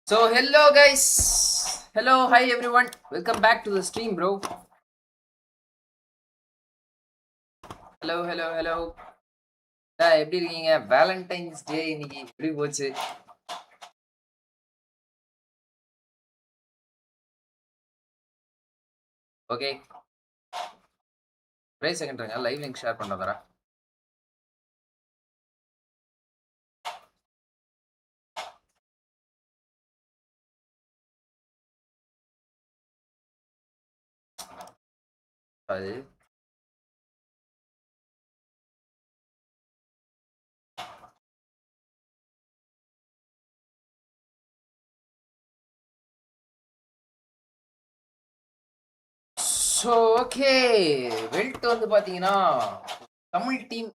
So hello guys, hi everyone, welcome back to the stream bro. Hello. எப்படி இருக்கீங்க? Valentine's டே இன்னைக்கு எப்படி போச்சு? ஓகே, ஒரே செகண்ட் இருங்க, லைவ் லிங்க் ஷேர் பண்றதா. அது ஸோ ஓகே, வெல்ட் வந்து பார்த்தீங்கன்னா தமிழ் டீம்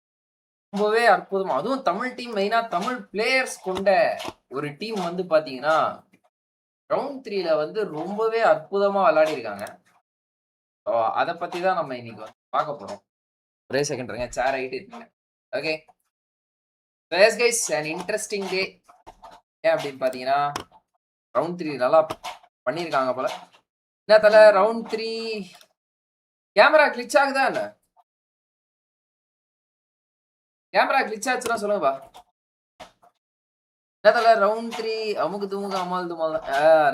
ரொம்பவே அற்புதமா, அதுவும் தமிழ் டீம் மெயினாக தமிழ் பிளேயர்ஸ் கொண்ட ஒரு டீம் வந்து பார்த்தீங்கன்னா ரவுண்ட் 3ல வந்து ரொம்பவே அற்புதமாக விளையாடி இருக்காங்க. அதை பற்றி தான் நம்ம இன்னைக்கு வந்து பார்க்க போகிறோம். ஒரே செகண்ட் இருங்க, சேர் ஆகிட்டு இருக்கீங்க. Okay, yes guys, and interesting day. ஏன் அப்படின்னு பார்த்தீங்கன்னா ரவுண்ட் 3 நல்லா பண்ணியிருக்காங்க போல. என்ன தல ரவுண்ட் 3 கேமரா கிளிச் ஆகுதா இல்ல? கேமரா கிளிச் ஆச்சுன்னா சொல்லுங்கப்பா. என்ன தல ரவுண்ட் 3 அமுக்கு துமுக்கு அமால் துமால்.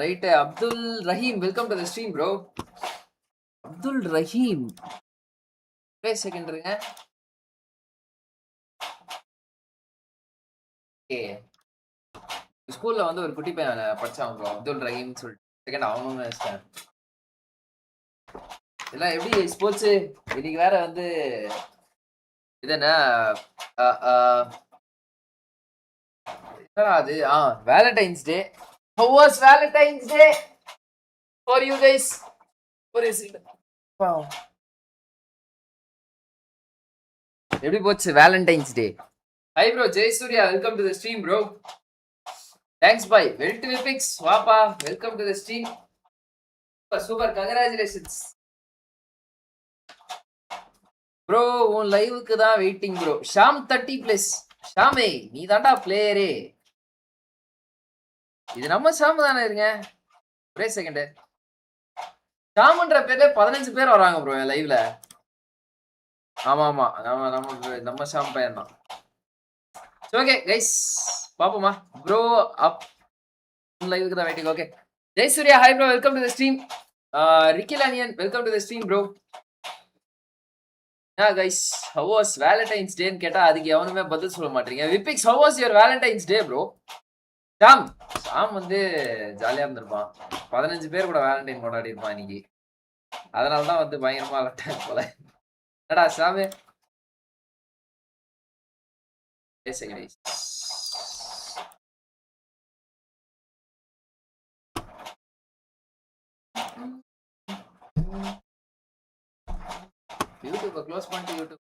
Right, Abdul Rahim, welcome to the stream bro. Abdul Rahim, ஒரே செகண்ட் இருங்க. ஓகே, ஸ்கூல்ல வந்து ஒரு குட்டி பையன் படிச்சான் ப்ரோ, அப்துல் ரஹீம் சொல்லிட்டு. செகண்ட் அவனும் வச்சிட்டேன். இதெல்லாம் எப்படி ஸ்போர்ட்ஸ்? இன்னைக்கு வேற வந்து இது என்ன அது Valentine's Day. How was Valentine's Day for you guys? ஒரே செகண்ட். எப்படி போச்சு Valentine's Day? Hi bro Jayasurya, welcome to the stream bro. Thanks பாய். வெல்ட் விபிக்ஸ் வாப்பா, welcome to the stream. Super, congratulations bro. உன் லைவுக்கு தான் வெயிட்டிங் ப்ரோ. ஷாம் 30+. ஷாமே, நீ தாண்டா பிளேயரே. இது நம்ம ஷாம் தானே? இருங்க ஒரே செகண்ட். ஷாம்ன்ற பேர்ல 15 பேர் வராங்க ப்ரோ என் லைவ்ல. ஆமா நம்ம ஷாம் பையன் தான். ஓகே கைஸ், பாப்போமா ப்ரோ. அப் லைவுக்கு தான் waiting. Okay, Jayasurya hi bro, welcome to the stream. ரிக்கிலானியன், welcome to the stream bro. Guys, how was Valentine's Day ன்னு கேட்டா அதுக்கு எவனுமே பதில் சொல்ல மாட்டீங்க. விபிக்ஸ், how was your Valentine's Day bro? Sham வந்து ஜாலியா இருந்திருப்பான். 15 பேர் கூட வேலண்டைன் கொண்டாடி இருப்பான் இன்னைக்கு. அதனாலதான் வந்து பயங்கரமா விளையாட்டாங்க போல. என்னடா ஷாமே? யூடியூப் க்ளோஸ் பண்ணிட்டு யூடியூப்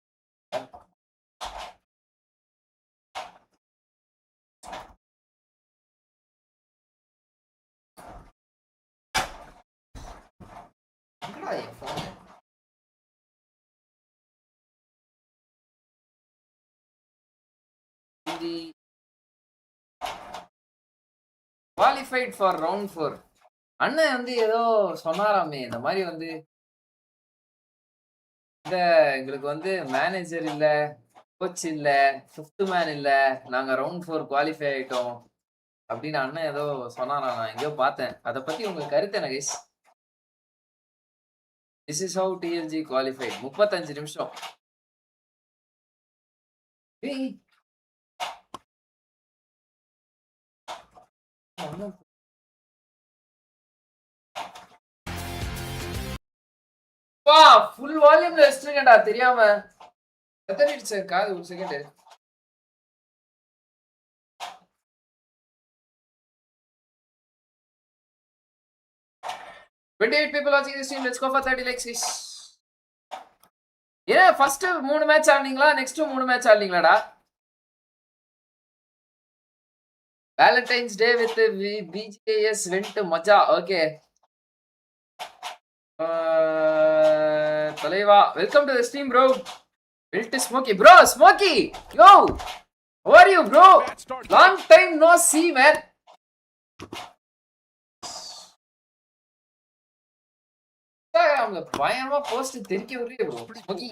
குவாலிஃபைட் ஃபார் ரவுண்ட் 4. அண்ணன் வந்து ஏதோ சொன்னாராமே, இந்த மாதிரி வந்து எங்களுக்கு வந்து மேனேஜர் இல்ல, கோச் இல்ல, 5th மேன் இல்ல, நாங்க ரவுண்ட் 4 குவாலிஃபை ஆயிட்டோம் அப்படின்னு அண்ணன் ஏதோ சொன்னாரா, நான் எங்கேயோ பார்த்தேன். அதை பத்தி உங்க கருத்து என்ன guys? This is how TLG qualified. 35 நிமிஷம். வா, ஃபுல் வால்யூம்ல வச்சிருக்கேன்டா தெரியாம. கத்தனிடுச்சு காது. ஒரு second. people watching this stream. Let's go for 30 likes guys. ஏன் ஃபர்ஸ்ட் 3 மேட்ச் ஆடுனீங்களா? நெக்ஸ்ட் 3 மேட்ச் ஆடுனீங்களாடா? Valentine's Day with BGIS went மஜா. ஓகே தலைவா, welcome to the stream bro. Welt Smokey bro. Smokey, yo how are you bro? Long time no see man. Instagramல பயங்கரமா post தெரிக்க விடுறீ bro. Smokey.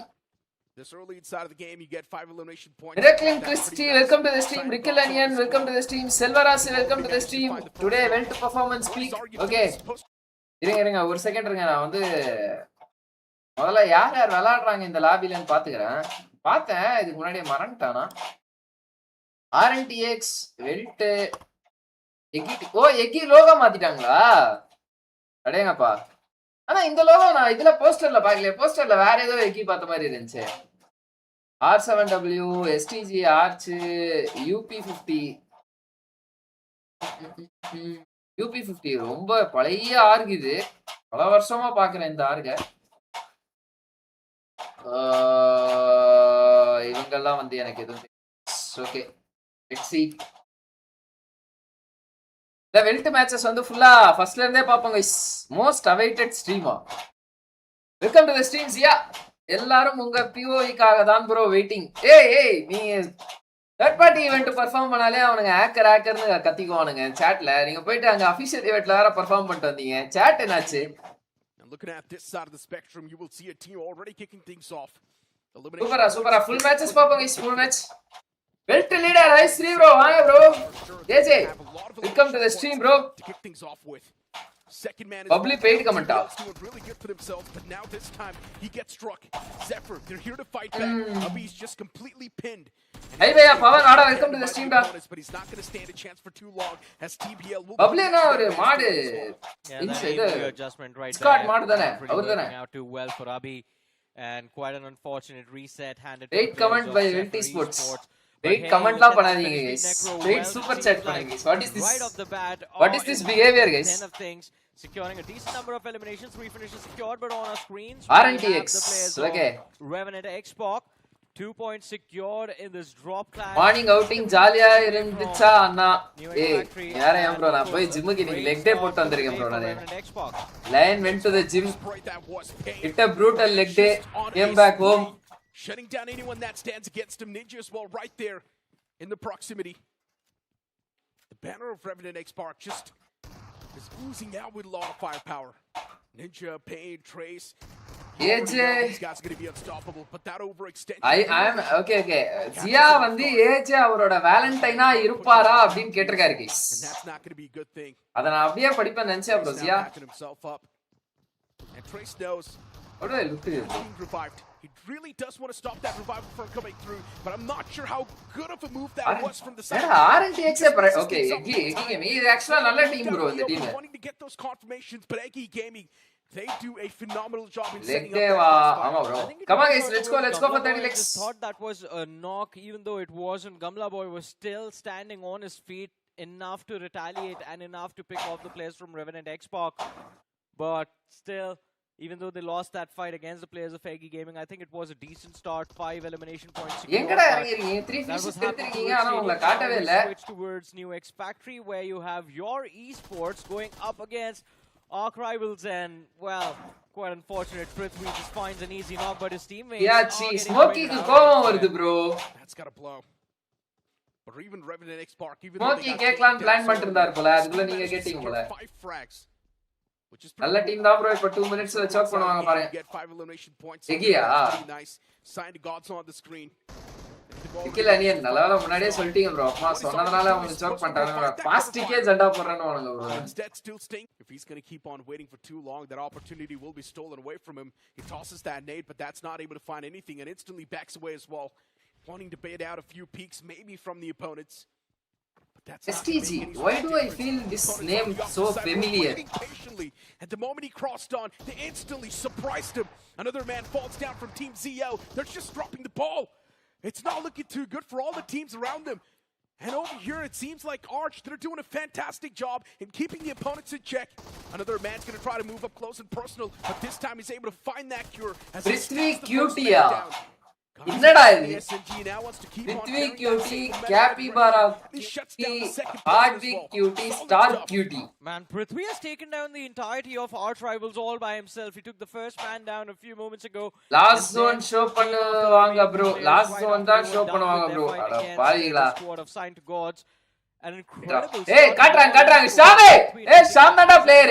This early inside of the game, you get 5 elimination points. Miracle Christy, welcome to the stream. Rickle Onion, welcome to the stream. Selvarasi, welcome to the stream. Today, went to performance peak. Okay. இருங்க ஒரு second இருங்க, நான் வந்து முதல்ல யார் யார் விளையாடுறாங்க இந்த லாபிலன்னு பாத்துக்கிறேன். பார்த்தேன் இதுக்கு முன்னாடியே மறந்துட்டானா. RNTX, வெல்ட், எக்கி. ஓ எக்கி லோகோ மாத்திட்டாங்களா? அடேங்கப்பா. ஆனா இந்த லோகோ நான் இதுல போஸ்டர்ல பாக்கல. போஸ்டர்ல வேற ஏதோ எக்கி பார்த்த மாதிரி இருந்துச்சு. R7W, STG, Arch, UP50. UP50 ரொம்ப பழைய ஆர்க் இது. பல வருஷமா பாக்குறேன் இந்த ஆர்க. இவங்கெல்லாம் வந்து எனக்கு எதுவும் ஓகே. Let's see. இந்த வெல்ட் மேட்சஸ் வந்து ஃபுல்லா ஃபர்ஸ்ட்ல இருந்தே பாப்போம் गाइस. மோஸ்ட் அவைட்டட் ஸ்ட்ரீமா. Welcome to the stream Jiya. எல்லாரும் உங்க POE-க்காக தான் ப்ரோ வெயிட்டிங். ஏய் நீ தேர்ட் பார்ட்டி ஈவென்ட் பெர்ஃபார்ம் பண்ணாலே அவனுங்க ஹேக்கர்னு கத்திக்குவானுங்க சாட்ல. நீங்க போயிட்டு அங்க அபிஷியல் ஈவென்ட்ல வேற பெர்ஃபார்ம் பண்ணிட்டு வந்தீங்க. சாட் என்னாச்சு? Looking at this side of the spectrum, you will see a team already kicking things off. சூப்பரா ஃபுல் மேட்சஸ் பாப்போம் guys. Full match. World leader is 3 bro. வாங்க bro. AJ welcome to the stream bro. Second man is Bubbly paid commenta. doing really good for themselves, but now this time he gets struck. Zephyr, they're here to fight back. Abby's just completely pinned. Hey bhaiya Pawan Ada, welcome to the stream da. But he's not going to stand a chance for too long as TBL will Bubbly na oru maadu inside adjustment right Scott maadu thane avaru thane out to well for Abby and quite an unfortunate reset handed to great comment by ESPORTS. Great comment la panadinga guys. Great super chat panadinga guys. What is this? Right off the bat, what is this behavior guys? 10 of things, securing a decent number of eliminations, 3 finishes secured, but on our screens RNTX okay. Revenant Xbox 2 points secured in this drop class. Morning outing jolly-ஆ இருந்துச்சா அண்ணா? ஏய் யாரே bro, நான் போய் ஜிம்முக்கு நீ leg day போட்டு வந்திருக்கேன் bro நானே. Lion went to the gym, hit a brutal leg day, came back home. Shutting down anyone that stands against him. Ninja as well right there in the proximity. The banner of Revenant X-Park just is oozing out with a lot of firepower. Ninja, Pain, Trace. AJ, these guys are going to be unstoppable, but that overextension. I am okay. Zia வந்து AJ அவரோட வேலண்டைனா இருப்பாரா அப்படினு கேட்டிருக்காரு guys. And that's not going to be a good thing. அத நான் அப்படியே படிப்பேன் நினைச்சேன் bro Zia. And Trace knows. How do I look at it? Revived. He really does want to stop that revival from coming through, but I'm not sure how good of a move that was from the side. RNTX okay, Eggy Gaming is actually நல்ல team bro இந்த team. Wanting to get those confirmations, but Eggy Gaming, they do a phenomenal job in setting up. Ama bro. Come on guys, let's go for 30 legs. Thought that was a knock, even though it wasn't. Gamla Boy was still standing on his feet enough to retaliate and enough to pick off the players from Revenant Xbox, but still, even though they lost that fight against the players of Eggy Gaming, I think it was a decent start. 5 elimination points. எங்கடா இறங்கிருக்கீங்க? 3 finishes எடுத்துட்டீங்க ஆனா உங்களை காட்டவே இல்ல. Switch towards New X Factory where you have your esports going up against Arc Rivals, and well, quite unfortunate. Prithvi just finds an easy knock, but his teammates Smokey க்கு கோவம் வருது bro. That's got to blow. But even Revenant X-Park, even Smokey கேக்கலாம் plan பண்ணிருந்தார் போல. அதுக்குள்ள நீங்க கேட்டிங்க போல. 5 frags. நல்ல டீம் தான் bro. இப்ப 2 minutesல choke பண்ணுவாங்க பாருங்க. Get 5 elimination points. எகியா nice. Signed gods on the screen. இல்ல நீ நல்லா முன்னாடியே சொல்லிட்டீங்க bro. அம்மா சொன்னதனால அவங்க choke பண்ணிட்டாங்க. பாஸ்டிக்கே ஜண்டா போறேன்னு வாங்க bro. Instead still stink. If he's going to keep on waiting for too long, that opportunity will be stolen away from him. He tosses that nade, but that's not able to find anything and instantly backs away as well, wanting to bait out a few peeks maybe from the opponents. STG, why do I feel this name so familiar? At the moment he crossed on, they instantly surprised him. Another man falls down from Team ZL. They're just dropping the ball. It's not looking too good for all the teams around them. And over here, it seems like Arch, they're doing a fantastic job in keeping the opponents in check. Another man's going to try to move up close and personal, but this time he's able to find that cure. Prithvi Cutia. என்னடா இது? Prithvi Cutie, Capybara Cutie, Hardwick Cutie, Star Cutie. Man, Prithvi has taken down the entirety of Arch Rivals all by himself. He took the first man down a few moments ago. Last zone show பண்ணுவாங்க bro. Last zone தான் show பண்ணுவாங்க bro. அட பாவிகளா. Squad of Signed Gods. An incredible. Hey, காட்றாங்க. ஷாமே. Sham தான்டா player.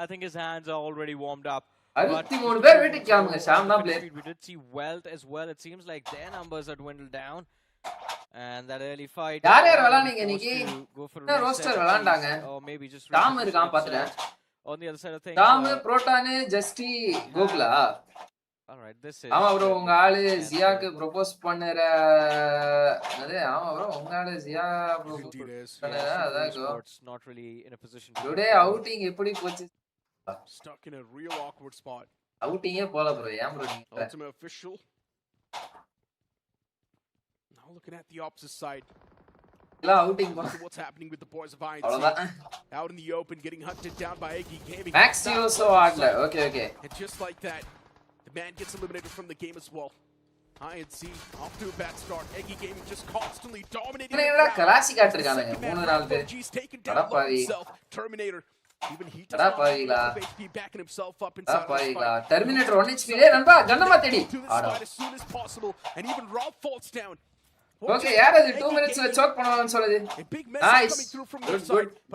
I think his hands are already warmed up. 63 பேர் வீட்டுக்கு கிளம்புங்க. ஷாம் தான் player. We did see WELT as well. It seems like their numbers are dwindled down. And that early fight. யார் விளையாடுனீங்க இன்னைக்கு? Roster விளையாண்டாங்க. Or maybe just Tom இருக்கான் பாத்துறேன். on the other side of things. Tom, proton, ஜஸ்டி, Gokula. All right, this is. ஆமா bro, உங்க ஆளு ஜியாக்கு propose பண்ணற என்னது? ஆமா bro, உங்க ஆளு ஜியா ப்ரோபோஸ் பண்ணற அதான் ESPORTS not really in a position to. Today outing எப்படி போச்சு? Stuck in a real awkward spot. அவுட்டிங்கே போல bro. ஏன் bro நீங்க? Ultimate official. Now looking at the opposite side. outing what's happening with the boys of INC. Out in the open, getting hunted down by Eggy Gaming. Max also agla. Okay. And just like that, the man gets eliminated from the game as well. INC off to a bad start. Eggy Gaming just constantly dominating. Classic ஆட்டிருக்கானுங்க 3-4 பேர். himself. Terminator. Even he does not have HP backing himself up inside of the fight. Terminator 1 HP le நண்பா கண்ணமா தேடி. As soon as possible, and even Rob falls down. Okay, yaar adu 2 minutes la choke பண்ணனும்னு சொல்லுது. Nice.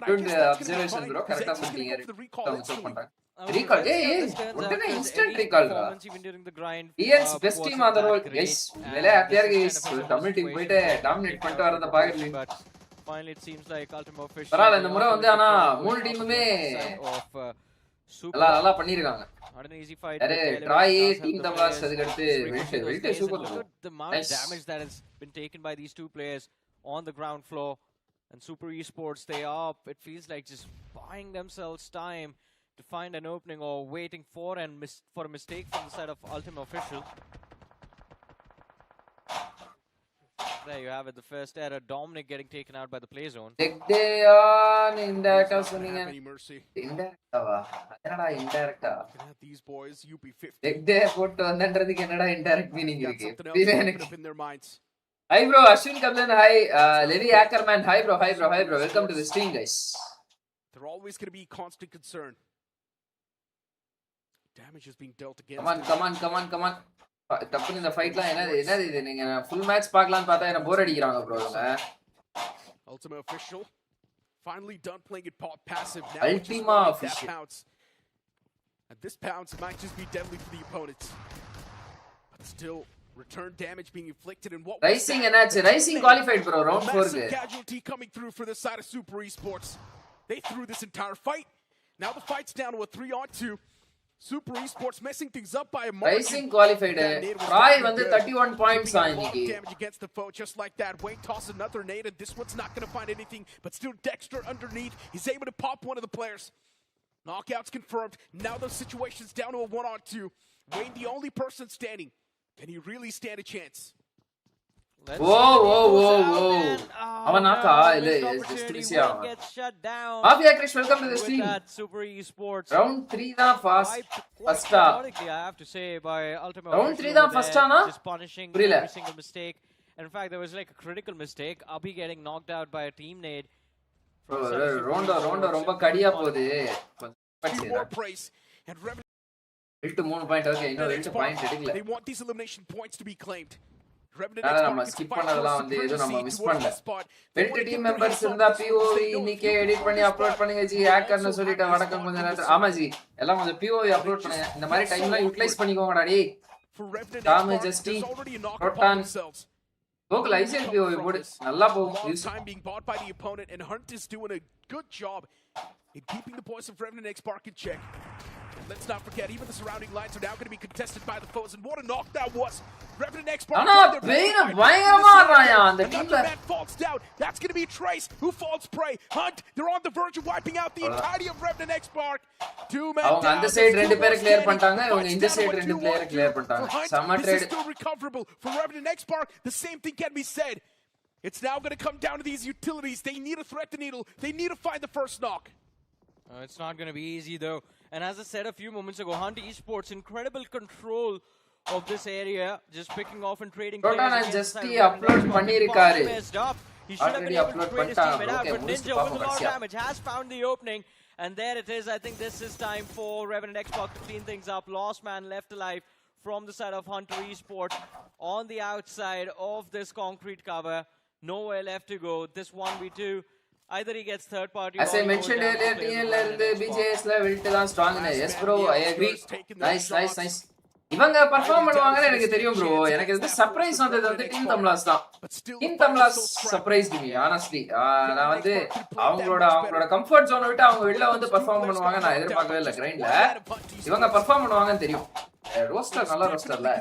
Good observation bro. கரெக்ட்டா சொல்றீங்க. choke பண்றாங்க. Recall. What an instant recall bro. ES best team on the roll. Guys, வேலை ஹாப்பியா இருக்கு guys. Tamil team போயிட்டு dominate பண்ணிட்டு வரத பாக்குறீங்க. Finally it seems like Ultimate Official. பரவாயில்லை இந்த முறை வந்து ஆனா மூணு டீமுமே நல்லா பண்ணிருக்காங்க. Not an easy fight. அரே ட்ராய் டீம் தவாஸ் அதுக்கு அடுத்து Welt super. The amount of damage that has been taken by these two players on the ground floor. And Super Esports, it feels like just buying themselves time to find an opening or waiting for a mistake from the side of Ultimate Official. There you have it, the first error. Dominic getting taken out by the play zone. Indirect சொன்னீங்க. Indirect-ஆவா? என்னடா indirect-ஆ? These boys UP50. டெக்டே போட்டு வந்தன்றதுக்கு என்னடா indirect meaning இருக்கு? Hi bro, Ashwin Kablan, hi. Levi Ackerman, hi bro. Welcome to the stream guys. They're always going to be constant concern. Damage is being dealt against. Come on. தப்பு இந்த ஃபைட்லாம் என்னது இது நீங்க full match பார்க்கலாம்னு பார்த்தா என்ன போர் அடிக்குறாங்க bro இவங்க. Ultimate Official finally done playing it passive now. Ultima Official. And this pounce might just be deadly for the opponents. But still return damage being inflicted and what Rising என்னாச்சு? Rising qualified bro round 4 க்கு. Casualty coming through for the side of Super Esports. They threw this entire fight. Now the fight's down to a 3-on-2. Super Esports messing things up by a margin. Rising qualified. Try வந்து 31 points இன்னைக்கு. Damage against the foe just like that. Wayne tosses another nade and this one's not going to find anything, but still Dexter underneath. He's able to pop one of the players. Knockouts confirmed. Now the situation's down to a 1-on-2. Wayne the only person standing. Can he really stand a chance? Whoa. அவன் நாக்கா இல்ல just மிஸ்ஸியா. Mafia Krish, welcome to the stream. Super Esports. Round 3 தான் first I have to say by Ultimate Round 3 தான் first ஆனா? just punishing புரியல. every single mistake. In fact, there was like a critical mistake. Abhi getting knocked out by a team nade. Rondo ரொம்ப கடியா போகுது. Weld 3 point. Okay இன்னும் 2 point எடுக்கல. They want these elimination points to be claimed. நம்ம skip பண்ணதெல்லாம் வந்து ஏதோ நம்ம miss பண்ணல. வெல்ட் டீம் மெம்பர்ஸ் இருந்தா POV இன்னைக்கு எடிட் பண்ணி அப்லோட் பண்ணுங்க ஜி. ஹேக்கர்னு சொல்லிட்டு வணக்கம் கொஞ்ச நேரம். ஆமா ஜி எல்லாம் கொஞ்சம் POV அப்லோட் பண்ணுங்க. இந்த மாதிரி டைம்லாம் யூட்டிலைஸ் பண்ணிக்கோங்கடா டேய். டாம் ஜஸ்டி ரோட்டான் கோகுல் ஐசிஎல் POV போடு நல்லா போகும். Time being bought by the opponent and Hunt is doing a good job in keeping the boys of Revenant X Park in check. Let's not forget, even the surrounding lines are now going to be contested by the foes, and what a knock that was! Revenant X Park. Another man falls down. That's going to be Trace, who falls prey. Hunt, they're on the verge of wiping out the entirety of Revenant X Park. 2 men down. அந்த side ரெண்டு பேர் clear பண்ணிட்டாங்க. இவங்க இந்த side ரெண்டு player clear பண்ணிட்டாங்க. சம trade. This is still recoverable for Revenant X Park. The same thing can be said. It's now going to come down to these utilities. They need to thread the needle. They need to find the first knock. It's not going to be easy though. And as I said a few moments ago, Hunt Esports incredible control of this area, just picking off and trading players. Just upload பண்ணிருக்காரு. He should have been able to trade his team out, but Ninja with a lot of damage has found the opening, and there it is. I think this is time for Revenant Xbox to clean things up. Lost man left alive from the side of Hunter Esports on the outside of this concrete cover. Nowhere left to go. This 1v2 Either he gets third party. As I mentioned earlier, TL ல இருந்து BGIS ல WELT தான் strong னு. Yes bro, I agree. Nice. இவங்க perform பண்ணுவாங்கன்னு எனக்கு தெரியும் bro. எனக்கு இது சர்ப்ரைஸ் வந்தது வந்து டீம் தம்லாஸ் தான். டீம் தம்லாஸ் சர்ப்ரைஸ்ட் மீ honestly. நான் வந்து அவங்களோட கம்ஃபர்ட் ஜோனை விட்டு அவங்க வெளில வந்து பெர்ஃபார்ம் பண்ணுவாங்க நான் எதிர்பார்க்கவே இல்ல கிரைண்ட்ல. இவங்க பெர்ஃபார்ம் பண்ணுவாங்கன்னு தெரியும். ரோஸ்டர் நல்ல ரோஸ்டர்ல.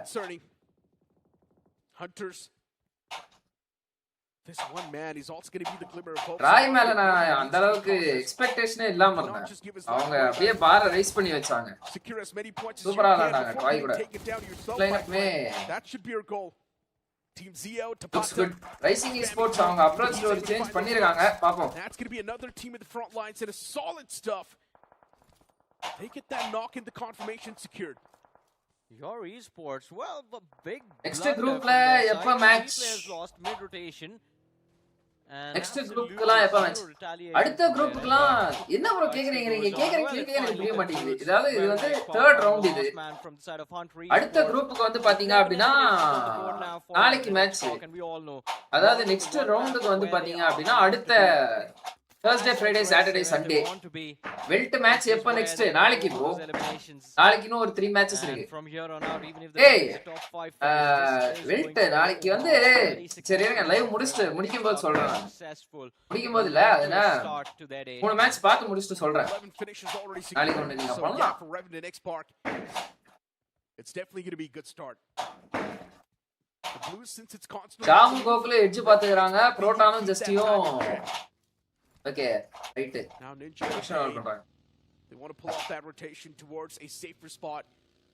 Hunters. This one man is also going to be the glimmer of hope. Rai மேல நான் அந்த அளவுக்கு எக்ஸ்பெக்டேஷனே இல்லாம இருந்தேன். அவங்க அப்படியே பார ரைஸ் பண்ணி வச்சாங்க. சூப்பரா ஆடுனாங்க ராய் கூட. லைனப்மே That should be your goal. Team Zio to looks good. Rising esports அவங்க அப்ரோச்ல ஒரு சேஞ்ச் பண்ணிருக்காங்க. பாப்போம். That's going to be another team in the front lines and a solid stuff. They get that knock in the confirmation secured. Your esports, well, the big next group la எப்ப match lost mid rotation. next group க்குலாம் எப்ப match அடுத்த குரூப்புக்குலாம் என்ன bro கேக்குறீங்க நீங்க கேக்குறீங்க எனக்கு புரிய மாட்டேங்குது. அதாவது இது வந்து third round இது. அடுத்த குரூப்புக்கு வந்து பாத்தீங்க அப்படினா நாளைக்கு மேட்ச். அதாவது next ரவுண்டுக்கு வந்து பாத்தீங்க அப்படினா அடுத்த Thursday, Friday, Saturday, Sunday. WELT match எப்ப next? நாளைக்கு bro. நாளைக்கு இன்னும் ஒரு 3 matches இருக்கு. ஏய் WELT நாளைக்கு வந்து சரி இருங்க லைவ் முடிக்கும்போது சொல்றேன். முடிக்கும்போது இல்ல அதுனா 3 match பார்த்து முடிச்சிட்டு சொல்றேன். நாளைக்கு ஒண்ணு நீங்க பண்ணலாம். It's definitely going to be a good start. The Blues since it's constantly ஜாம் கோகுல எட்ஜ் பாத்துக்கறாங்க. புரோட்டானும் ஜஸ்டியும் okay right now Ninja they want to pull off that rotation towards a safer spot.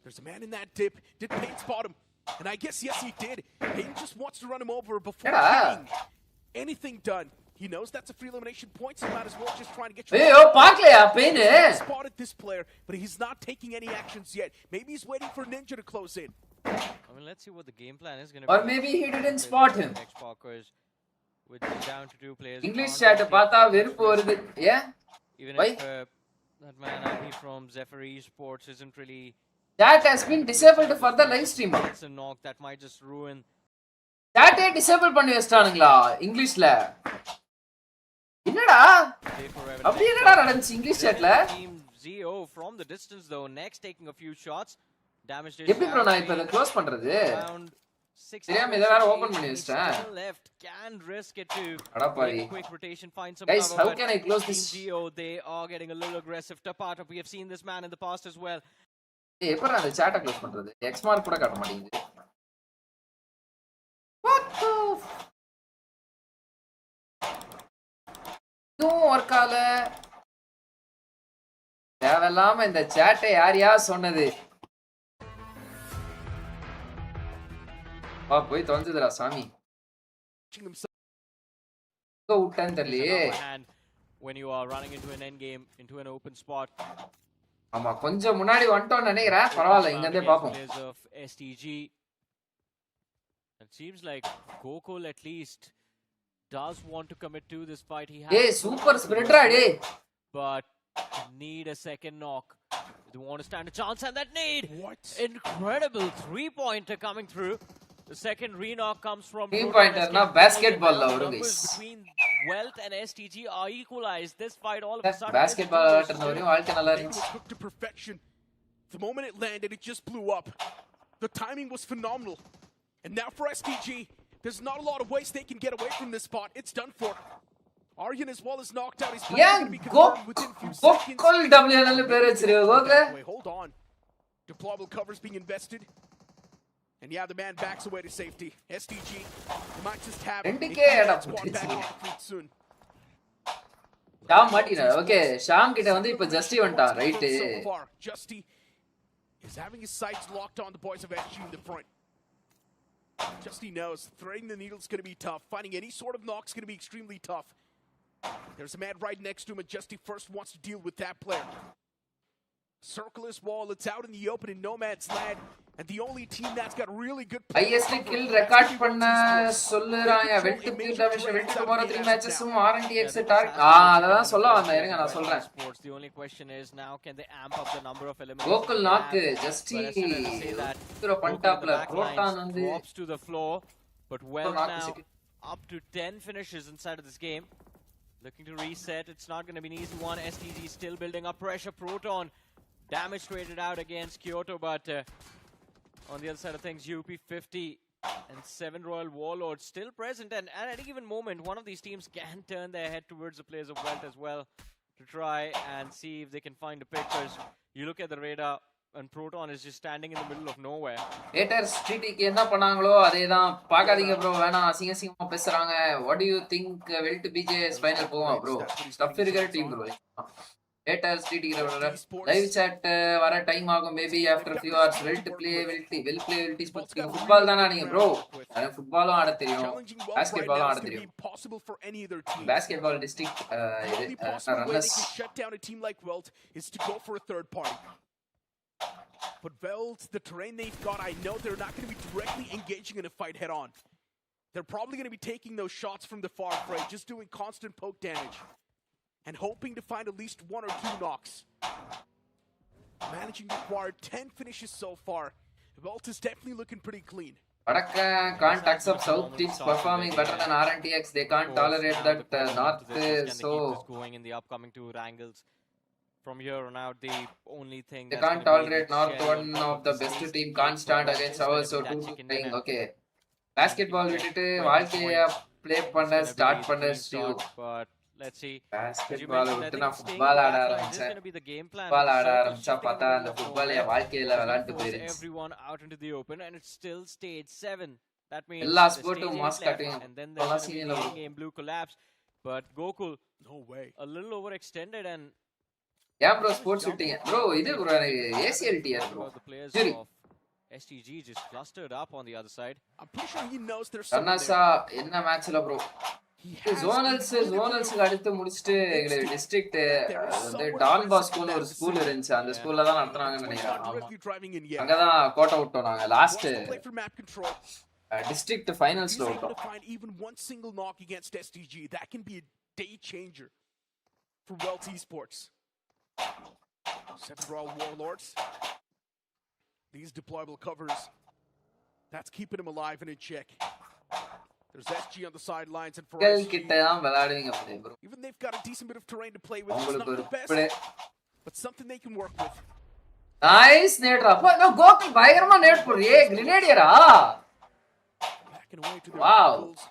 There's a man in that dip. Did Payne spot him? And I guess yes he did. Payne just wants to run him over before getting anything done. He knows that's a free elimination point, so might as well just trying to get you paakleya Payne spotted this player, but he's not taking any actions yet. Maybe he's waiting for Ninja to close in. I mean, let's see what the game plan is going to be. Or maybe he didn't spot him. With down to 2 players. English chat பார்த்தா வெறுப்பு வருது. Yeah? Even why? If that man Abhi from Zephyr Esports isn't really chat has been disabled for the live stream. It's a knock that might just ruin. Chat disable பண்ணி வச்சிட்டானுங்களா இங்கிலீஷ்ல? என்னடா? அப்படி என்னடா நடந்துச்சு English chatல? Team Zio from the distance though next taking a few shots. Damage எப்படி bro நான் இப்ப close பண்றது? சரியாம இத வேற ஓபன் பண்ணி வச்சிட்டேன். Left can risk it to அடப்பாவி. Quick rotation find some guys cover. How can I close this? Zio they are getting a little aggressive. Tapata we have seen this man in the past as well. ஏய் எப்பற அந்த chat close பண்றது? X mark கூட காட்ட மாட்டேங்குது. What the work ஆல தேவையில்லாம இந்த chat-ஐ யாரையா சொன்னது? போய் தொலைஞ்சதுடா சாமி. விட்டேன் தெரியலையே. When you are running into an end game into an open spot. ஆமா கொஞ்சம் முன்னாடி வந்துட்டோம்னு நினைக்கிறேன். பரவாயில்லை இங்க இருந்தே பாப்போம். STG. It seems like Gokul at least does want to commit to this fight. He has hey super sprinter டேய். But need a second knock. They want to stand a chance and that need. What? Incredible 3-pointer coming through. The second re-knock comes from 3-pointer na basketball la varum guys. Between WELT and STG are equalized. This fight all of a sudden basketball ஆட்டன வரையும் வாழ்க்கை நல்லா இருந்துச்சு. Cooked to perfection. The moment it landed it just blew up. The timing was phenomenal. And now for STG, there's not a lot of ways they can get away from this spot. It's done for. Aryan as well as knocked out. He's going to be confirmed within a few seconds. Gokul WNL பேர் வச்சிருக்க Gokul. Wait, hold on. Deployable covers being invested. And yeah, the man backs away to safety. STG, they might just have a squad back on feet soon. Sham மாட்டினா okay Sham கிட்ட வந்து இப்ப ஜஸ்டி வந்துட்டான் right. Justy is having his sights locked on the boys of SG in the front. Justy knows threading the needle is going to be tough. Finding any sort of knock is going to be extremely tough. There's a man right next to him, and Justy first wants to deal with that player. Circle this wall. It's out in the open in no man's land. And the only team that's got really good highest kill record பண்ண சொல்லுறாங்க. World kill damage world tomorrow 3 matches RNTX target அதான் சொல்ல வந்தேன். இருங்க நான் சொல்றேன். The only question is now can they amp up the number of eliminations? Gokul knock just throw பண்ணிட்டாப்ல Proton வந்து drops to the floor but well now up to 10 finishes inside of this game. Looking to reset. It's not going to be an easy one. STG still building up pressure. Proton damage traded out against Kyoto, but on the other side of things, UP 50 and 7 Royal Warlords still present. And at any given moment, one of these teams can turn their head towards the players of WELT as well to try and see if they can find a pick. Because you look at the radar, and Proton is just standing in the middle of nowhere. Haters TTக்கு என்ன பண்ணாங்களோ அதேதான் பார்க்காதீங்க bro. வேணா அசிங்கமா பேசுறாங்க. What do you think WELT BGIS final போவா bro? Stuff இருக்கிற team bro. Haters TTக்கு live chat வர டைம் ஆகும் maybe after a few hours. WELT play sports football தானா நீங்க bro? எனக்கு ஃபுட்பாலும் ஆட தெரியும். பாஸ்கெட்பாலும் ஆட தெரியும். Basketball district runners shut down a team like WELT is to go for a third party. But WELT, the terrain they've got, I know they're not going to be directly engaging in a fight head on. They're probably going to be taking those shots from the far right, just doing constant poke damage and hoping to find at least 1 or 2 knocks. Managing to acquire 10 finishes so far. WELT is definitely looking pretty clean. Vadakka can't accept South teams performing better than RNTX. They can't tolerate that North. So going in the upcoming 2 angles. From here on out, the only thing they can't tolerate North. One of the best team can't stand against ours. So 2 playing. Okay. Basketball விட்டுட்டு வாழ்க்கைய play பண்ண start பண்ண stew. But let's see. Basketball விட்டு நான் football ஆட ஆரம்பிச்சேன். Football ஆட ஆரம்பிச்சா பார்த்தா அந்த ஃபுட்பால் என் வாழ்க்கையில விளையாட்டு போயிருச்சு. Everyone out into the open and it's still stage 7. That means எல்லா ஸ்போர்ட்டும் mass cutting. And then there's a game blue collapse. But Gokul, no way. A little overextended and yeah bro, sports விட்டீங்க bro. இது bro எனக்கு ACL tier bro. The players சரி of STG just clustered up on the other side. I'm pretty sure he knows there's கர்னாசா என்ன மேட்ச்ல bro? Zonals அடுத்து முடிச்சிட்டு எங்களுக்கு district வந்து டான் பாஸ்கோன்னு ஒரு ஸ்கூல் இருந்துச்சு. அந்த ஸ்கூல்ல தான் நடத்துறாங்கன்னு நினைக்கிறேன். அங்கதான் கோட்டை விட்டோம் நாங்க லாஸ்ட் டிஸ்ட்ரிக்ட் ஃபைனல்ஸ்ல விட்டோம். Even one single knock against STG, that can be a day changer for WELT esports. 7 Royal Warlords. These deployable covers. That's keeping him alive and in check. There's SG on the sidelines and for SG. Even they've got a decent bit of terrain to play with. It's not the best, but something they can work with. Nice nade ra. No Gokul பயங்கரமா NAT போடுறியே. கிரேனேடியரா. Backing away to their goals.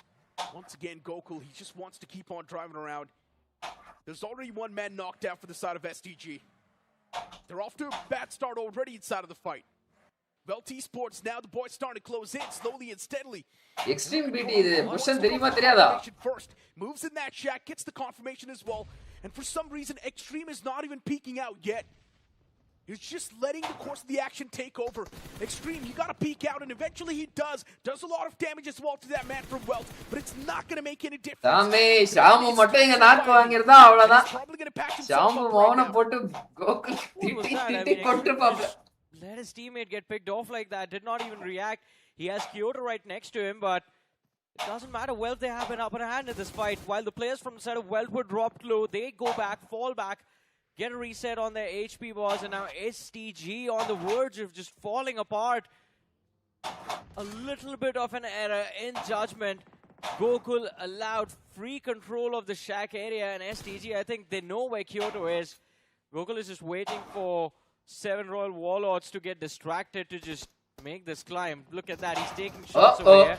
Once again Gokul, he just wants to keep on driving around. There's already 1 man knocked out for the side of STG. They're off to a bad start already inside of the fight. WELT esports, now the boys starting to close in slowly and steadily. Extreme BT இது புஷன் தெரியுமா தெரியாதா? First moves in that shack, gets the confirmation as well, and for some reason Extreme is not even peeking out yet. He's just letting the course of the action take over. Extreme, you gotta peek out, and eventually he does a lot of damage as well to that man from WELT, but it's not gonna make any difference. Shamu மட்டும் இங்க நாக்கு வாங்கிருந்தா அவ்வளவுதான். ஷாமு மௌன போட்டு கோகுல் திட்டி கொன்றுபாப்ல. Let his teammate get picked off like that, did not even react. He has Kyoto right next to him, but it doesn't matter. WELT, they have an upper hand in this fight. While the players from the side of WELT were dropped low, they go back, fall back, get a reset on their HP bars, and now STG on the verge of just falling apart. A little bit of an error in judgment. Gokul allowed free control of the shack area, and STG, I think they know where Kyoto is. Gokul is just waiting for 7 Royal Warlords to get distracted to just make this climb. Look at that, he's taking shots over here.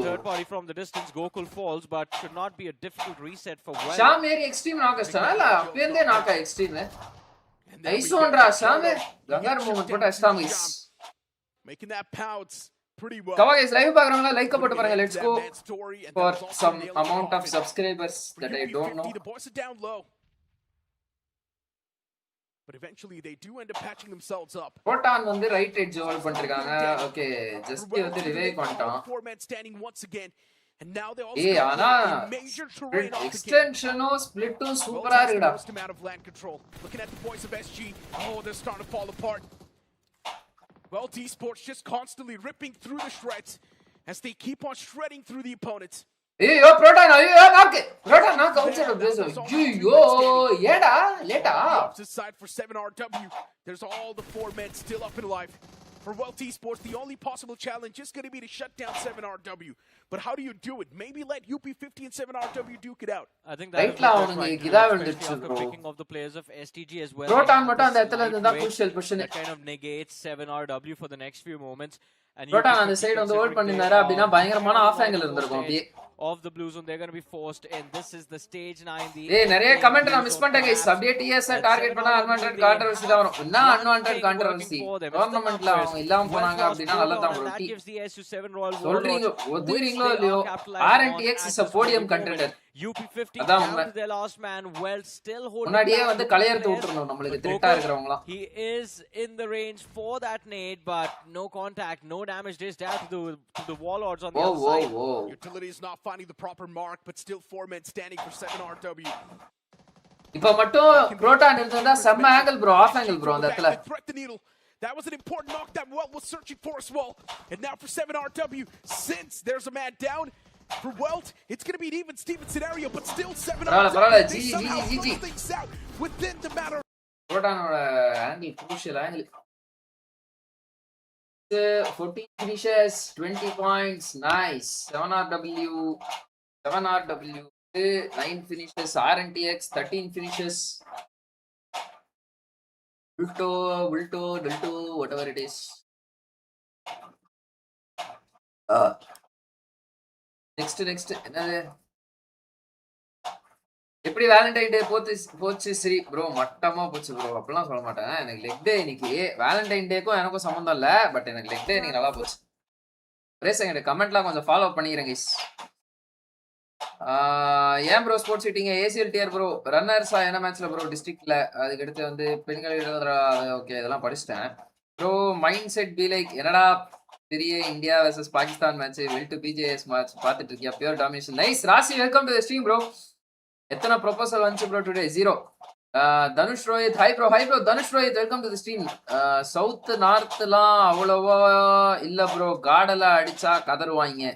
Third party from the distance, Gokul falls, but should not be a difficult reset for WELT. Sham eri extreme knock astana apende knock extreme nice one ra Sham gangar moment pota Sham is making that pounce pretty well. Come on guys, live paakravanga like போட்டு பாருங்க. Let's go for some amount of subscribers that I don't know. The boys are down low, but eventually they do end up patching themselves up. Proton வந்து right edge hold பண்ணிருக்காங்க. Okay just வந்து revive பண்ணிட்டான். 4 men standing once again, and now they also ஆனா major terrain off the எக்ஸ்டென்ஷனும் ஸ்ப்ளிட்டும் சூப்பரா இருக்குடா. Out of land control. Looking at the boys of SG, they're starting to fall apart. WELT esports just constantly ripping through the shreds as they keep on shredding through the opponents. ஐயோ Proton knock outside of this. ஐயோ ஏடா லேட்டா. Opposite side for 7RW. There's all the 4 men still up and alive. for WELT Esports, the only possible challenge is going to be to shut down 7RW. But how do you do it? Maybe let UP50 and 7RW duke it out. I think that Right is what la they're avanga trying to do, idha especially vendichu after bro. picking off the players of STG as well. Proton They மட்டும் have அந்த this இடத்துல இருந்தா lightweight crucial position. that kind of negates 7RW for the next few moments. And Proton அந்த UP50 side வந்து hold considering they பண்ணிருந்தாரு அப்படினா are பயங்கரமான carrying off on angle the இருந்திருக்கும் postage அப்படியே. of the blue zone. They're going to be forced in. This is the stage 9. ஏய் நிறைய comment நான் miss பண்ணிட்டேன் गाइस. அப்படியே TS டார்கெட் பண்ணா unwanted controversy தான் வரும். என்ன unwanted controversy? டோர்னமென்ட்ல அவங்க இல்லாம போனாங்க அப்படினா நல்லா தான் bro. That gives the edge to 7 Royal சொல்றீங்க Warlords, ஒதுறீங்களோ which they இல்லையோ are capitalizing RNTX on is at a this podium very moment. contender. UP50 அதான் down உண்மை. to their last man. WELT still holding முன்னாடியே back வந்து with களையர்த்து players. விட்டுறணும் நம்மளுக்கு But த்ரெட்டா Gokul, இருக்கிறவங்கலாம். he is in the range for that nade, but no contact, no damage dish down to the Warlords on the other side. Whoa. Utility is not finding the proper mark, but still 4 men standing for 7RW. இப்போ மட்டும் proton இருந்தா செம்ம angle bro, off angle bro அந்த இடத்துல. Threat the needle. That was an important knock that WELT was searching for as well. And now for 7RW, since there's a man down, for WELT, it's going to be an even Steven scenario, but still 7RW, they somehow figure things out within the matter. புரோட்டானோட angle crucial angle. 14 finishes, 20 points, nice. 7RW 9 finishes, RNTX 13 finishes. Wilto, Delto, whatever it is. Next என்னது? எப்படி Valentine டே போச்சு சரி bro, மட்டமா போச்சு bro. அப்படிலாம் சொல்ல மாட்டேன். எனக்கு லெக் டே இன்னைக்கு. வேலண்டைன் டேக்கும் எனக்கும் சம்மந்தம் இல்ல, பட் எனக்கு லெக் டே இன்னைக்கு நல்லா போச்சு. ஒரே செகண்ட் கமெண்ட்லாம் கொஞ்சம் ஃபாலோ பண்ணிக்கிறேன் கைஸ். ஏன் ப்ரோ ஸ்போர்ட்ஸ் சீட்டிங்க ஏசிஎல் டிஆர் ப்ரோ ரன்னர்ஸா என்ன மேட்ச்ல ப்ரோ டிஸ்ட்ரிக்ட்ல, அதுக்கு அடுத்து வந்து பெண்கள் ஓகே இதெல்லாம் படிச்சிட்டேன் bro. Mindset be like என்னடா பெரிய India versus Pakistan match, Welt BGIS match பார்த்துட்டு இருக்கியா, pure domination. Nice Rasi, welcome to the stream bro. எத்தனை ப்ரொபோசல் வந்துச்சு bro today? 0. Dhanush Rohit, hi bro Dhanush Rohit, welcome to the stream. South நார்த்லாம் அவ்வளவா இல்ல ப்ரோ, காடெல்லாம் அடிச்சா கதறுவாங்க.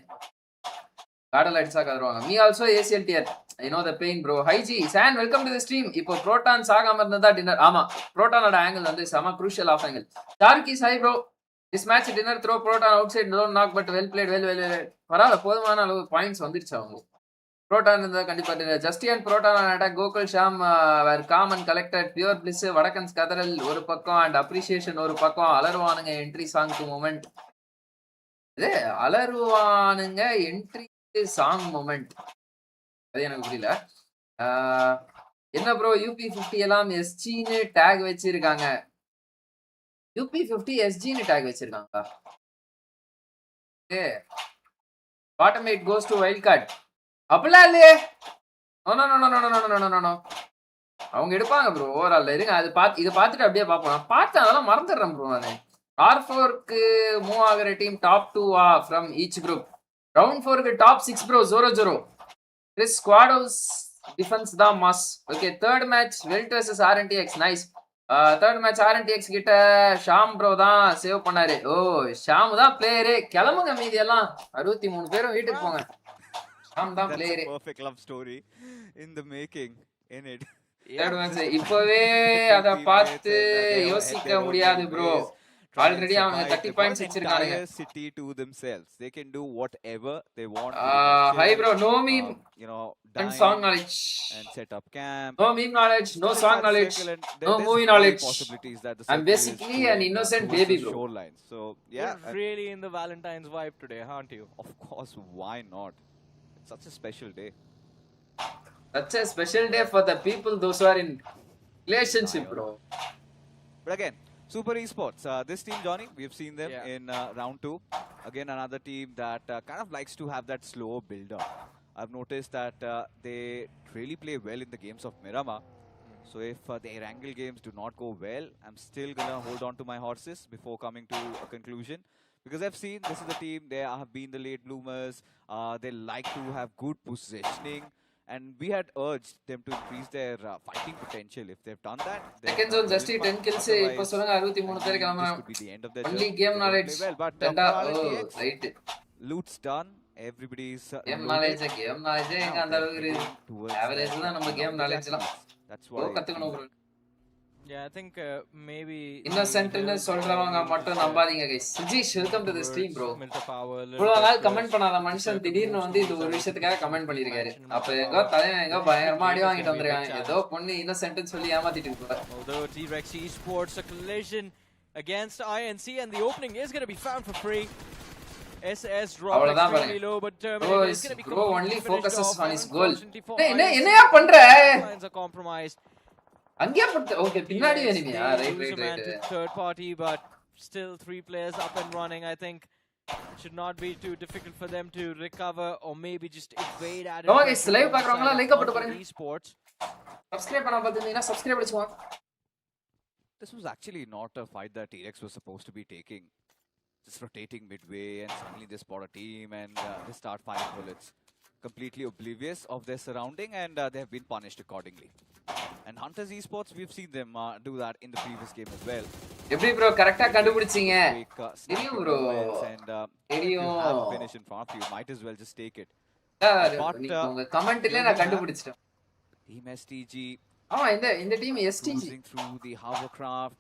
Me also ACL tear, I know the pain bro. ஹைஜி சான், வெல்கம் டு தி ஸ்ட்ரீம். இப்போ புரோட்டான் சாகாம இருந்தா டின்னர். ஆமா, புரோட்டானோட ஆங்கிள் வந்து செம crucial ஆஃப் ஆங்கிள். டார்கிஸ், hi bro. This match dinner throw Proton outside no knock but well played well பரவாயில்ல, போதுமான அளவு பாயிண்ட்ஸ் வந்துருச்சு அவங்க. புரோட்டான் இருந்தா கண்டிப்பா டின்னர். ஜஸ்டியன் Proton attack, Gokul Sham were calm and collected, pure bliss, வடக்கன்ஸ் கதறல் ஒரு பக்கம் அண்ட் அப்ரிசியேஷன் ஒரு பக்கம். அலருவானுங்க என்ட்ரி சாங் டு மூமெண்ட். இது அலருவானுங்க என்ட்ரி சாங் மொமெண்ட், அது எனக்கு புரியல. என்ன ப்ரோ UP50 எல்லாம் SGன்னு டேக் வச்சிருக்காங்க. UP50 SGன்னு டேக் வச்சிருக்காங்க. Okay, bottom 8 goes to wild card. அப்படிலாம் இல்லையே. நோ. அவங்க எடுப்பாங்க ப்ரோ ஓவரால். இருங்க, அது இதை பார்த்துட்டு அப்படியே பார்ப்போம். நான் பார்த்தேன், அதெல்லாம் மறந்துடுறேன் ப்ரோ. நான் R4க்கு மூவ் ஆகிற team top 2 from each group. Round 4க்கு top 6 bro. 0-0. Chris squad house defense தான் மாஸ். Okay, third match Welt versus RNTX. Nice. Third match RNTX கிட்ட ஷாம் ப்ரோ தான் சேவ் பண்ணாரு. ஓ, ஷாம் தான் பிளேயரு. கிளம்புங்க மீதி எல்லாம் 63 பேரும் வீட்டுக்கு போங்க. ஷாம் தான் player. Perfect love story in the making in it. Third match இப்பவே அத பார்த்து யோசிக்க முடியாது ப்ரோ. Already அவங்க 30 points வச்சிருக்காங்க. City to themselves, they can do whatever they want. Hi bro, no meme, you know, and song knowledge and set up camp. No meme knowledge, no song knowledge, no movie knowledge. Possibilities that the I'm basically an innocent baby bro. Shoreline. So yeah, you're really in the Valentine's vibe today, aren't you? Of course, why not? It's such a special day. Such a special day for the people those who are in relationship bro. But again, Super Esports, this team, Johnny, we've seen them in round 2. Again, another team that kind of likes to have that slow build-up. I've noticed that they really play well in the games of Miramar. So if their angle games do not go well, I'm still going to hold on to my horses before coming to a conclusion. Because I've seen this is the team, they have been the late bloomers. They like to have good positioning. And we had urged them to increase their fighting potential. If they've done that, second zone just 10 kills இப்போ சொல்லுங்க 63 பேர் கிளம்பறாங்க. Only game knowledge. Right. Loot's done. Everybody's game knowledge எங்க அந்த அளவுக்கு இருக்கு. Average தான் நம்ம game knowledge எல்லாம். That's why கத்துக்கணும் bro. Yeah, I think maybe இன்னசென்ட்னு சொல்றவங்க மட்டும் நம்பாதீங்க guys. Sujeesh welcome to the stream bro. Milta power இவ்வளவு நாள் கமெண்ட் பண்ணாத மனுஷன் திடீர்னு வந்து இது ஒரு விஷயத்துக்காக கமெண்ட் பண்ணிருக்காரு. அப்ப எங்க தலைவன் எங்க பயங்கரமா அடி வாங்கிட்டு வந்திருக்காங்க. ஏதோ பொண்ணு இன்னசென்ட்னு சொல்லி ஏமாத்திட்டு இருக்காரு. Although T-Rex Esports a collision against INC and the opening is going to be found for free. SS drop extremely low, but Terminator is going to be bro only focuses on his goal. என்னையா பண்ற? Lines are compromised. அங்கேயே பட்டு okay பின்னாடி எனிமியா right third party but still 3 players up and running. I think it should not be too difficult for them to recover or maybe just evade at it. Okay live பார்க்கறவங்க like போட்டு பாருங்க. Esports subscribe பண்ணாம பார்த்தீங்கன்னா subscribe அடிச்சுங்க. This was actually not a fight that T-Rex was supposed to be taking. Just rotating midway and suddenly they spot a team and they start firing bullets. Completely oblivious of their surrounding and they have been punished accordingly. And Hunters Esports, we've seen them do that in the previous game as well. எப்படி bro கரெக்ட்டா கண்டுபிடிச்சீங்க? தெரியும் bro. And தெரியும். you have a finish in front of you, might as well just take it. உங்க கமெண்ட்லயே நான் கண்டுபிடிச்சிட்டேன். Team STG. ஆமா இந்த team STG. Cruising through the hovercraft.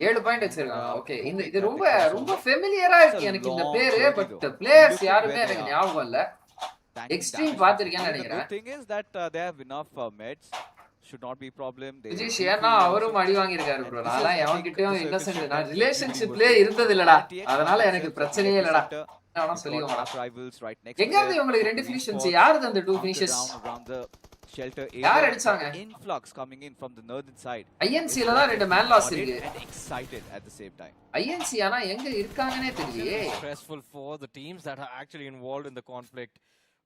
7 point வச்சிருக்காங்க. ஓகே இது ரொம்ப ஃபெமிலியரா இருக்கு எனக்கு இந்த பேரு பட் பிளேயர்ஸ் யாருமே எனக்கு ஞாபகம் இல்ல. எக்ஸ்ட்ரீம் பாத்திருக்கேன்னு நினைக்கிறேன். The thing is that they have enough meds. Should not be problem. Vijay ஷேர்னா அவரும் அடி வாங்கி இருக்காரு ப்ரோ. நான்லாம் எவன்கிட்டயும் இன்னசென்ட் நான் ரிலேஷன்ஷிப்லயே இருந்தது இல்லடா. அதனால எனக்கு பிரச்சனையே இல்லடா. நான் சொல்லிடுவேன். Rivals right next. எங்க இருந்து உங்களுக்கு ரெண்டு ஃபினிஷ் வந்துச்சு? யாரு அந்த 2 ஃபினிஷஸ்? Shelter யார் அடிச்சாங்க? Influx coming in from the northern side. INC ல தான் ரெண்டு மேன் லாஸ் இருக்கு. And excited at the same time. INC ஆனா எங்க இருக்காங்கனே தெரியலையே. Stressful for the teams that are actually involved in the conflict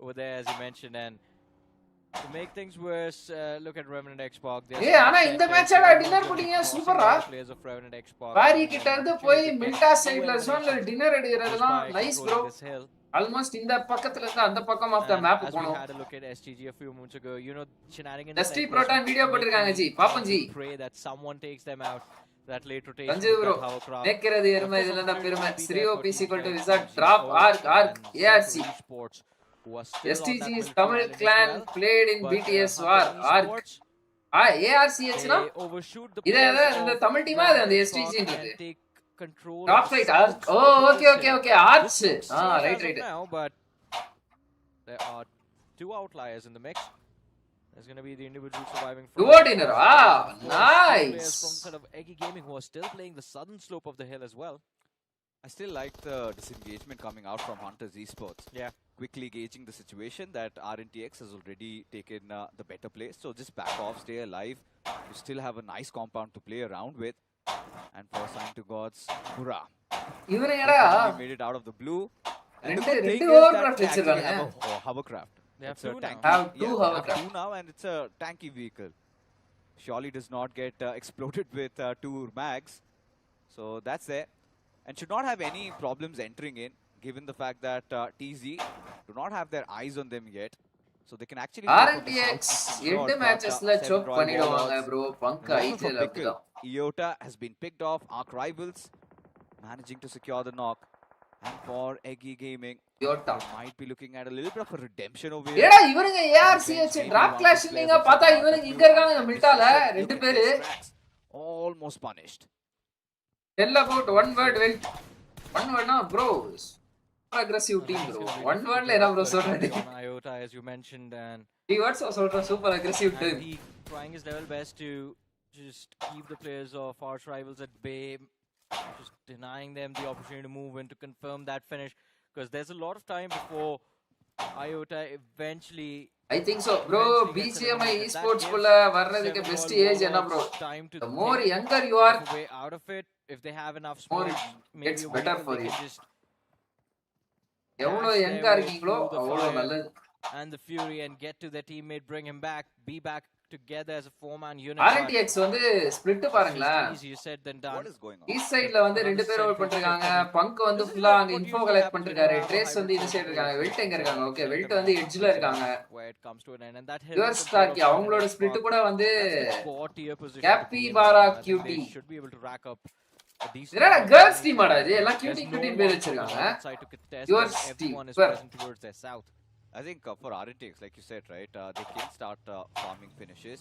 over there as you mentioned and to make things worse look at Revenant Xbox. ஆனா இந்த மேட்ச்ல dinner போடிங்க சூப்பரா. Players of Revenant Xbox. Pari கிட்ட இருந்து போய் மில்டா சைடுல ஜோன்ல டின்னர் அடிக்கிறதெல்லாம் நைஸ் ப்ரோ. Almost இந்த பக்கத்துல இருந்து அந்த பக்கம் ஆஃப் த மேப் போணும். Had a look at STG a few months ago. You know shenanigans. Dusty Proton video போட்டுருக்காங்க ஜி. பாப்போம் G. Pray that someone takes them out. That late rotation. Sanju bro. நேக்கிறது எருமை இதுல தான் பெருமை. 3OPC = wizard drop arc ARC. STG is Tamil clan played in BTS war arc. ARC னா இது இந்த தமிழ் டீமா அது அந்த STG ன்றது. Control top right arc. Oh okay arch. Right now but there are 2 outliers in the mix. There's going to be the individual surviving from duo dinner. Nice from sort of Eggy Gaming who are still playing the southern slope of the hill as well. I still like the disengagement coming out from Hunters Esports. Yeah, quickly gauging the situation that RNTX has already taken the better place, so just back off, stay alive. You still have a nice compound to play around with. And for sign to gods, hurrah! இவனேடா made it out of the blue. ரெண்டு hovercraft வச்சிருக்காங்க. Hovercraft. They have two hovercraft. Two now and it's a tanky vehicle. Surely does not get exploded with 2 mags. So that's there. And should not have any problems entering in, given the fact that TZ do not have their eyes on them yet. So they can actually RNTX 8 matchesல choke பண்ணிடுவாங்க bro. பங்க ஐஜில அப்படிதான். Iota has been picked off. Arc Rivals managing to secure the knock. And for Eggy Gaming, Iota might be looking at a little bit of a redemption over here. ஏடா இவனுங்க ARCH drop clash நீங்க பார்த்தா இவனுங்க இங்க இருக்காங்க மில்டால ரெண்டு பேரு almost punished. Tell about one word went. One word na bro. Super aggressive team bro. One word la என்ன bro சொல்றது? Iota as you mentioned and 3 words சொல்ற super aggressive team. He trying his level best to just keep the players of Arch Rivals at bay, just denying them the opportunity to move in to confirm that finish because there's a lot of time before Iota eventually I think so bro. BGMI esports kulla varradhukku best age enna bro. The more younger you are, way out of it if they have enough sports, maybe it's better for you. எவ்வளவு dash யங்கா their way இருக்கீங்களோ through the அவ்வளவு fire நல்லது. and the fury and get to their teammate, bring him back, be back together as a 4-man unit. RNTX வந்து split பாருங்களா. Easier said than done. What is going on? East சைடுல வந்து ரெண்டு பேர் hold பண்ணிருக்காங்க. Bunk வந்து ஃபுல்லா அங்க இன்ஃபோ கலெக்ட் பண்ணிருக்காரு. ட்ரேஸ் வந்து இந்த சைடு இருக்காங்க. வெல்ட் எங்க இருக்காங்க? ஓகே வெல்ட் வந்து எட்ஜ்ல இருக்காங்க. Where it comes to an end and that your stark அவங்களோட ஸ்ப்ளிட் கூட வந்து tier position Cappy Bara QT should be able to rack up a decent இதெல்லாம் கேர்ள்ஸ் டீம் ஆடா இது எல்லாம் QT QT பேர் வச்சிருக்காங்க. Yours everyone is team. present towards their south. I think for RNTX, like you said, right, they can start farming finishes.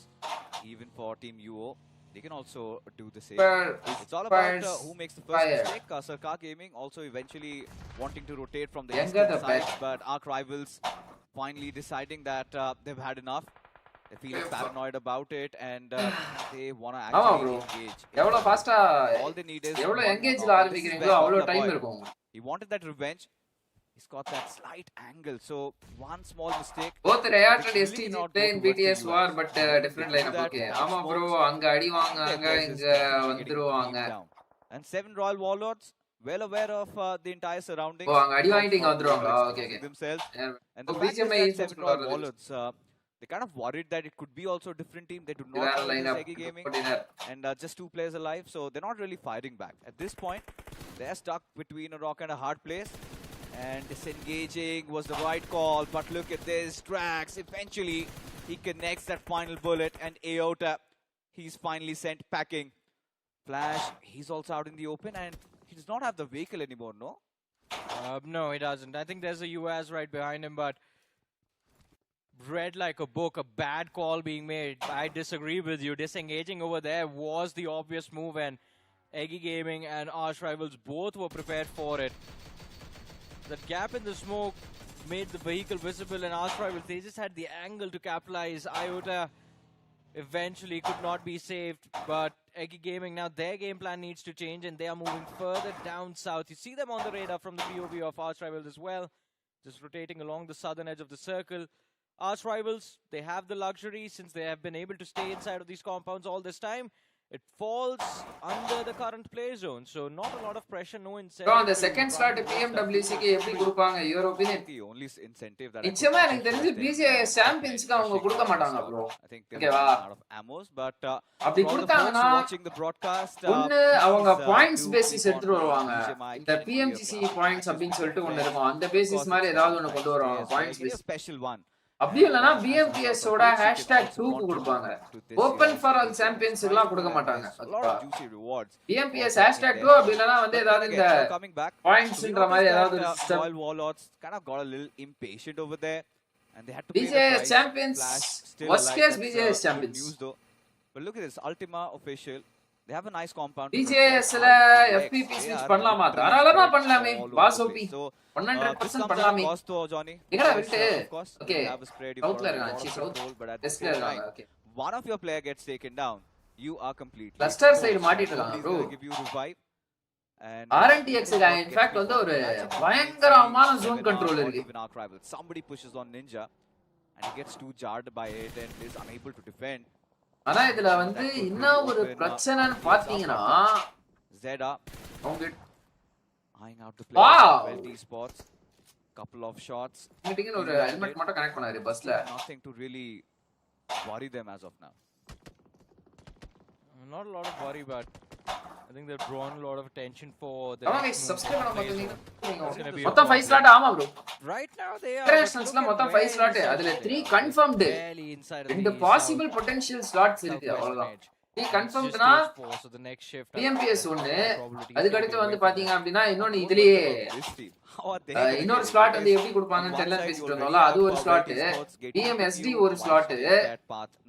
Even for Team UO, they can also do the same. Super It's all about Spurs who makes the first fire. mistake. Sarkar Gaming also eventually wanting to rotate from the Younger eastern the side, best. but Arc Rivals finally deciding that they've had enough. They're feeling paranoid about it, and they want to ஆமா actually bro engage. எவ்வளவு ஃபாஸ்டா All they need is எவ்வளவு one more எங்கேஜ்ல knock, and this is ஆரம்பிக்கிறீங்களோ where அவ்வளவு Bangla time Boy, இருக்கும். he wanted that revenge. He's got that slight angle, so one small mistake. Both Rayat and Really STG not play go in towards the BTS US. war, but different They do lineup. that, Okay. that ஆமா bro smokes, அங்க அடி வாங்குவாங்க their players is இங்க definitely getting வந்துருவாங்க. beat down. And 7 Royal Warlords, well aware of the entire surroundings. ஓ அங்க அடி வாங்கிட்டு இங்க not வந்துருவாங்களா? overexposing okay okay. themselves. And oh the fact is BGMI that esports 7 Royal வர்றது. Warlords, they kind of worried that it could be also a different team. They do not வேற know this lineup Eggy Gaming. போட்டினார். And just 2 players alive, so they're not really fighting back. At this point, they're stuck between a rock and a hard place. And disengaging was the right call, but look at this. Drax, eventually, he connects that final bullet, and Aota, he's finally sent packing. Flash, he's also out in the open, and he does not have the vehicle anymore, no? No, he doesn't. I think there's a US right behind him, but read like a book, a bad call being made. I disagree with you. Disengaging over there was the obvious move, and Eggy Gaming and Arch Rivals both were prepared for it. That gap in the smoke made the vehicle visible, and Arch Rivals, they just had the angle to capitalize. Iota eventually could not be saved, but Eggy Gaming, now their game plan needs to change, and they are moving further down south. You see them on the radar from the POV of Arch Rivals as well, just rotating along the southern edge of the circle. Arch Rivals, they have the luxury, since they have been able to stay inside of these compounds all this time. It falls under the current play zone, so not a lot of pressure, no incentive. Bro அந்த to second run slot towards PMWC that க்கு எப்படி கொடுப்பாங்க your opinion? The only incentive that I could நிச்சயமா எனக்கு think தெரிஞ்சு of BGIS சாம்பியன்ஸ்க்கு அவங்க கொடுக்க மாட்டாங்க ப்ரோ. I think they're ஓகேவா? running out of ammos, but அப்படி for the folks கொடுத்தாங்கன்னா watching the broadcast, ஒன்னு அவங்க please, points do basis keep எடுத்துட்டு on வருவாங்க. BGMI இந்த can be a PMGC practice points அப்படின்னு session சொல்லிட்டு ஒன்னு event. இருக்கும். அந்த Of course, பேசிஸ் மாதிரி it's ஏதாவது ஒன்னு nice கொண்டு வருவாங்க. players, points like a basis. special one. அப்படி இல்லனா BMPS ஓட #2 க்கு கொடுப்பாங்க. ஓபன் ஃபார் ஆல் சாம்பியன்ஸ்க்குலாம் கொடுக்க மாட்டாங்க. A lot of juicy rewards. BMPS #2 அப்படி இல்லனா வந்து ஏதாவது இந்த Coming back, பாயிண்ட்ஸ்ன்ற மாதிரி ஏதாவது ஒரு system. Royal Warlords kind of got a little impatient over there, and they had to BGIS pay the price. champions, Flash still worst alive. case That's, BGIS good champions. news though. But look at this, Ultima official. They have a nice compound. BGIS ல FPP switch பண்ணலாமா? தாராளமா பண்ணலாமே. Pass OP 100% பண்ணலாமே. எங்கடா விட்டு? Okay. சவுத்ல இருக்கான். South. வெஸ்ட்ல இருக்காங்க. Okay. One of your player gets taken down, you are completely Cluster side மாட்டிட்டு இருக்காங்க bro. give you revive. And RNTX க்கு in fact வந்து ஒரு பயங்கரமான zone control இருக்கு. Somebody pushes on Ninja and he gets too jarred by it and is unable to defend. ஆனா இதுல வந்து இன்னும் ஒரு பிரச்சனைன்னு பாத்தீங்கன்னா Zeda அவங்க eyeing out the Wow. play. WELT esports, couple of shots. மீட்டிங்ல ஒரு ஹெல்மெட் மட்டும் கனெக்ட் பண்ணாரு பஸ்ல. Nothing to really worry them as of now. Not a lot of worry, but I think they've drawn a lot of attention for the ஆமா next guys move subscribe from பண்ண the play மாட்டீங்க. It's gonna be a மொத்தம் 5 problem. Slot ஆமா bro. Right now they are Internationalsல மொத்தம் 5 slot. அதுல 3 confirmed. barely inside of ரெண்டு the possible potential slots இருக்கு southwest அவ்வளவுதான். edge. 3 It's கன்ஃபர்ம்ட்னா just stage 4, so the next shift PMPS ஒன்னு probability அதுக்கு is அடுத்து gonna வந்து be away from பாத்தீங்க them. அப்படினா இன்னொன்னு இதுலயே This team, how are they? இன்னொரு ஸ்லாட் வந்து எப்படி கொடுப்பாங்கன்னு தெரியல பேசிட்டு இருந்தோம்ல அது ஒரு ஸ்லாட் PMSD ஒரு ஸ்லாட்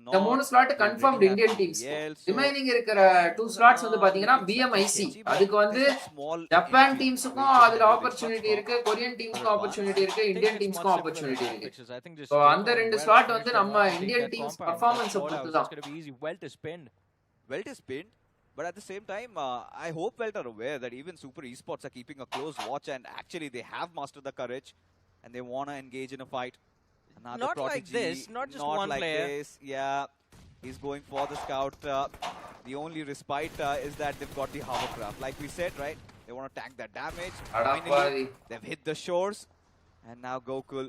இந்த மூணு slot confirmed Indian teams remaining இருக்கிற 2 ஸ்லாட்ஸ் வந்து பாத்தீங்கன்னா BMIC அதுக்கு வந்து ஜப்பான் டீம்ஸ்க்கும் அதுல ஆப்பர்சூனிட்டி இருக்கு கொரியன் டீம்ஸ்க்கும் ஆப்பர்சூனிட்டி இருக்கு இந்தியன் டீம்ஸ்க்கும் ஆப்பர்சூனிட்டி இருக்கு சோ அந்த ரெண்டு ஸ்லாட் வந்து நம்ம இந்தியன் டீம்ஸ் பெர்ஃபார்மன்ஸ் பொறுத்து தான் WELT is pinned, but at the same time, I hope WELT are aware that even Super Esports are keeping a close watch and actually they have mastered the courage and they want to engage in a fight. Another Not prodigy, like this, not just one like player. This. Yeah, he's going for the scout. The only respite is that they've got the hovercraft. Like we said, right? They want to tank that damage. Finally, they've hit the shores. And now Gokul,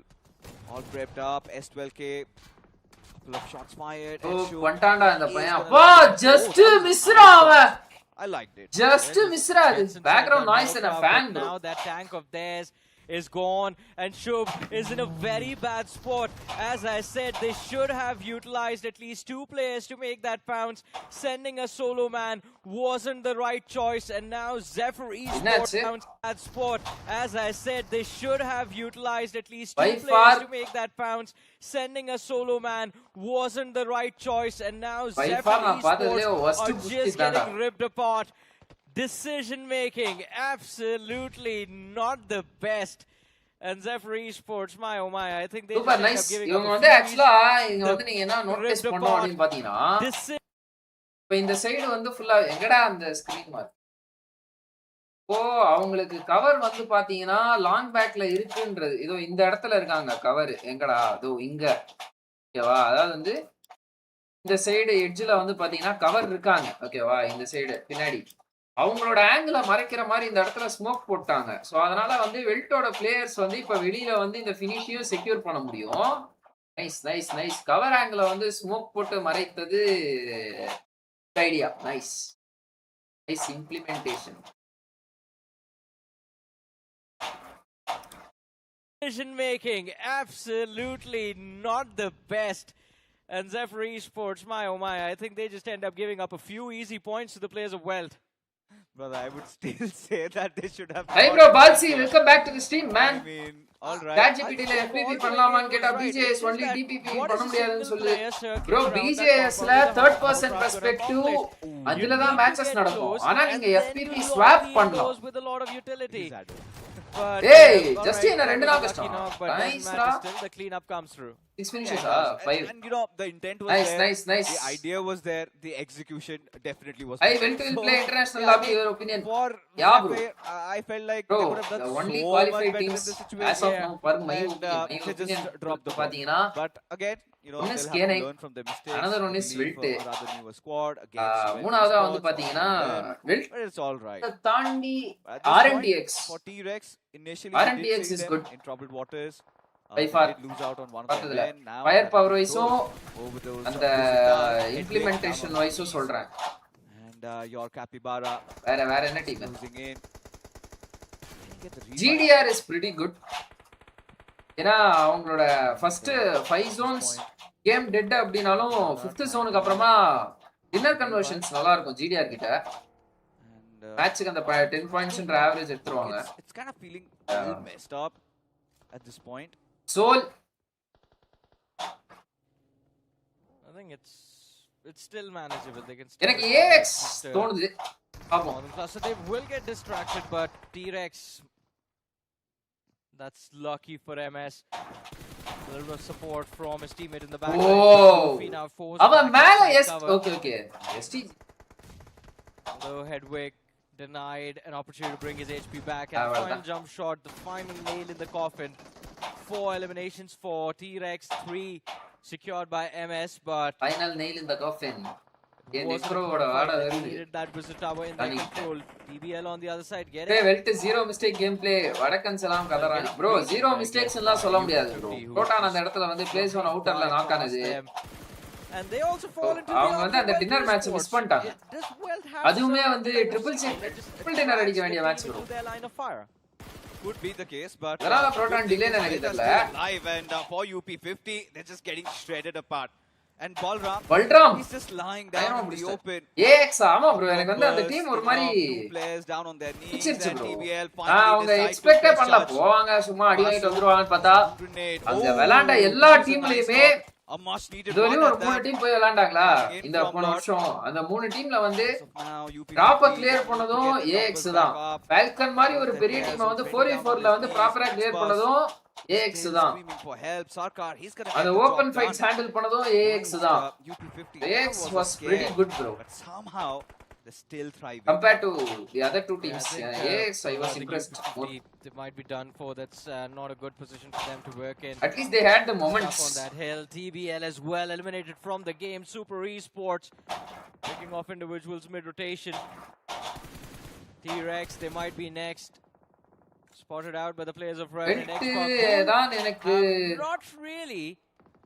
all prepped up. S12K. Couple of shots fired. வண்டாண்டா இந்த பையன் அப்பா just Mishra அவன் I liked it. Just Mishra இது background noise and a fan bro. Now that tank of theirs is gone, and Shubh is in a very bad spot. As I said, they should have utilized at least 2 players to make that pounce. Sending a solo man wasn't the right choice, and now Zephyr ESPORTS pounce that spot. As I said, they should have utilized at least 2 players to make that pounce. Sending a solo man wasn't the right choice, and now Zephyr ESPORTS are just getting ripped apart. Decision making absolutely not the best. And Zephyr ESPORTS, my oh my, I think they super just nice. giving இவங்க up வந்து a ஆக்சுவலா இங்க வந்து நீங்க என்ன notice பண்ணோம் அப்படினு பாத்தீங்கன்னா இப்போ இந்த சைடு வந்து ஃபுல்லா எங்கடா அந்த ஸ்கிரீன் மார்க். இப்போ அவங்களுக்கு கவர் வந்து பாத்தீங்கன்னா லாங் பேக்ல இருக்குன்றது. இதோ இந்த இடத்துல இருக்காங்க கவர். எங்கடா? அதோ இங்க. ஓகேவா? அதாவது வந்து இந்த சைடு எட்ஜ்ல வந்து பாத்தீங்கன்னா கவர் இருக்காங்க. ஓகேவா? இந்த சைடு பின்னாடி அவங்களோட ஆங்கிள மறைக்கிற மாதிரி இந்த இடத்துல ஸ்மோக் போட்டாங்க. சோ அதனால வந்து வெல்ட்டோட பிளேயர்ஸ் வந்து இப்ப வெளியில வந்து இந்த ஃபினிஷையும் செக்யூர் பண்ண முடியும். Nice nice nice. கவர் ஆங்கிள வந்து ஸ்மோக் போட்டு மறைத்தது idea. Nice nice implementation. Decision making absolutely not the best. And Zephyr ESPORTS, my oh my, I think they just end up giving up a few easy points to the players of WELT. But I would still say that they should have. Hey bro, Balsi, welcome back to the stream, man. I mean, all right. ChatGPT la FPP பண்ணலாமான்னு கேட்டா BGIS only DPP பண்ண முடியாதுன்னு சொல்லு. Bro, BGIS ல third person perspective அதுல தான் matches நடக்கும். ஆனா நீங்க FPP swap பண்ணலாம். With a lot of utility. But hey, just in a rendu knock kashtam. Nice ra. Still the cleanup comes through. 6 finishes. 5. And you know the intent was nice, there. Nice, nice. The idea was there. The execution definitely was. I went to play international lobby. Your opinion? For yeah, bro. I felt like bro, they would have done the only so qualified much teams better in this situation. as of now, per my opinion, just dropped the ball. But again, you know, they'll have to learn from their mistakes. Another one is WELT. Rather newer squad against. மூணாவதா வந்து பாத்தீங்கன்னா WELT. But it's all right. தாண்டி RNTX. For T-Rex, initially RNTX is good. in troubled waters. By far. They lose out on one of them. Now firepower wise and the implementation wise சொல்றேன். And your Capybara வேற என்ன team? losing in. GDR is pretty good. ஏன்னா அவங்களோட first 5 zones game dead அப்படினாலும் 5th zoneக்கு அப்புறமா dinner conversions நல்லா இருக்கும் GDR கிட்ட. மேட்ச்க்கு அந்த 10 pointsன்ற ஆவரேஜ் எடுத்துருவாங்க. It's kind of feeling a little messed up at this point. Soul, I think it's still manageable. They can still. எனக்கு AX தோணுது. பாப்போம். Plus they will get distracted, but T-Rex, that's lucky for MS. A little bit of support from his teammate in the back. Oh, அவன் மேல S. Okay. ST. Though Hedwig denied an opportunity to bring his HP back, and the final jump shot, the final nail in the coffin. 4 eliminations for T-Rex, 3 secured by MS, but final nail in the coffin. Needed that wizard tower in their control. TBL on the other side, get it. Hey, WELT zero mistake gameplay. வடக்கன் சலாம் கதறானி. Bro, zero mistakes எல்லாம் சொல்ல முடியாது bro. டோட்டான் அந்த இடத்துல வந்து plays on outerல knock ஆனது. And they also fall into அவங்க வந்து அந்த டின்னர் மேட்ச் மிஸ் பண்ணிட்டாங்க. அதுவுமே வந்து ட்ரிபிள் டின்னர் அடிக்க வேண்டிய match bro. Could be the case, but அதனால புரோட்டான் டிலே எனக்கு தெரியல. Live and for UP50 they're just getting shredded apart. And Balram, he's just lying down in the open. AX ஆமா bro, எனக்கு வந்து அந்த team ஒரு மாதிரி players down on their knees and TBL அவங்க எக்ஸ்பெக்ட் பண்ணல போவாங்க சும்மா அடி வாங்கிட்டு வந்துருவாங்கன்னு பார்த்தா அங்க விளையாண்ட எல்லா டீம்லயுமே இதுவரையும் ஒரு 3 டீம் போய் விளையாண்டாங்களா இந்த போன வருஷம் அந்த 3 டீம்ல வந்து ப்ராப்பர் கிளியர் பண்ணதும் AX தான். ஃபால்கன் மாதிரி ஒரு பெரிய டீமை வந்து 4v4ல வந்து ப்ராப்பரா கிளியர் பண்ணதும் AX தான். அந்த ஓபன் ஃபைட்ஸ் ஹேண்டில் பண்ணதும் AX தான். AX was pretty good bro. But somehow they're still thriving compared to the other two teams. AX I was impressed. They might be done for. That's not a good position for them to work in. At least they had the moments on that hill. TBL as well eliminated from the game. Super Esports picking off individuals mid rotation. T-Rex, they might be next. Spotted out by the players of Red and Xbox. Not really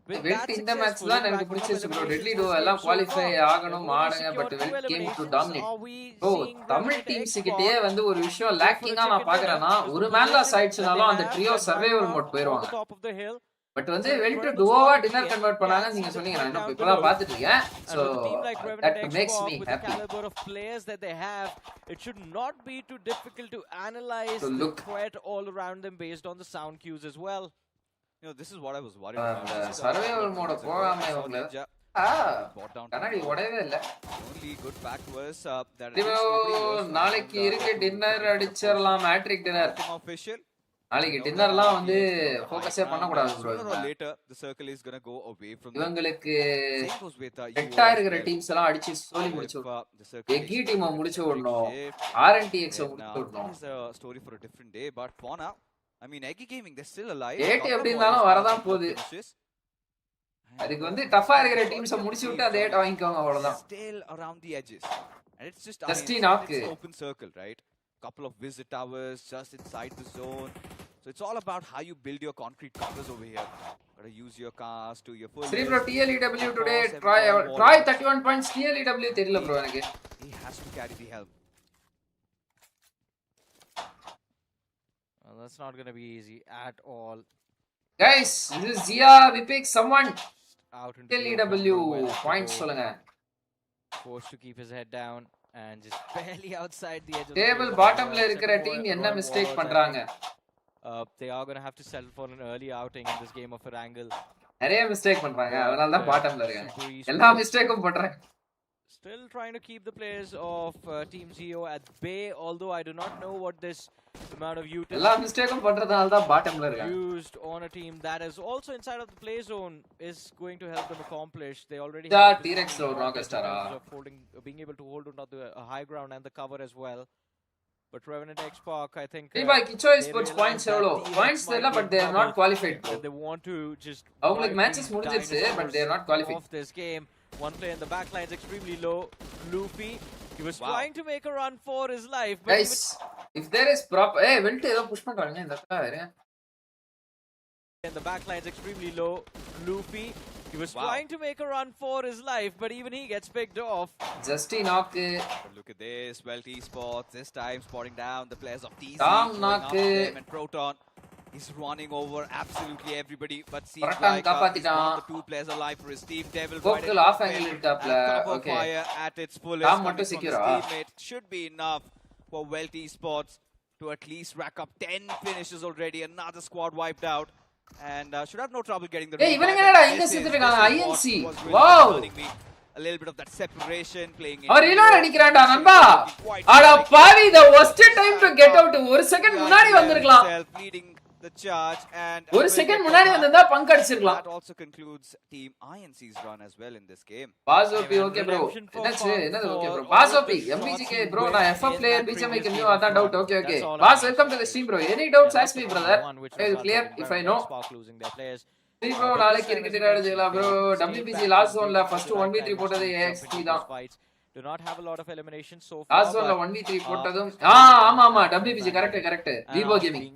With weld that இந்த match successful, தான் எனக்கு racking up பிடிச்சிருச்சு bro. eliminations deadly for to this எல்லாம் game so qualify far. ஆகணும் They've only ஆடுங்க, but secured 2 weld came to eliminations. Dominate. Are we bro seeing Tamil Revenant teams Xbox கிட்டயே வந்து ஒரு விஷயம் go for a லேக்கிங்கா நான் chicken பாக்குறேன்னா, dinner? Because ஒரு the மேன்ல position சைட்ஸ்னாலும் that அந்த they have, trio that survival background mode on போயிருவாங்க. the top of the hill. But வந்து It's an வெல்ட் incredible டுவோவா strategy dinner and convert can பண்ணாங்கன்னு see நீங்க the சொன்னீங்க. threat நான் down இப்பதான் below. பாத்துட்டு இருக்கேன். And so with a team like that Revenant makes Xbox, me with the happy. caliber of players that they have, it should not be too difficult to analyze So the look. threat all around them based on the sound cues as well. You know, this is what I was worried about. அந்த Just, survival couple of Modi minutes ago, போகாம I saw இவங்க Ninja brought down கண்ணாடி Tumble. உடையவே இல்ல. The only good fact was that at இப்போ least nobody was from நாளைக்கு around, இருக்கு to dinner protect the அடிச்சிரலாம், மேட்ரிக் டின்னர். Ultima official. நாளைக்கு You know, டின்னர்லாம் the வந்து RTX on the ஃபோக்கஸே high பண்ண ground, கூடாது and ப்ரோ. sooner or later the circle is going to go away from them. இவங்களுக்கு Same goes with ஹெட்டா UO as இருக்கிற well. டீம்ஸ் எல்லாம் அடிச்சு சோலி If, முடிச்சு விடணும். the circle எக்கி makes a டீமை bit of முடிச்சு a big விடணும். shift, RNTX then, முடிச்சு that விடணும். is a story for a different day. But for now, I mean, Eggy Gaming, they're still alive. AT Couple of எப்படி boys இருந்தாலும் got a வரதான் couple of போகுது. finishes. And, அதுக்கு வந்து டஃபா இருக்கிற sorry டீம்ஸை to முடிச்சு believe, விட்டு அந்த Johnny, ஏட்ட வாங்கிக்கோங்க, அவ்வளவுதான். still around the edges. And it's just Dusty it's knock. an open circle, right? Couple of visit towers just inside the zone. So it's all about how you build your concrete covers over here. Gotta use your cars to your full. சரி bro, TLEW today Cross Troy every wall. Troy 31 points. TLEW தெரியல bro எனக்கு. He has to carry the helm. Well, that's not going to be easy at all. Guys, this is Zia. We pick someone. Out into the open TLEW for Wells to points go. சொல்லுங்க. Forced to keep his head down and just barely outside the edge of table the பாட்டம்ல field. இருக்கிற team என்ன mistake பண்றாங்க? They are going to have to settle for an early outing in this game of Erangel. நிறைய mistake பண்றாங்க, அதனால தான் பாட்டம்ல இருக்காங்க. Super எல்லா esports. மிஸ்டேக்கும் பண்றாங்க. Still trying to keep the players of Team Zeo at bay, although I do not know what this amount of utility எல்லா மிஸ்டேக்கும் பண்றதால தான் பாட்டம்ல இருக்காங்க. used on a team that is also inside of the play zone is going to help them accomplish. They already Yeah, have T-Rex positioning or advantage in Rockstar, terms of holding, being able to hold onto the high ground and the cover as well. But Revenant Xbox, I think. Riba Kicho Esports points எவ்வளோ? Points தெரியல, but they are not qualified bro. They want to just அவங்களுக்கு wipe matches these முடிஞ்சிருச்சு, but they are not dinosaurs qualified. off this game. One player in the back line is extremely low. Luffy, he was Wow. trying to make a run for his life, but Guys, if there is proper weld ஏதோ push பண்றாங்க இந்த இடத்துல வேற. in the back line is extremely low. Luffy, he was Wow. trying to make a run for his life, but even he gets picked off. ஜஸ்டி knock. But look at this, WELT esports this time spotting down the players of TZ. Tom going knock. after them, and Proton is running over absolutely everybody, but seems Proton like he's one காப்பாத்திட்டான். of the two players alive for his team. Devil Vocal off angle இட்டாப்ல. cover Okay. fire at its fullest. Tom coming மட்டும் from his secure-ஆ? teammate should be enough for WELT esports to at least rack up 10 finishes already. Another squad wiped out. And should have no trouble getting the ஏய், இவனுங்க revive. என்னடா This இங்க is- சுத்திட்டு this is இருக்காங்க? what INC. was really Wow. concerning me. A little bit of that separation playing in. அவர் reload அடிக்கிறான்டா நண்பா. Quite அட right. பாவி, the worst time to get out. ஒரு செகண்ட் முன்னாடி வந்திருக்கலாம். Himself leading the charge and ஒரு செகண்ட் முன்னாடி வந்திருந்தா bunk அடிச்சிருக்கலாம். that also concludes team INC's run as well in this game. பாசோபி ஓகே ப்ரோ. என்னாச்சு? என்னது ஓகே ப்ரோ? பாசோபி MBGK ப்ரோ, நான் FF player BGMI can you அதான் doubt. Okay okay. Boss welcome to the stream bro. Any doubts ask me brother. I will clear if I know. சரி bro, நாளைக்கு cricket ஆடுறீங்களா bro? WBG last ஜோன்ல first 1v3 போட்டது AXT தான். Do not have a lot of elimination so far. Last ஜோன்ல 1v3 போட்டதும் ஆமா ஆமா WBG correct. Vivo gaming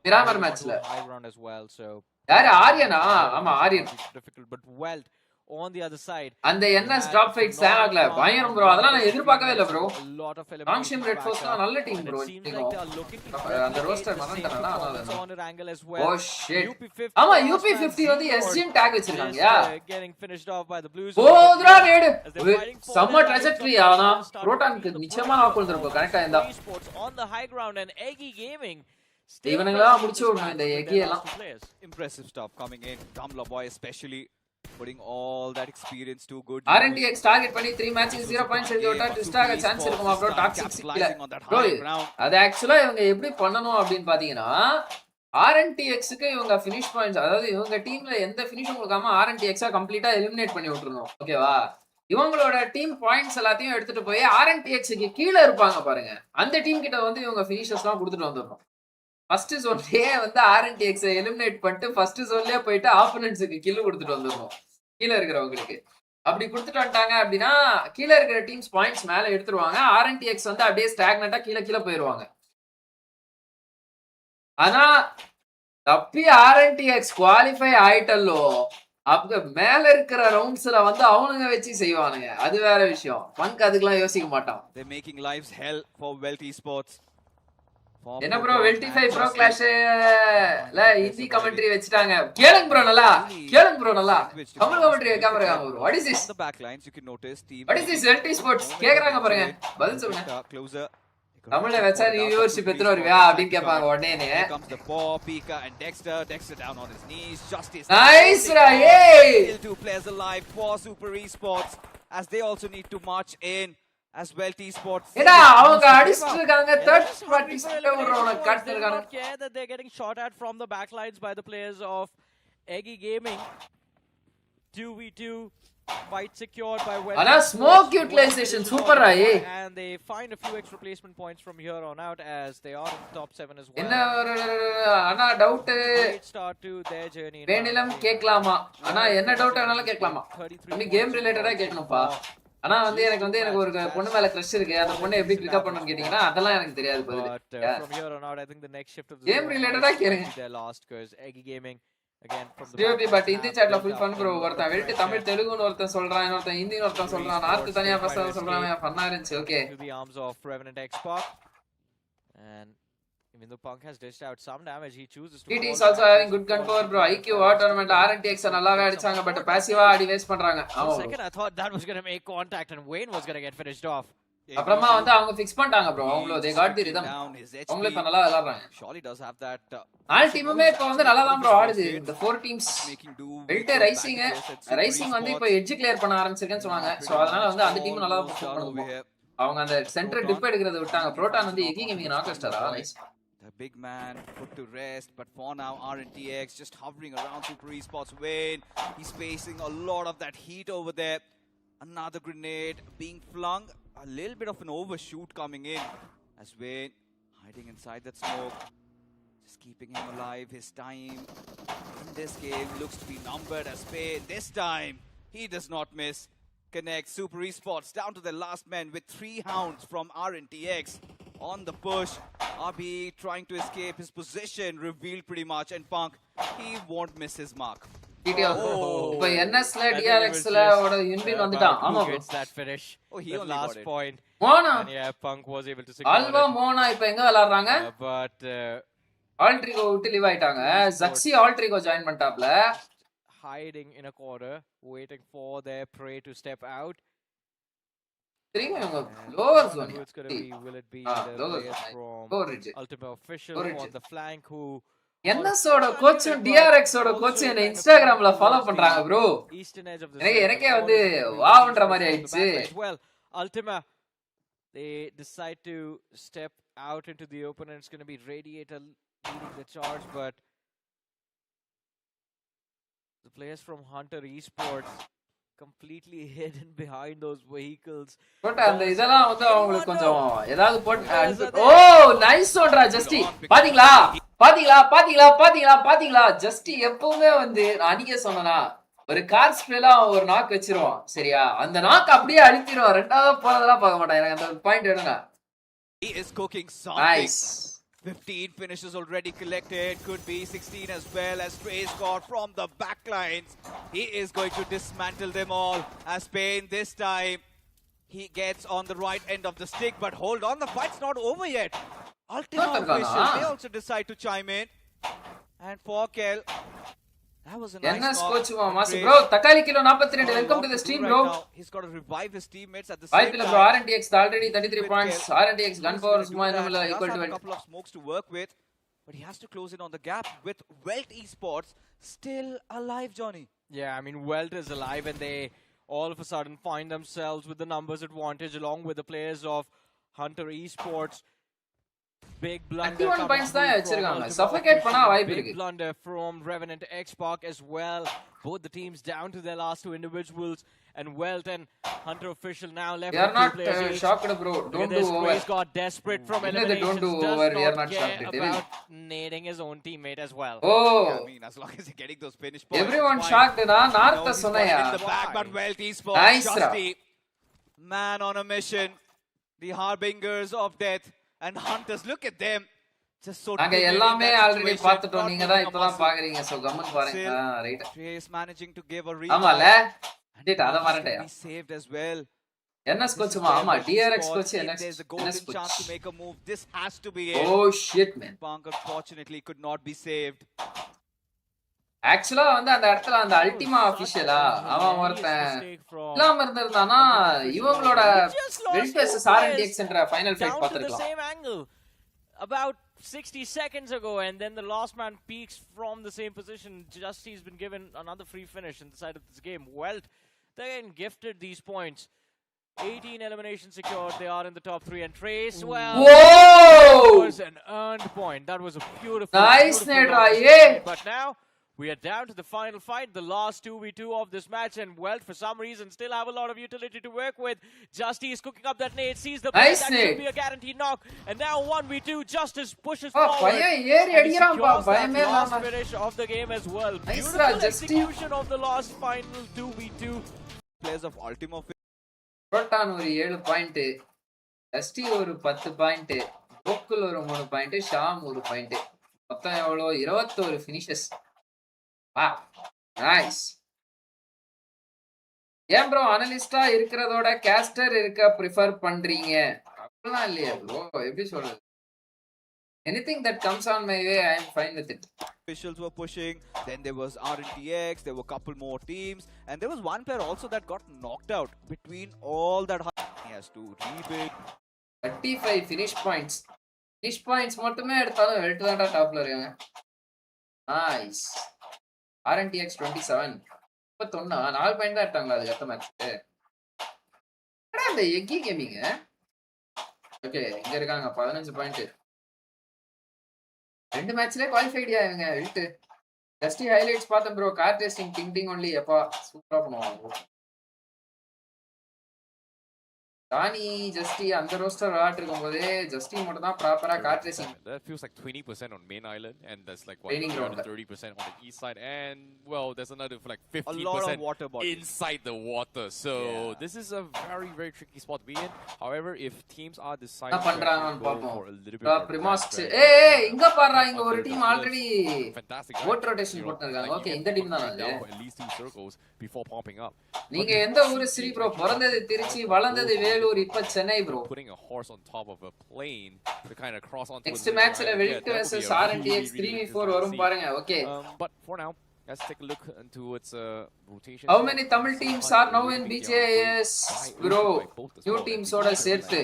Miramar மேட்ச்ல. high ground as well, so யாரு ஆரியனா? ஆமா Aryan. difficult, but WELT on the other side. அந்த NS drop fight சேவக்ல பயங்கரம் bro. அதெல்லாம் நான் எதிர்பார்க்கவே இல்ல bro. A lot of Longshim Red Force தான் நல்ல டீம் ப்ரோ. அந்த ரோஸ்டர் மறந்துட்டேனா அதனால. on angle as well. Oh shit. UP50 ஆமா UP50 வந்து SGN டாக் வச்சிருக்காங்க. யா. getting finished off by the Blues. போதுரா நேடு. சம்ம ட்ரெஜெக்டரி ஆனா புரோட்டானுக்கு நிச்சயமா நாக் வந்திருக்கும் கரெக்ட்டா இருந்தா. ESPORTS on the high ground and Eggy Gaming. இவனுங்களா முடிச்சு விடணும் இந்த எகி எல்லாம். Impressive stuff coming in. Gamla boy especially putting all that experience to good use. RNTX target பண்ணி 3 மேட்ச் 0 பாயிண்ட்ஸ் எழுதி விட்டா ட்விஸ்ட் ஆக சான்ஸ் இருக்குமா ப்ரோ? டாக்ஸிக் சிக்ல ப்ரோ அது ஆக்சுவலா இவங்க எப்படி பண்ணனும் அப்படினு பாத்தீங்கன்னா RNTX-க்கு இவங்க ஃபினிஷ் பாயிண்ட்ஸ், அதாவது இவங்க டீம்ல எந்த ஃபினிஷும் கொடுக்காம RNTX-ஐ கம்ப்ளீட்டா எலிமினேட் பண்ணி விட்டுறணும். ஓகேவா? இவங்களோட டீம் பாயிண்ட்ஸ் எல்லாத்தையும் எடுத்துட்டு போய் RNTX-க்கு கீழ இருப்பாங்க பாருங்க, அந்த டீம் கிட்ட வந்து இவங்க ஃபினிஷர்ஸ்லாம் கொடுத்துட்டு வந்துடணும். ஃபர்ஸ்ட் ஜோன்லயே வந்து RNTX-ஐ எலிமினேட் பண்ணிட்டு ஃபர்ஸ்ட் ஜோன்லயே போயிட்டு ஆப்போனன்ட்ஸ்க்கு கில் கொடுத்துட்டு வந்துடணும் கீழ இருக்கிறவங்களுக்கு. அப்படி கொடுத்துட்டு வந்துட்டாங்க அப்படின்னா கீழ இருக்கிற டீம்ஸ் பாயிண்ட்ஸ் மேல எடுத்துருவாங்க. RNTX வந்து அப்படியே ஸ்டாக்னட்டா கீழ போயிருவாங்க. ஆனா தப்பி RNTX குவாலிஃபை ஆயிட்டல்லோ, அவங்க மேல இருக்கிற ரவுண்ட்ஸ்ல வந்து அவனுங்க வச்சு செய்வானுங்க. அது வேற விஷயம். பங்க் அதுக்கெல்லாம் யோசிக்க மாட்டான். They're making lives hell for WELT esports. என்ன ப்ரோ வெல்டிஃபை ப்ரோ கிளாஷ்ல ஹிந்தி கமெண்ட்ரி வெச்சிட்டாங்க. கேளுங்க ப்ரோ நல்லா. கேளுங்க ப்ரோ நல்லா. தமிழ் கமெண்ட்ரி வைக்காம இருக்காங்க bro. What is this? The back lines you can notice team. What is this WELT esports? கேக்குறாங்க பாருங்க. பதில் சொல்லுங்க. Closer. தமிழ்ல வெச்சா நீ வியூவர்ஷிப் எத்தனை வருவியா அப்படினு கேட்பாங்க உடனே. Here comes the ball, Pika and Dexter. Dexter down on his knees. Justice. Nice ra. Hey. Still 2 players alive for Super Esports as they also need to march in. As WELT esports. ஏடா அவங்க அடிச்சிட்டு இருக்காங்க. third party ஸ்டேவரோட cut இருக்காங்க. Care that they're getting shot at from the backlines by the players of Eggy Gaming. 2v2 fight secured by WELT. Ana smoke utilization super ra. And they find a few extra placement points from here on out as they are in the top 7 as well. என்ன அண்ணா doubt Great start to their journey. வேணிலம் கேட்கலாமா? அண்ணா என்ன doubt வேணாலும் கேட்கலாமா. நம்ம game ரிலேட்டடா கேட்கணும்ப்பா. ஆனா வந்து எனக்கு ஒரு பொண்ணு மேல கிரஷ் இருக்கு. அந்த பொண்ணை எப்படி பிக் அப் பண்ணனும்னு கேட்டிங்கனா அதெல்லாம் எனக்கு தெரியாது பதில். From here on out I think the next shift of the game related கேளுங்க. Their last cuz Eggy Gaming again from the GOP but இந்த chatல full fun bro. ஒருத்தன் வெல்ட் தமிழ் தெலுங்குன்னு ஒருத்தன் சொல்றான். இன்னொருத்தன் ஹிந்தின்னு ஒருத்தன் சொல்றான். நார்த் தனியா பசங்க சொல்றாங்க. ஃபன்னா இருந்துச்சு. Okay. To the arms of Revenant Xbox. And even though Punk has dished out some damage, he chooses to. It is also having good gun power bro. IQ war tournament RNTX நல்லாவே அடிச்சாங்க but பாசிவா அடி waste பண்றாங்க. For a second I thought that was going to make contact and Wayne was going to get finished off. அப்புறமா வந்து அவங்க fix பண்ணிட்டாங்க bro. அவங்களோ they got the rhythm. அவங்களே இப்ப நல்லா விளையாடுறாங்க. Surely does have that. All டீமுமே இப்ப வந்து நல்லா தான் bro ஆடுது. இந்த 4 டீம்ஸ் வெல்ட் ரைசிங் வந்து இப்ப எட்ஜ் கிளியர் பண்ண ஆரம்பிச்சிருக்கேன்னு சொன்னாங்க. சோ அதனால வந்து அந்த டீம் நல்லா பெர்ஃபார்ம் பண்ணுவாங்க. அவங்க அந்த சென்டர் டிப் எடுக்கிறத விட்டாங்க. புரோட்டான் வந்து எகி கேமிங் நாக்கஸ்டரா nice. The big man put to rest, but for now RNTX just hovering around Super Esports. Wayne, he's facing a lot of that heat over there. Another grenade being flung, a little bit of an overshoot coming in as Wayne hiding inside that smoke, just keeping him alive. His time in this game looks to be numbered as Wayne. This time he does not miss. Connect Super Esports down to their last man with 3 hounds from RNTX. On the push, RB trying to escape his position, revealed pretty much, and Punk, he won't miss his mark. இப்ப NSல DRXல ஓட இன்பின் வந்துட்டான். ஆமா bro. That finish. Oh, he only last got it. point. Mona. And yeah, Punk was able to secure Alva Mona இப்ப எங்க விளையாடுறாங்க? but alter ego விட்டு leave ஆயிட்டாங்க. ஜக்ஸி alter ego join பண்ணிட்டாப்ல. hiding in a corner, waiting for their prey to step out. Lower zone. Will it be the players from Ultimate Official on the flank who NS ஓட கோச்சும் DRX ஓட கோச்சும் என்ன இன்ஸ்டாகிராம்ல follow பண்றாங்க bro. eastern edge of the எனக்கே வந்து வாவ்ன்ற மாதிரி ஆயிடுச்சு. Well, Ultima they decide to step out into the open and it's going to be Radiator leading the charge, but the players from Hunter Esports completely hidden behind those vehicles. But அந்த இதெல்லாம் வந்து அவங்களுக்கு கொஞ்சம் ஏதாவது போட்டு ஓ nice ஒன்டா ஜஸ்டி பாத்தீங்களா பாத்தீங்களா பாத்தீங்களா பாத்தீங்களா பாத்தீங்களா ஜஸ்டி எப்பவுமே வந்து அன்னைக்கே சொன்னனா ஒரு கார் ஸ்ப்ரேல ஒரு நாக் வச்சிருவான் சரியா அந்த நாக் அப்படியே அழிச்சிடுவான் ரெண்டாவது போறதெல்லாம் பார்க்க மாட்டான் எனக்கு அந்த பாயிண்ட் எடுங்க. He is cooking something. Nice. 15 finishes already collected, could be 16 as well as Trey scored from the backlines. He is going to dismantle them all as Payne this time. He gets on the right end of the stick, but hold on, the fight's not over yet. Ultima official, they also decide to chime in. And for Kel, that was a nice NS knock. coach mass bro தக்காளி kilo 42 welcome to the stream bro. He's got to revive his teammates at the same time. bro RNTX already 33 points. RNTX gun power சும்மா என்னமல equal to a couple of smokes to work with, but he has to close in on the gap with WELT Esports still alive, Johnny. Yeah, I mean WELT is alive and they all of a sudden find themselves with the numbers advantage along with the players of Hunter Esports. Big blunder 31 points தான் வச்சிருக்காங்க. சஃபோகேட் பண்ணா வாய்ப்பு இருக்கு. Big blunder from Revenant Xbox as well. Both the teams down to their last 2 individuals and WELT and Hunter Official now left. We are not shocked bro. Don't do over. He's got desperate from elimination. Don't do over. We are not shocked. About nading his own teammate as well. Oh. I mean, as long as he's getting those finish points. Everyone shocked na Nartha sonaya. In the back, but WELT Esports. Nice Justy, man on a mission. The harbingers of death and hunters. Look at them. just so நாங்க timid in எல்லாமே that already situation, பார்த்துட்டோம், not நீங்க தான் moving a இப்பதான் muscle. பாக்குறீங்க. So come on பாருங்க. Still, right. Trace managing to give a ஆமால rebound. டேட் அத Marcus மறந்தே. can be saved as well. NS This is கோச்சுமா where ஆமா he TRX scores. Coach If NS there's a golden coach. chance to make a move, this has to be oh it. Shit man. Punk unfortunately could not be saved. ஆக்சுவலா வந்து அந்த இடத்துல அந்த Ultima ஆபீஷியலா அவன் ஒருத்தன் இல்லாம இருந்திருந்தானா இவங்களோட வெல்ட் வெர்சஸ் ஆர்என்டிஎக்ஸ் என்ற final fight down to the பார்த்திருக்கலாம். same angle about 60 seconds ago, and then the last man peaks from the same position. Justy's been given another free finish inside of this game. Welt, they're getting gifted these points. 18 eliminations secured. They are in the top 3. And Trace, well, Whoa! that was an earned point. That was a beautiful, Nice, beautiful Nedra, long yeah. point. But now we are down to the final fight, the last 2v2 of this match, and Welt, for some reason, still have a lot of utility to work with. Justy is cooking up that nade, sees the play, Nice that nade. should be a guaranteed knock, and now 1v2, Justice pushes Oh, forward, பையன் ஏறி and he அடிக்கிறான் பா, secures that பயமே last இல்லாம. finish of the game as well. Nice, Beautiful Justy. execution of the last final 2v2. Players of Ultimo. Proton ஒரு 7 point, dusty ஒரு 10 point, Gokul ஒரு 3 point, Sham ஒரு பாயிண்ட். மொத்தம் எவ்வளோ 21 ஃபினிஷஸ். வா நைஸ். ஏன் ப்ரோ அனலிஸ்டா இருக்கிறதோட கேஸ்டர் இருக்க ப்ரிஃபர் பண்றீங்க? அப்படிலாம் இல்லையா ப்ரோ, எப்படி சொல்றது? Anything that comes on my way, I am fine with it. Officials were pushing, then there was RNTX, there were a couple more teams, and there was one player also that got knocked out between all that. He has to rebuild. 35 finish points. Finish points மட்டுமே எடுத்தாலும் weld தான்டா டாப்ல இருக்காங்க. Nice. RNTX 27. 31 4 point தான் எடுத்தாங்களா அதுக்கு அடுத்த match. என்னடா இந்த எக்கி கேமிங்? ஓகே, இங்க இருக்காங்க 15 பாயிண்ட். 2 மேட்ச்லயே குவாலிஃபைடியா இவங்க வெல்ட். ஜஸ்டி ஹைலைட்ஸ் பார்த்தேன் ப்ரோ, கார் டெஸ்டிங் டிங் ஒன்லி. அப்பா சூப்பரா பண்ணுவாங்க. தானி ஜஸ்டி அந்த ரோஸ்டர் விளையாட்டு இருக்கும்போது ஜஸ்டி மட்டும் தான் ப்ராப்பரா car racing. That feels like 20% on main island, and that's like what, Training ground. 30% on the east side, and well, there's another for like A lot of 50% water bodies. inside the water. So Yeah. this is a very, very tricky spot to be in. However, if teams are என்ன deciding to பண்றாங்கன்னு actually go பாப்போம். for a little bit more பிரிமாஸ் advanced ஏய் இங்க பாறா, strategy, இங்க ஒரு under team the already fantastic vote right? rotation You know, போட்டுருக்காங்க. like okay, you இந்த can team தான் put அது. down for at least 2 circles before popping up. நீங்க எந்த ஊரு ஸ்ரீ ப்ரோ? பிறந்தது திருச்சி, வளர்ந்தது வேலூர், இப்ப Chennai bro. Putting a horse on top of a plane to kind of cross onto next the மேட்ச்ல yeah, weld that would versus be a RNTX really, really 3v4 interesting வரும் to see. பாருங்க. Okay, But for now, let's take a look into its rotation. how many Tamil teams are now in BGIS bro? New teams ஓட சேர்த்து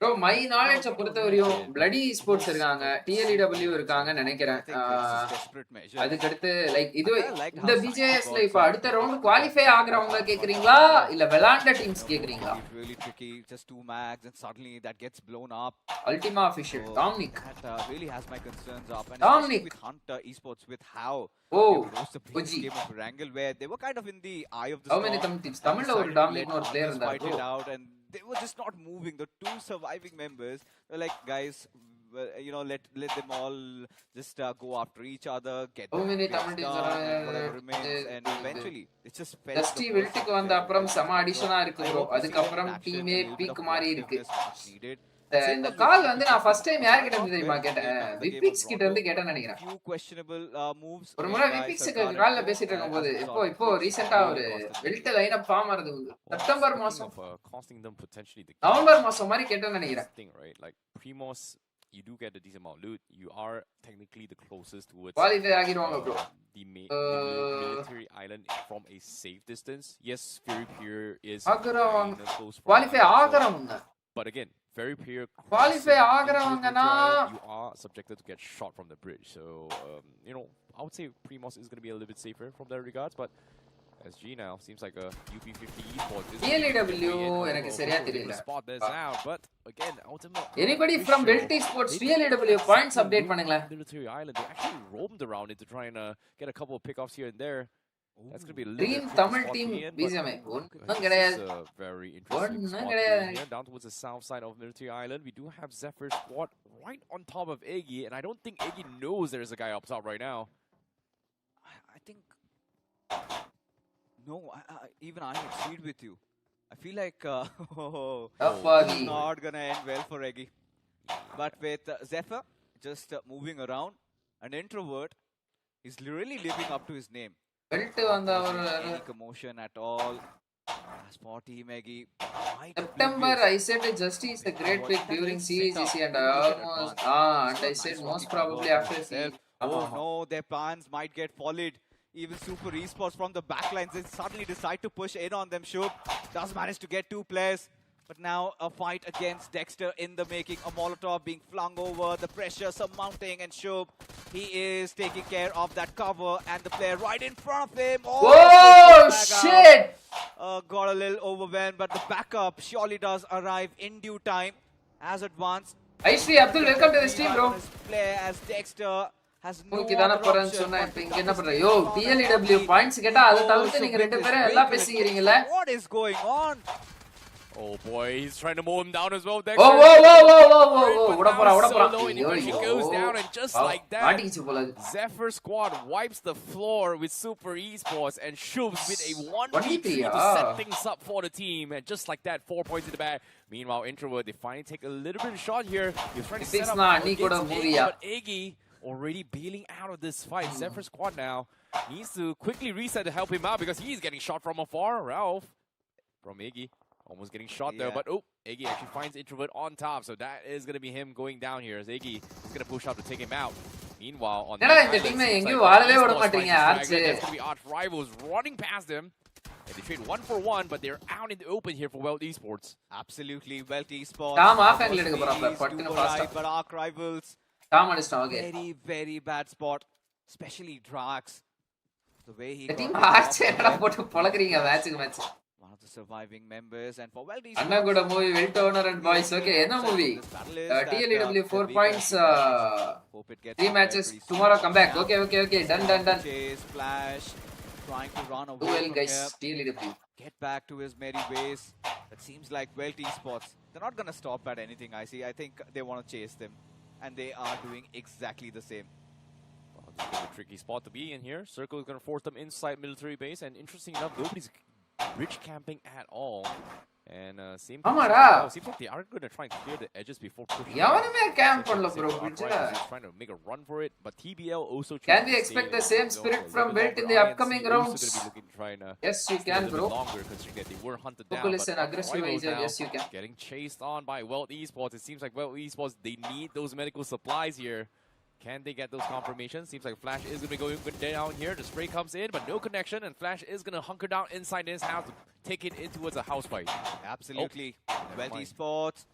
bro. My knowledge பொறுத்த வரையும் bloody sports இருக்காங்க, TLEW இருக்காங்க நினைக்கிறேன். I think this is desperate measure. அதுக்கடுத்து like இது I like இந்த how BGISல Sanjay இப்ப got அடுத்த ரவுண்ட் குவாலிஃபை ஆகுறவங்க கேக்குறீங்களா இல்ல விளையாண்ட டீம்ஸ் கேக்குறீங்களா? It's really tricky, just 2 mags, and suddenly that gets blown up. Ultima official Dominic. That really has my concerns up, and Dominic. especially with Hunter Esports, with how Oh, they rose the previous Oji. game of Wrangle, where they were kind of in the eye of the How storm. many Tamil teams? and தமிழ்ல ஒரு decided to டாமினிக்னு let ஒரு player others இருந்தார் fight bro. it out, and they were just not moving. The 2 surviving members were like, guys, well, you know, let them all just go after each other, get How their many picks Tamil teams done, are, and whatever remains, and eventually it just fell. ஜஸ்டி வெல்ட்டுக்கு வந்த அப்புறம் செம அடிஷனா இருக்கு bro. அதுக்கப்புறம் டீமே peak மாதிரி இருக்கு. இந்த கால் வந்து நான் ஃபர்ஸ்ட் டைம் யார் கிட்ட இருந்து தெரியுமா கேட்டேன்? விபிக்ஸ் கிட்ட இருந்து கேட்டேன்னு நினைக்கிறேன். Few questionable moves. ஒரு முறை விபிக்ஸ்க்கு கால்ல பேசிட்டு இருக்கும்போது இப்போ ரீசெண்டா ஒரு வெல்ட் லைன் அப் ஃபார்ம் ஆனது செப்டம்பர் மாசம் costing them potentially the November மாசம் மாதிரி கேட்டேன்னு நினைக்கிறேன். thing, right? Like Primos, you do get a decent amount of loot. You are technically the closest towards qualify ஆகிடுவாங்க bro. the military island from a safe distance. Yes, Fury Pier is ஆகறவங்க in a close front qualify line, so- ஆகறவங்க But again, very pure. Qualify ஆகறவங்கன்னா you are subjected to get shot from the bridge. So you know, I would say Primos is going to be a little bit safer from that regards. But SG now seems like a UP50 esports. TLEW எனக்கு சரியா தெரியல. Spot this out, but again, ultimate. Anybody from WELT Esports TLEW points update பண்ணுங்களேன். Military Island, they actually roamed around it to try and get a couple of pickoffs here and there. That's going to be a little Dream bit Tamil tricky team spot to be in, but BGMI. this ஒண்ணும் is கிடையாது. a very interesting ஒண்ணும் spot to be கிடையாது. in here, down towards the south side of Military Island. We do have Zephyr squad right on top of Iggy, and I don't think Iggy knows there's a guy up top right now. I think no. Even I agreed with you. I feel like this is not gonna end well for Eggy. But with Zephyr just moving around. An introvert is really living up to his name. Belt Not causing any commotion at all. For Team Eggy. September, I said Justice a great pick during CAGC and I almost and I said most probably after CAGC. Oh no, their plans might get followed. Even Super Esports from the backlines, they suddenly decide to push in on them. Shub does manage to get 2 players. But now a fight against Dexter in the making. A Molotov being flung over, the pressure surmounting, and Shub, he is taking care of that cover, and the player right in front of him. Oh, whoa, shit! Got a little overwhelmed, but the backup surely does arrive in due time. As advanced. Aishri Abdul, welcome to the stream, bro. Player as Dexter has no Okay, dana poran sonna ipo inga enna pandra yo TLEW points ketta adu thavuthu neenga rendu pera ella pesirீங்கல. What is going on? Oh boy, he's trying to mow him down as well. Whoa, whoa, whoa, whoa, whoa, whoa, oda pora. He goes down, and just like that, Zephyr squad wipes the floor with Super Esports and Shubs with a 1v3 to set things up for the team. And just like that, 4 points in the bag. Meanwhile, Introvert, they finally take a little bit of shot here. He's trying to set up against Iggy, but Iggy already bailing out of this fight. Zephyr squad now needs to quickly reset to help him out because he's getting shot from afar. Ralph from Iggy. Almost getting shot there, but Iggy actually finds Introvert on top, so that is going to be him going down here as Iggy is going to push up to take him out. Meanwhile, on that side, there's going to be arch rivals running past them. And they trade 1 for 1, but they're out in the open here for WELT Esports. Absolutely, WELT Esports. But arch rivals. Very, very bad spot, especially Drax. The way he one of the surviving members, and for WELT Esports. Anna good movie, Wilt owner and boys. Okay, enna movie? TLEW 4 points, 3 matches. Tomorrow come back. Okay. Done. Chase, Flash, trying to run away. Duel, guys. TLEW. Get back to his merry ways. It seems like WELT Esports, they're not going to stop at anything, I see. I think they want to chase them, and they are doing exactly the same. Well, this is a tricky spot to be in here. Circle is going to force them inside military base, and interesting enough, nobody's bridge camping at all. And seems like they are going to try and clear the edges before pushing. Camp bro. He's trying to make a run for it, but TBL also. Can we expect the same spirit from WELT in the upcoming rounds? Yes, you can, bro. Longer considering that they were hunted down. Google is an aggressive agent. Yes, you can. Getting chased on by WELT Esports. It seems like WELT Esports, they need those medical supplies here. Can they get those confirmations? Seems like Flash is going to be going down here. The spray comes in, but no connection, and Flash is going to hunker down inside his house to take it in towards a house fight. Absolutely. WELT Esports.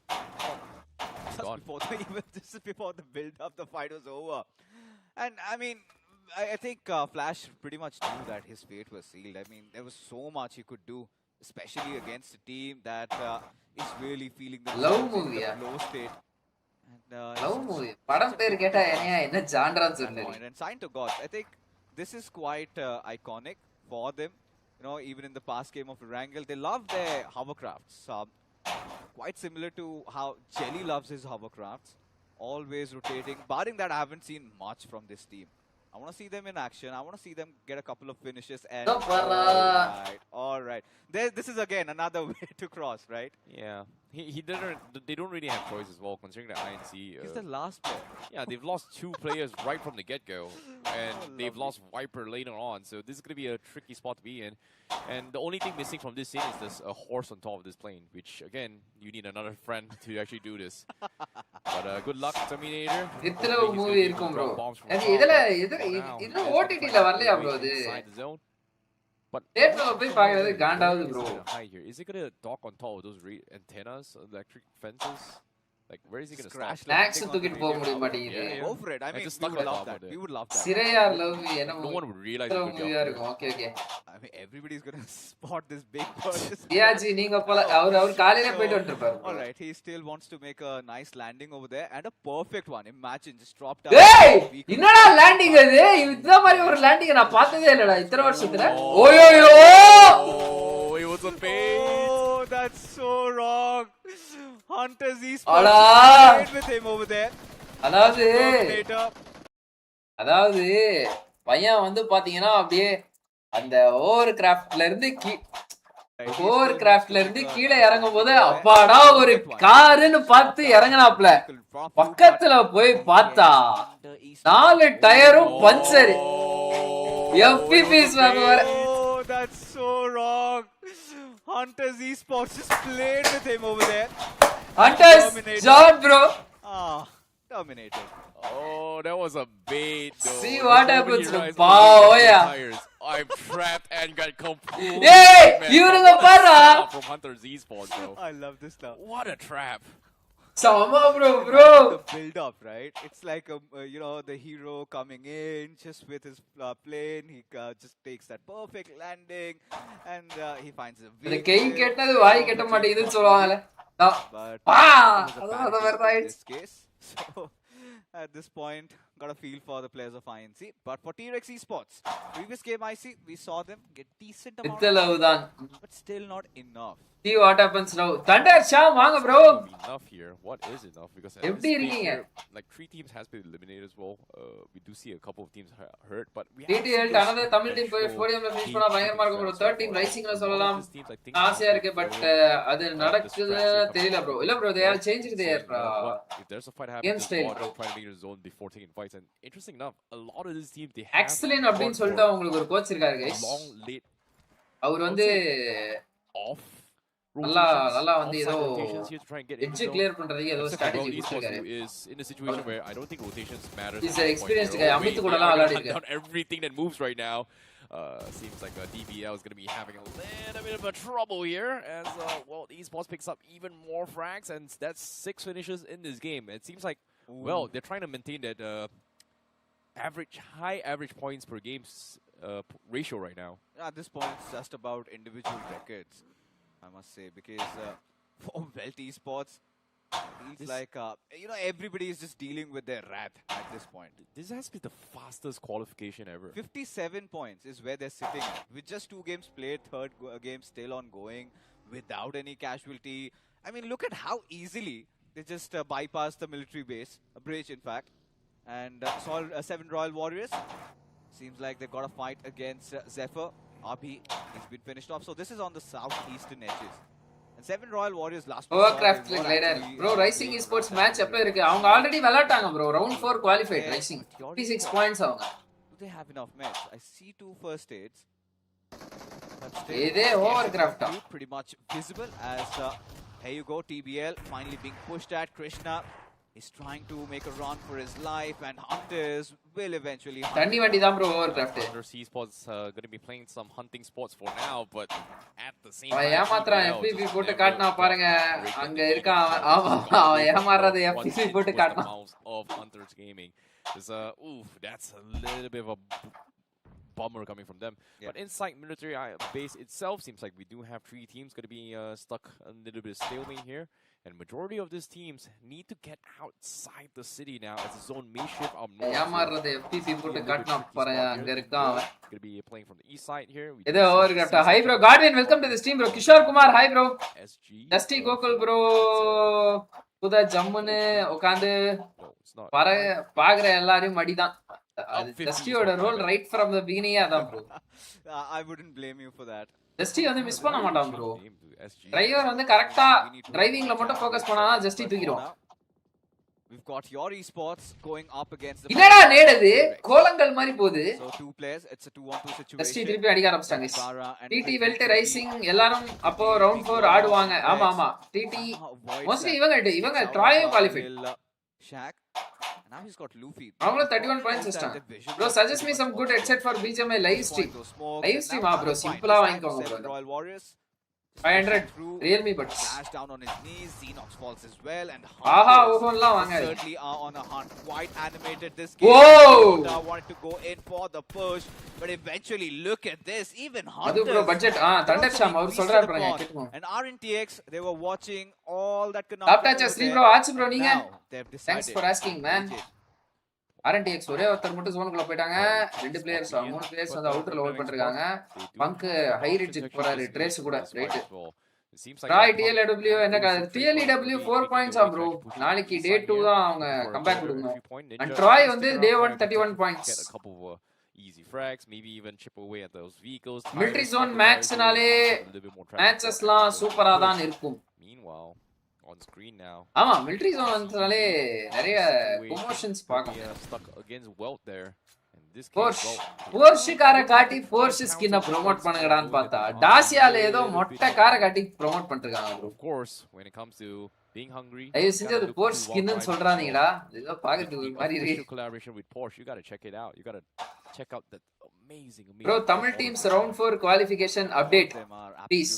Just before the build-up, the fight was over. And, I mean, I think Flash pretty much knew that his fate was sealed. I mean, there was so much he could do, especially against a team that is really feeling the low movie, low state. Love movie. Padam per ketta enna genre sollu. And Sign to God, I think this is quite iconic for them. You know, even in the past game of Wrangle, they love their hovercrafts. Quite similar to how Jelly loves his hovercrafts. Always rotating. Barring that, I haven't seen much from this team. I want to see them in action. I want to see them get a couple of finishes. And all right. This is again another way to cross, right? Yeah. He didn't. They don't really have choice as well, considering that INC. He's the last player. Yeah, they've lost 2 players right from the get-go, and they've lost Viper later on. So this is going to be a tricky spot to be in. And the only thing missing from this scene is this horse on top of this plane, which again you need another friend to actually do this. But good luck, Terminator. Ithra movie irukum bro. And idla OTT la varlaya bro adu. Inside the zone. But theater poi paakuradhu gaandavudhu bro. High here. Is it going to dock on top of those antennas, electric fences? Like, where is he going to stop? Snacks thukit po mudiyum matingudhu. Go for it. I mean, we would love that. We would love that. Siraya love enna no one would realize it would irukum. Okay. I mean, everybody's going to spot this big purchase. Yeah, ji neenga pala avaru kaalile poitu vandirupar. All right, he still wants to make a nice landing over there, and a perfect one. Imagine just dropped down. Hey, innada landing adu? Idha mari or landing na paathadhe illada ithara varshathula. Oyoyo! Oh, it was a fake. Oh, that's so wrong. Hunters Esports with him over there. அதாவது பையன் வந்து பாத்தீங்கன்னா அப்படியே அந்த over கிராஃப்ட்ல இருந்து hover கிராஃப்ட்ல இருந்து கீழே இறங்கும் போது அப்பாடா ஒரு காருன்னு பார்த்து இறங்கினாப்ல. பக்கத்துல போய் பார்த்தா 4 டயரும் பஞ்சர். FPP swap வர. Oh, that's so wrong. Hunters Esports just played with him over there. Hunters, John bro. Terminated. Oh, that was a bait though. See what happens to Tires. Pao. I'm trapped and got completely. Hey, இவனுங்க பாரா. From Hunters Esports, bro. I love this stuff. What a trap. Sama bro. The build up, right? It's like the hero coming in just with his plane. He just takes that perfect landing, and he finds a இந்த கை கேட்டது வாய் கேட்ட மாட்டேங்குதுன்னு சொல்லுவாங்கல. But in this case, so at this point, got a feel for the players of INC. But for T-Rex Esports, previous game IC, we saw them get decent amount of points, but still not enough. See what happens now. Thunder Shah, வாங்க bro. Enough here. What is enough? Because எப்படி இருக்கீங்க? Like 3 teams has been eliminated as well. We do see a couple of teams hurt, but we TTL another Tamil team போய் போடியம்ல finish பண்ணா பயங்கரமா இருக்கும் bro. Third team Risingல சொல்லலாம். ஆசையா இருக்கு but அது நடக்குது தெரியல bro. இல்ல bro, they have changed their if there's a fight happening, trying to make a zone before taking fights. And interesting enough, a lot of these teams they have excellent அப்படினு சொல்லிட்டு உங்களுக்கு ஒரு coach இருக்காரு guys. Long late. அவர் வந்து off. நல்லா வந்து ஏதோ edge clear பண்றதுக்கு ஏதோ ஸ்ட்ராட்டஜி வச்சிருக்காரு. Is in a situation where I don't think rotations matter. He's an experienced guy. Amit கூடலாம் விளையாடி இருக்காரு. Everything that moves right now. Seems like DBL is going to be having a little bit of a trouble here as well Esports picks up even more frags, and that's 6 finishes in this game. It seems like they're trying to maintain that high average points per game ratio right now. At this point, it's just about individual records, I must say, because for WELT Esports, it's like everybody is just dealing with their wrath at this point. This has been the fastest qualification ever. 57 points is where they're sitting at. With just 2 games played, third game still ongoing, without any casualty. I mean, look at how easily they just bypassed the military base, a bridge in fact, and saw 7 Royal Warriors. Seems like they got a fight against Zephyr. RP, he's been finished off. So this is on the southeastern edges. And 7 Royal Warriors last Overcraft glider. Bro, Rising Esports match எப்ப இருக்கு? அவங்க already விளையாட்டாங்க bro. Round 4 qualified Rising. 56 points அவங்க. Do they have enough meds? I see 2 first aids. இதே Overcraft. Pretty much visible as here you go, TBL finally being pushed at. Krishna is trying to make a run for his life, and Hunters will eventually hunt. தண்ணி வண்டி தான் bro Overcraft. Hunters Esports going to be playing some hunting sports for now, but at the same time ஏமாத்றான் FPP போட்டு காட்னா பாருங்க அங்க இருக்கான். ஆமா அவன் ஏமாறத FPP போட்டு காட்னா. Of Hunters Gaming is that's a little bit of a bummer coming from them. Yeah. But inside military base itself, seems like we do have 3 teams going to be stuck a little bit of stalemate here. And majority of these teams need to get outside the city now as the zone may shift up north. ஏமாறத FPP போட்டு காட்னா பாருங்க அங்க இருக்கான். Going to be playing from the east side here. இது Overcraft. Hi bro, Godwin, welcome to the stream bro. Kishore Kumar, hi bro. SG. Dusty Gokul bro. புத ஜம்முன்னு உட்கார்ந்து பாக்குற எல்லாரையும் மடிதான். Dustyயோட role right from the beginning அதான் bro. I wouldn't blame you for that. Dusty வந்து மிஸ் பண்ண மாட்டான் bro. டிரைவர் வந்து கரெக்ட்டா டிரைவிங்ல மட்டும் ஃபோக்கஸ் பண்ணா Dusty தூக்கிடுவான். We've got your esports going up against the என்னடா நேடுது கோலங்கள் மாதிரி போகுது. So 2 players, it's a 2-on-2 situation. Dusty திருப்பி அடிக்க ஆரம்பிச்சிட்டாங்க. TT WELT Rising எல்லாரும் அப்போ ரவுண்ட் 4 ஆடுவாங்க. ஆமா TT மோஸ்ட்லி இவங்க Troy qualified. Shaq, and now he's got Luffy. அவங்கள 31 points வச்சிட்டாங்க. Bro, suggest me some good headset for BGMI live stream. Live stream bro, சிம்பிளா வாங்கிக்கோங்க bro. Royal Warriors 500 Realme buds. Dash down on his knees, Xenox falls as well, and ஓஹோலாம் வாங்க. Certainly are on a hunt. Quite animated this game. Whoa! Wanted to go in for the push, but eventually look at this. Even Hunters. அது bro budget Thunder Sham அவர் சொல்றாரு பாருங்க கேட்டுக்கோங்க. And RNTX, they were watching all that could not. Top touch stream bro, ஆச்சு bro நீங்க. Thanks for asking man. RNTX ஒரே ஒருத்தர் மட்டும் ஜோனுக்குள்ள போயிட்டாங்க. 2 பிளேயர்ஸ் 3 பிளேயர்ஸ் வந்து அவுட்டர்ல ஹோல்ட் பண்ணிருக்காங்க. பங்க் ஹை ரிட்ஜ் போறாரு ட்ரேஸ் கூட ரைட். ராய் TLW என்ன TLW 4 points bro. நாளைக்கு day 2 தான் அவங்க கம்பேக் கொடுக்கணும். And Troy வந்து day 1 31 points. easy frags, maybe even chip away at those vehicles. Military zone match-nale matches-லாம் சூப்பரா தான் இருக்கும். Meanwhile, on screen now. ஆமா, military zone-னாலே நிறைய promotions பார்க்கலாம். Stuck against WELT there. Porsche கார காட்டி Porsche skin-அ promote பண்ணுங்கடான்னு பார்த்தா டாசியால ஏதோ மொட்டை கார காட்டி promote பண்ணிருக்காங்க bro. Of course, when it comes to being hungry. ஐயோ செஞ்சு அது Porsche skin-னு சொல்றானீங்கடா. இதோ பாக்கிறதுக்கு ஒரு மாதிரி இருக்கு. Collaboration with Porsche, you got to check it out. You got to check out that amazing. Bro, Tamil teams round 4 qualification update. Please.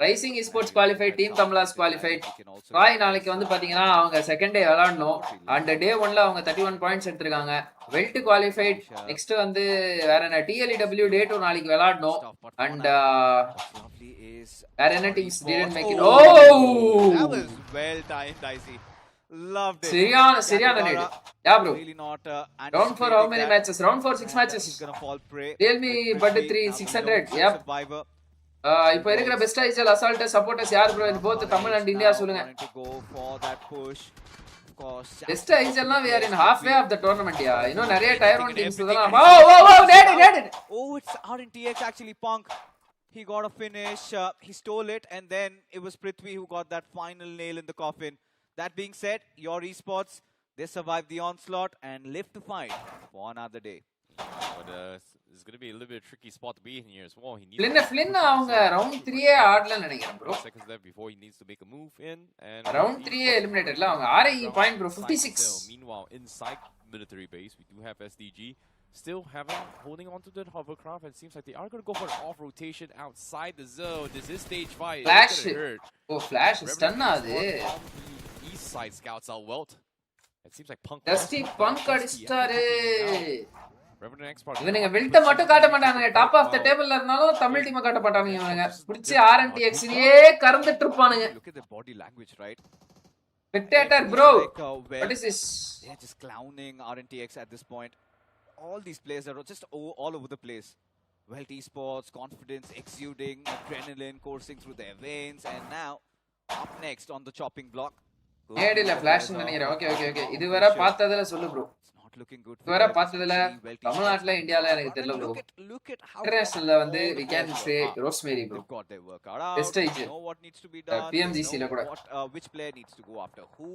Rising Esports qualified, Team Tamlas qualified. Roy நாளைக்கு வந்து பாத்தீங்கன்னா அவங்க second day விளையாடணும். And டே 1ல அவங்க 31 points எடுத்துருக்காங்க. WELT qualified. Next வந்து வேற என்ன TLEW டே 2 நாளைக்கு விளையாடணும். அண்ட் வேற என்ன teams didn't make it. Oh! That was well timed, Dicey. Loved it. Seriana need. Yeah, bro. Really not Round 4 how many matches? Round 4 6 matches. He's gonna fall prey. Realme Bud 3 600. Yep. Survivor. இப்போ இருக்கிற best ஐஜல் assault supporters யார் bro in both Tamil and India சொல்லுங்க. To go for that push. Of course. Best ஐஜல்னா we are in halfway of the tournament yeah. இன்னும் நிறைய tier 1 teams இதெல்லாம். Oh, dead. Oh, it's RNTX actually Punk. He got a finish. He stole it and then it was Prithvi who got that final nail in the coffin. That being said, your esports, they survived the onslaught and live to fight for another day. But it's going to be a little bit tricky spot to be in here as well. He needs Flynn அவங்க round 3 ஏ ஆடல நினைக்கிறேன் bro. Seconds left before he needs to make a move in and round 3 A eliminated அவங்க RE point bro 56. Meanwhile, inside military base, we do have SDG still holding on to the hovercraft, and it seems like they are going to go for an off rotation outside the zone. This is stage 5. Flash. Oh, flash stun ஆது. East side scouts out WELT. It seems like Punk. Dusty Punk அடிச்சாரு. Revenant இவனுங்க weld மட்டும் காட்ட மாட்டானுங்க. Top of the டேபிள்ல இருந்தாலும் Tamil team காட்ட மாட்டானுங்க இவனுங்க. புடிச்சு RNTX னியே கறந்துட்டு இருப்பானுங்க. Look at the body language, right? Spectator bro. What is this? They're just clowning RNTX at this point. All these players are just all over the place. WELT esports, confidence exuding, adrenaline coursing through their veins, and now up next on the chopping block. ஏடில flash நினைக்கிறேன். Okay. இதுவரை பார்த்ததல சொல்லு bro. It's not looking good. இதுவரை பார்த்ததல தமிழ்நாட்டுல இந்தியால எனக்கு தெரியல bro. Look at how இன்டர்நேஷனல்ல வந்து we can say Rosemary bro. They've got their work out. Best age. Know what needs to be done. PMGC ல கூட. Which player needs to go after who?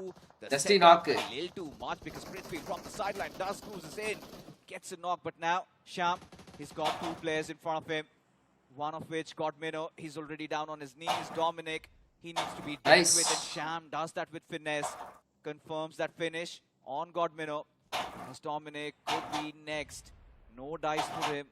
Dusty knock. A little too much because Prithvi from the sideline does cruises in. Gets a knock, but now Sham, he's got 2 players in front of him. One of which got Minnow. He's already down on his knees. Dominic, he needs to be dealt with, and Sham does that with finesse. Confirms that finish on Godmino. As Dominic could be next. No dice for him.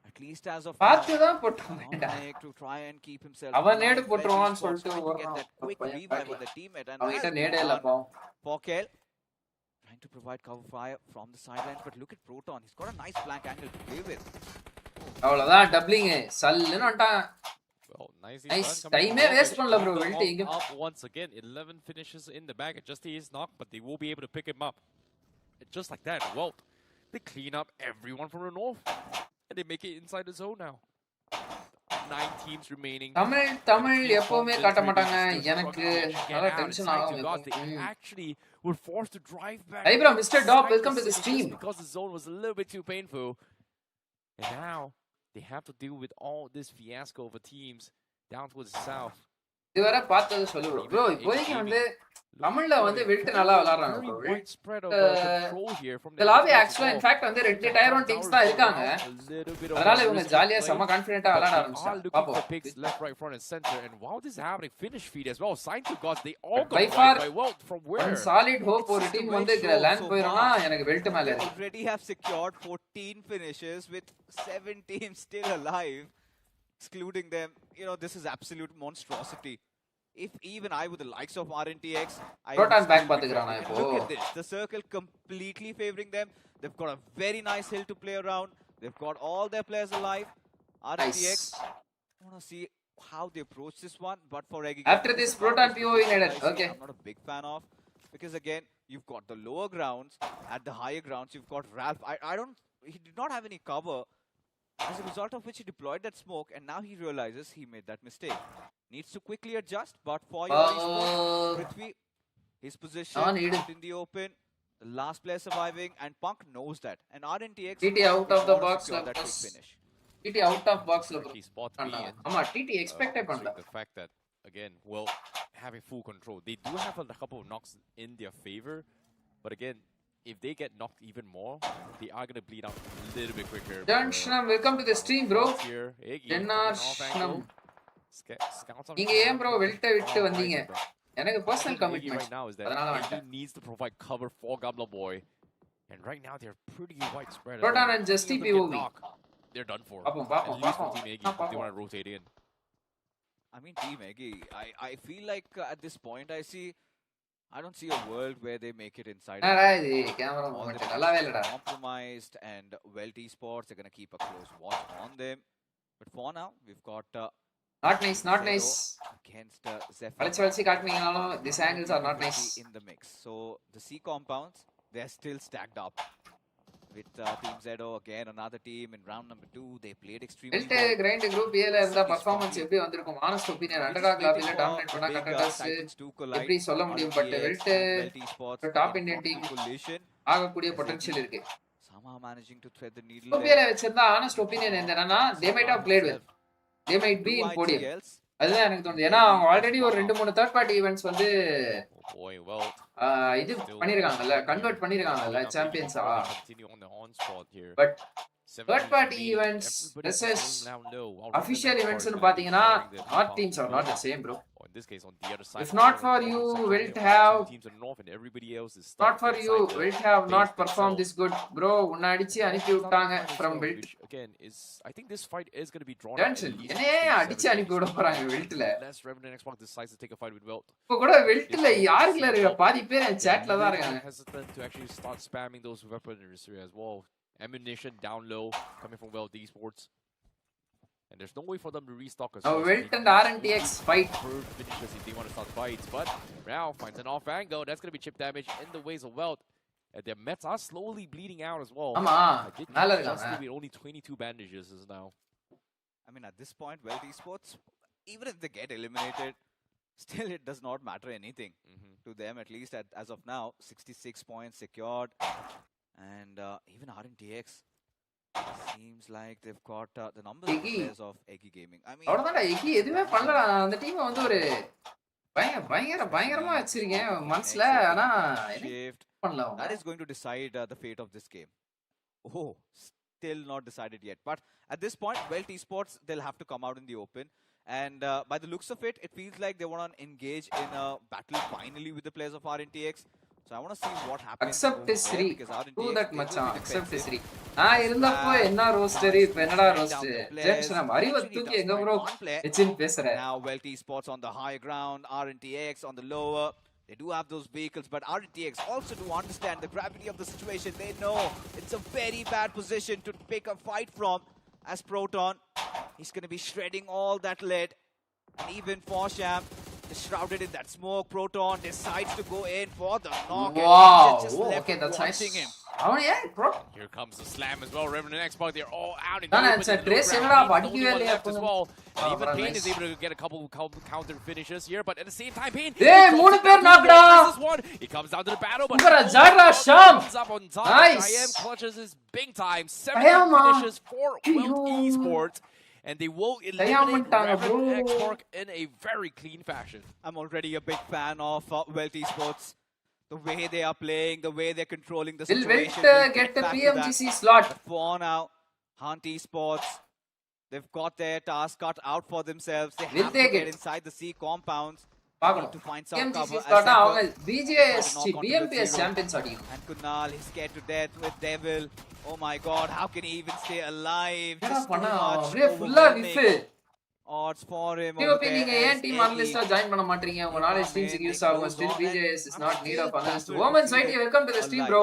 At least as of பார்த்து தான் போட்டாங்க. Dominic to try and keep himself. அவன் நேடு போட்டுருவான்னு சொல்லிட்டு ஓடுறான். Quick revive with the teammate, and அவன்கிட்ட நேடே இல்ல பாவம். Pokel trying to provide cover fire from the sidelines, but look at Proton. He's got a nice flank angle to play with. அவ்வளவுதான் doubling சல்லுன்னு வந்துட்டாங்க. Well, nice time waste பண்ணல bro. Weld up once again. 11 finishes in the bag. Just his knock, but they will be able to pick him up. Just like that, WELT, they clean up everyone from the north, and they make it inside the zone now. 9 teams remaining. Tamil எப்பவுமே காட்ட மாட்டாங்க. எனக்கு நல்ல tension ஆகும். They actually were forced to drive back. Hey bro, Mr. Dop, welcome to the stream. Because the zone was a little bit too painful. And now they have to deal with all this fiasco of teams down towards the south. இதுவரை பார்த்தது சொல்லு bro. இப்போதைக்கு வந்து தமிழ்ல வந்து weld நல்லா விளையாடுறாங்க bro. இந்த லாபி ஆக்சுவலா இன்ஃபேக்ட் வந்து ரெண்டு டயர் 1 டீம்ஸ் தான் இருக்காங்க. அதனால இவங்க ஜாலியா செம கான்ஃபிடென்ட்டா விளையாட ஆரம்பிச்சாங்க. பாப்போம். Left, right, front and center, and while this is happening, finish feed as well. Sign to gods, they all go by far by WELT from where? One solid hope ஒரு டீம் வந்து லேண்ட் போயிரோனா எனக்கு weld மேல இருக்கு. Already have secured 14 finishes with 7 teams still alive, excluding them. You know, this is absolute monstrosity. If even I with the likes of RNTX, Proton back பாத்துக்கறானா இப்போ. Look at this. The circle completely favoring them. They've got a very nice hill to play around. They've got all their players alive. RNTX, I want to see how they approach this one, but for Eggy, after this Proton POV needed. Okay. I'm not a big fan of, because again, you've got the lower grounds. At the higher grounds, you've got Ralph. He did not have any cover. As a result of which he deployed that smoke, and now he realizes he made that mistake. Needs to quickly adjust, but for your Prithvi, his position in the open, The last player surviving, and Punk knows that. And RNTX TT out of the box that quick plus finish. TT out of box la Tricky spot to be in. ஆமா TT expect பண்ணல. The fact that again, well, having full control, they do have a couple of knocks in their favor, but again, if they get knocked even more, they are gonna bleed out a little bit quicker. Danshnam, welcome to the stream, bro. Here, Iggy, Danshnam. நீங்க ஏன் bro வெல்ட்ட விட்டு வந்தீங்க? எனக்கு personal commitment. Right now is that Iggy needs to provide cover for Gabla Boy, and right now they're pretty widespread. Proton and Justy POV. They're done for. Papum. Team Iggy, they want to rotate in. I mean, Team Iggy, I feel like at this point I don't see a world where they make it inside. Camera moment. நல்லாவே இல்லடா. Compromised, and WELT eSports are going to keep a close watch on them. But for now, we've got not nice. Against Zephyr. Let's see காட்டுனீங்கனாலும் these angles are not nice. In the mix. So the C compounds, they're still stacked up. With Team Zedo, again another team in round number 2. They played extremely well. WELT grind group A ல இருந்த performance எப்படி வந்திருக்கும்? honest opinion underdog lobbyல dominate பண்ண contenders எப்படி சொல்ல முடியும்? but WELT top Indian team ஆகக்கூடிய potential இருக்கு. Somehow managing to thread the needle. group A ல வச்சிருந்தா honest opinion என்னன்னா they might have played well. They might be in podium. அதுதான் எனக்கு தோணுது. ஏன்னா அவங்க ஆல்ரெடி ஒரு 2-3 third party events வந்து இது பண்ணிருக்காங்கல்ல, கன்வர்ட் பண்ணிருக்காங்கல்ல சாம்பியன்ஸா. But third party events versus official events னு பாத்தீங்கன்னா not teams are not the same, bro. In this case, on the other side, if not for you, WELT have teams in north and everybody else is not for you, WELT have not performed this good, bro. உன்னை அடிச்சு அனுப்பி விட்டாங்க from WELT. Again, I think this fight is going to be drawn out. என்னே அடிச்சு அனுப்பி விட போறாங்க WELTல. Unless Revenant Xbox decides to take a fight with WELT. இப்போ கூட WELTல யாருக்குல இருக்க பாதி பேர் என் chatல தான் இருக்காங்க. Hesitant to actually start spamming those weapons as well. Ammunition down low coming from WELT eSports. And there's no way for them to restock as well. WELT and RNTX fight. Finishes if they want to start fights, but Rao finds an off angle. That's going to be chip damage in the ways of WELT. And their mets are slowly bleeding out as well. Just only 22 bandages is now. I mean, at this point, WELT eSports, even if they get eliminated, still it does not matter anything to them, at least as of now. 66 points secured. And even RNTX seems like they've got the numbers of players of Eggy Gaming. I mean, அவ்வளவுதான் Eggy எதுமே பண்ணல. அந்த team வந்து ஒரு பயங்கரமா வச்சிருக்கேன் மனசுல. ஆனா பண்ணல. That is going to decide the fate of this game. Oh, still not decided yet. But at this point, WELT eSports, they'll have to come out in the open. And by the looks of it, it feels like they want to engage in a battle finally with the players of RNTX. So I want to see what happens. Accept history. Do that மச்சான். Accept history. நான் இருந்தப்போ என்ன roster இப்ப என்னடா roster? ஜென்ஷனா அறிவ தூக்கி எங்க bro எச்சின் பேசுற. Now WELT eSports on the high ground, RNTX on the lower. They do have those vehicles, but RNTX also do understand the gravity of the situation. They know it's a very bad position to pick a fight from. As Proton, he's going to be shredding all that lead. And even Forsham is shrouded in that smoke. Proton decides to go in for the knock. Wow, okay, that's nice. Him. Oh yeah, bro. Here comes the slam as well. Revenant Xbox, they're all out in the open. It's a trace left as well. And even Pain is able to get a couple counter finishes here, but at the same time, Pain. Hey, மூணு பேர் knocked out. He comes down to the battle, but comes up on top. Nice. IM clutches his big time. 7 finishes for WELT eSports. And they will eliminate Revenant Xbox in a very clean fashion. I'm already a big fan of WELT eSports. The way they are playing, the way they're controlling the situation. Will get the PMGC slot. For now, Hunt eSports, they've got their task cut out for themselves. They have to get inside the C compounds. To find some cover. BGIS, BMPS champions are. And Kunal is scared to death with Devil. Oh my god, how can he even stay alive? Just too much odds for him. நீங்க ஏன் team அனலிஸ்டா join பண்ண மாட்டீங்க? உங்க knowledge டீம்ஸ்க்கு use ஆகும். Still BGIS is not need of analyst. Women's fight, welcome to the stream, bro.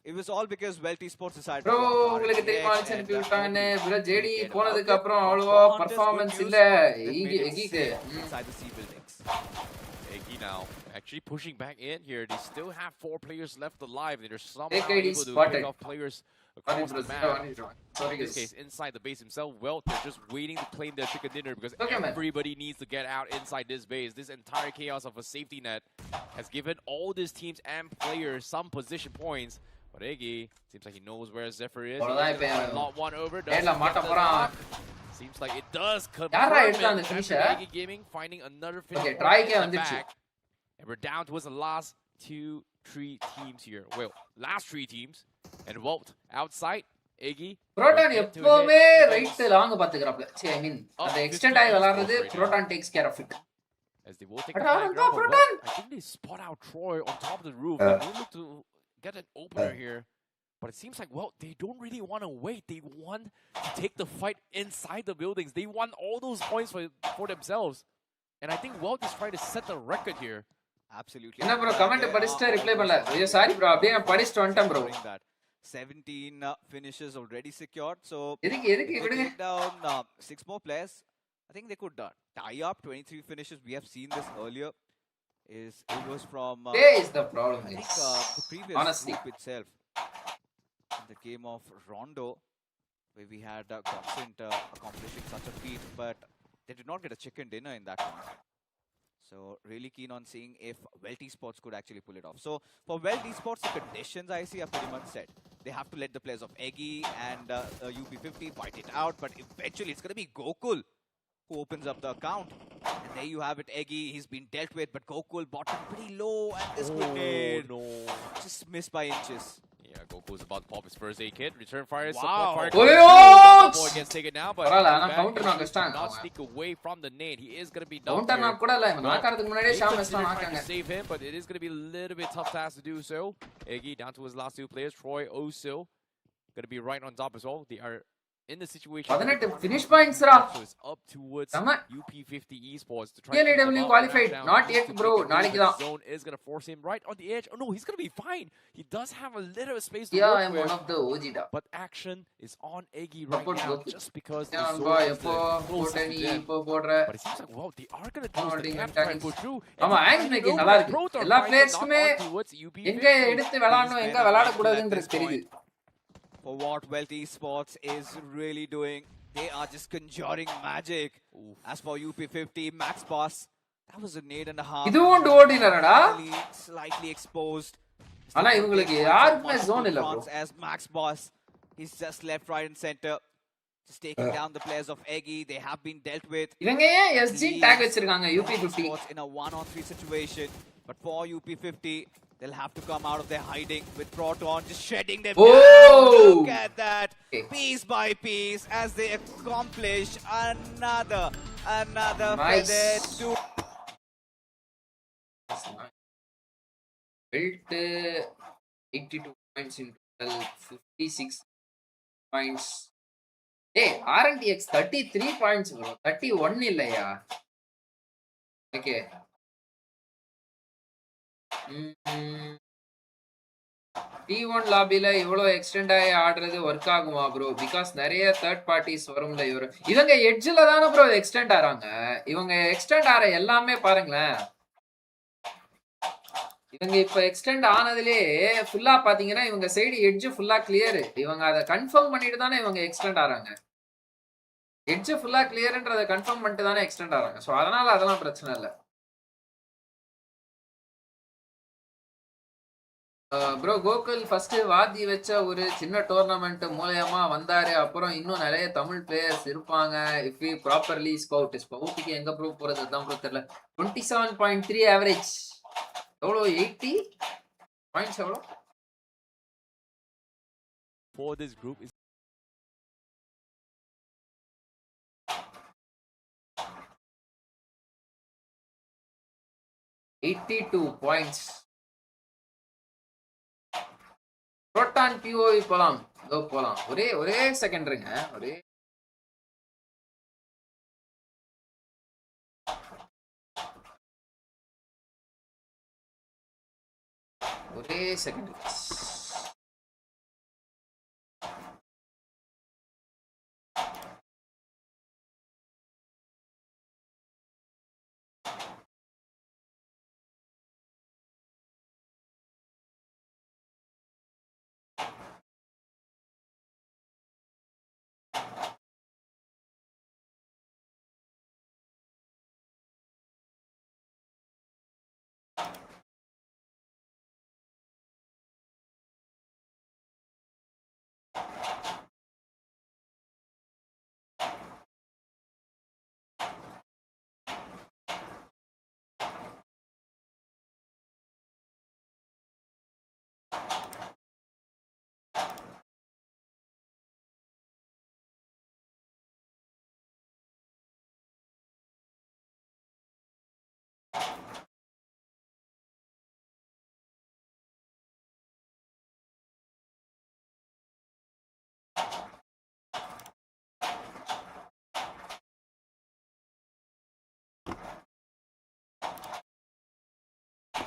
It was all because WELT eSports decided. Bro, உங்களுக்கு தெரியுமா அனுப்பி விட்டாங்கன்னு. bro JD போனதுக்கு அப்புறம் அவ்வளவா பெர்ஃபார்மன்ஸ் இல்ல எகிக்கு. Inside the C buildings. Eggy now actually pushing back in here. They still have 4 players left alive. They're somehow able to pick off players across the map. Sorry, In this case, inside the base himself, WELT, they're just waiting to claim their chicken dinner because everybody needs to get out inside this base. This entire chaos of a safety net has given all these teams and players some position points. But Iggy seems like he knows where Zephyr is. Lot one over. Seems like it does confirm it. Iggy Gaming finding another finish at the back. And we're down towards the last 2-3 teams here. Well, last 3 teams. And WELT outside. Iggy. Proton எப்பவுமே right long பாத்துக்கறாப்ல. I mean, அந்த extend ஆகி விளையாடுறது Proton takes care of it. As they will take a high ground, but I think they spot out Troy on top of the roof. They will look to get an opener here. But it seems like, well, they don't really want to wait. They want to take the fight inside the buildings. They want all those points for themselves. And I think WELT is trying to set the record here. Absolutely. என்ன bro comment படிச்சிட்டு reply பண்ணல. ஐயோ sorry bro. அப்படியே நான் படிச்சிட்டு வந்துட்டேன் bro. 17 finishes already secured. So எதுக்கு விடுங்க. Down 6 more players. I think they could tie up 23 finishes. We have seen this earlier. It was from is the problem. I think the previous group itself. In the game of Rondo, where we had Godsent accomplishing such a feat, but they did not get a chicken dinner in that one. So really keen on seeing if WELT Esports could actually pull it off. So for WELT Esports, the conditions I see are pretty much set. They have to let the players of Eggy and UP50 fight it out, but eventually it's going to be Gokul who opens up the account. And there you have it, Eggy. He's been dealt with, but Gokul bottom pretty low, and this grenade just missed by inches. Yeah, Goku's about to pop his first aid kit. Return fire, Wow. support fire. Boy gets taken down, but counter knock not sneak away from the nade. He is going to be down. Counter knock கூட இல்ல. நாக்கறதுக்கு முன்னாடியே Sham Vesta நாக்காங்க. Save him, but it is going to be a little bit tough task to do so. Iggy down to his last 2 players. Troy also going to be right on top as well. They are in the situation. 18 finish points ra. So it's up towards UP50 Esports to try to NADU qualified. Not yet bro. நாளைக்கு தான். Zone is going to force him right on the edge. Oh no, he's going to be fine. He does have a little space to work with. I'm one of the OG da. But action is on Iggy right now just because the zone is close to them. But it seems like, wow, they are going to do the cap try and go through. ஆமா angles making நல்லா இருக்கு. எல்லா பிளேயர்ஸ்க்குமே எங்க எடுத்து விளையாடணும் எங்க விளையாட கூடாதுன்றது தெரியுது. For what WELT Esports is really doing, they are just conjuring magic. As for UP50, Max Boss, that was a nade and a half. இதுவும் ஓடினறடா. Slightly exposed. ஆனா இவங்களுக்கு யாருமே zone இல்ல bro. As Max Boss, he's just left, right and center. Just taking down the players of Eggy. They have been dealt with. இவங்க ஏன் SG tag வச்சிருக்காங்க UP50 in a 1-on-3 situation. But for UP50, they'll have to come out of their hiding with Proton just shedding them down. Look at that. Piece by piece as they accomplish another feather to WELT 82 points in total, 56 points. Hey, RNTX 33 points bro. 31 இல்லையா? Okay. T1 லாபில இவ்வளோ extend ஆகி ஆடுறது work ஆகுமா bro? Because நிறைய third parties வரும்ல. இவங்க எட்ஜில் தானே ப்ரோ எக்ஸ்டெண்ட் ஆறாங்க. இவங்க எக்ஸ்டெண்ட் ஆற எல்லாமே பாருங்களேன். இவங்க இப்ப எக்ஸ்டெண்ட் ஆனதுலே ஃபுல்லா பாத்தீங்கன்னா இவங்க சைடு எட்ஜ் ஃபுல்லா கிளியர். இவங்க அதை கன்ஃபார்ம் பண்ணிட்டு தானே இவங்க எக்ஸ்டெண்ட் ஆறாங்க. எட்ஜ் ஃபுல்லா கிளியர்ன்றதை கன்ஃபார்ம் பண்ணிட்டு தானே எக்ஸ்டெண்ட் ஆறாங்க. ஸோ அதனால அதெல்லாம் பிரச்சனை இல்லை. ப்ரோ கோகுல் ஃபர்ஸ்ட் வாதி வச்ச ஒரு சின்ன டோர்னமெண்ட் மூலயமா வந்தாரு. அப்புறம் இன்னும் நிறைய தமிழ் பிளேயர்ஸ் இருப்பாங்க. இஃப் யூ ப்ராப்பர்லி ஸ்கவுட்டுக்கு எங்க ப்ரூவ் போறது தான் ப்ரோ தெரியல. 27.3 ஆவரேஜ் எவ்வளோ? 80 பாயிண்ட்ஸ் எவ்வளோ? For this group is 82 points. Proton POV போலாம். போலாம். ஒரே செகண்ட் இருங்க. ஒரே second.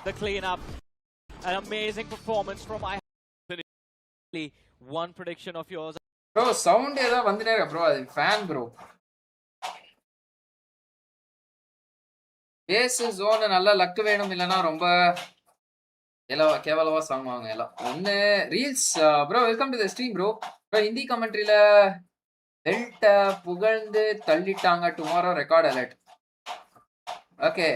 the cleanup. An amazing performance from one prediction of yours. Bro, sound ஏதோ வந்துட்டே இருக்கு bro. அது fan bro. பேஸ் ஜோன் நல்ல லக் வேணும், இல்லனா ரொம்ப கேவலமா சாங் வாங்க எல்லாம். ஒன்னு reels bro, welcome to the stream bro. Bro Hindi கமெண்ட்ரியில வெல்ட் புகழ்ந்து தள்ளிட்டாங்க, tomorrow record alert. Okay,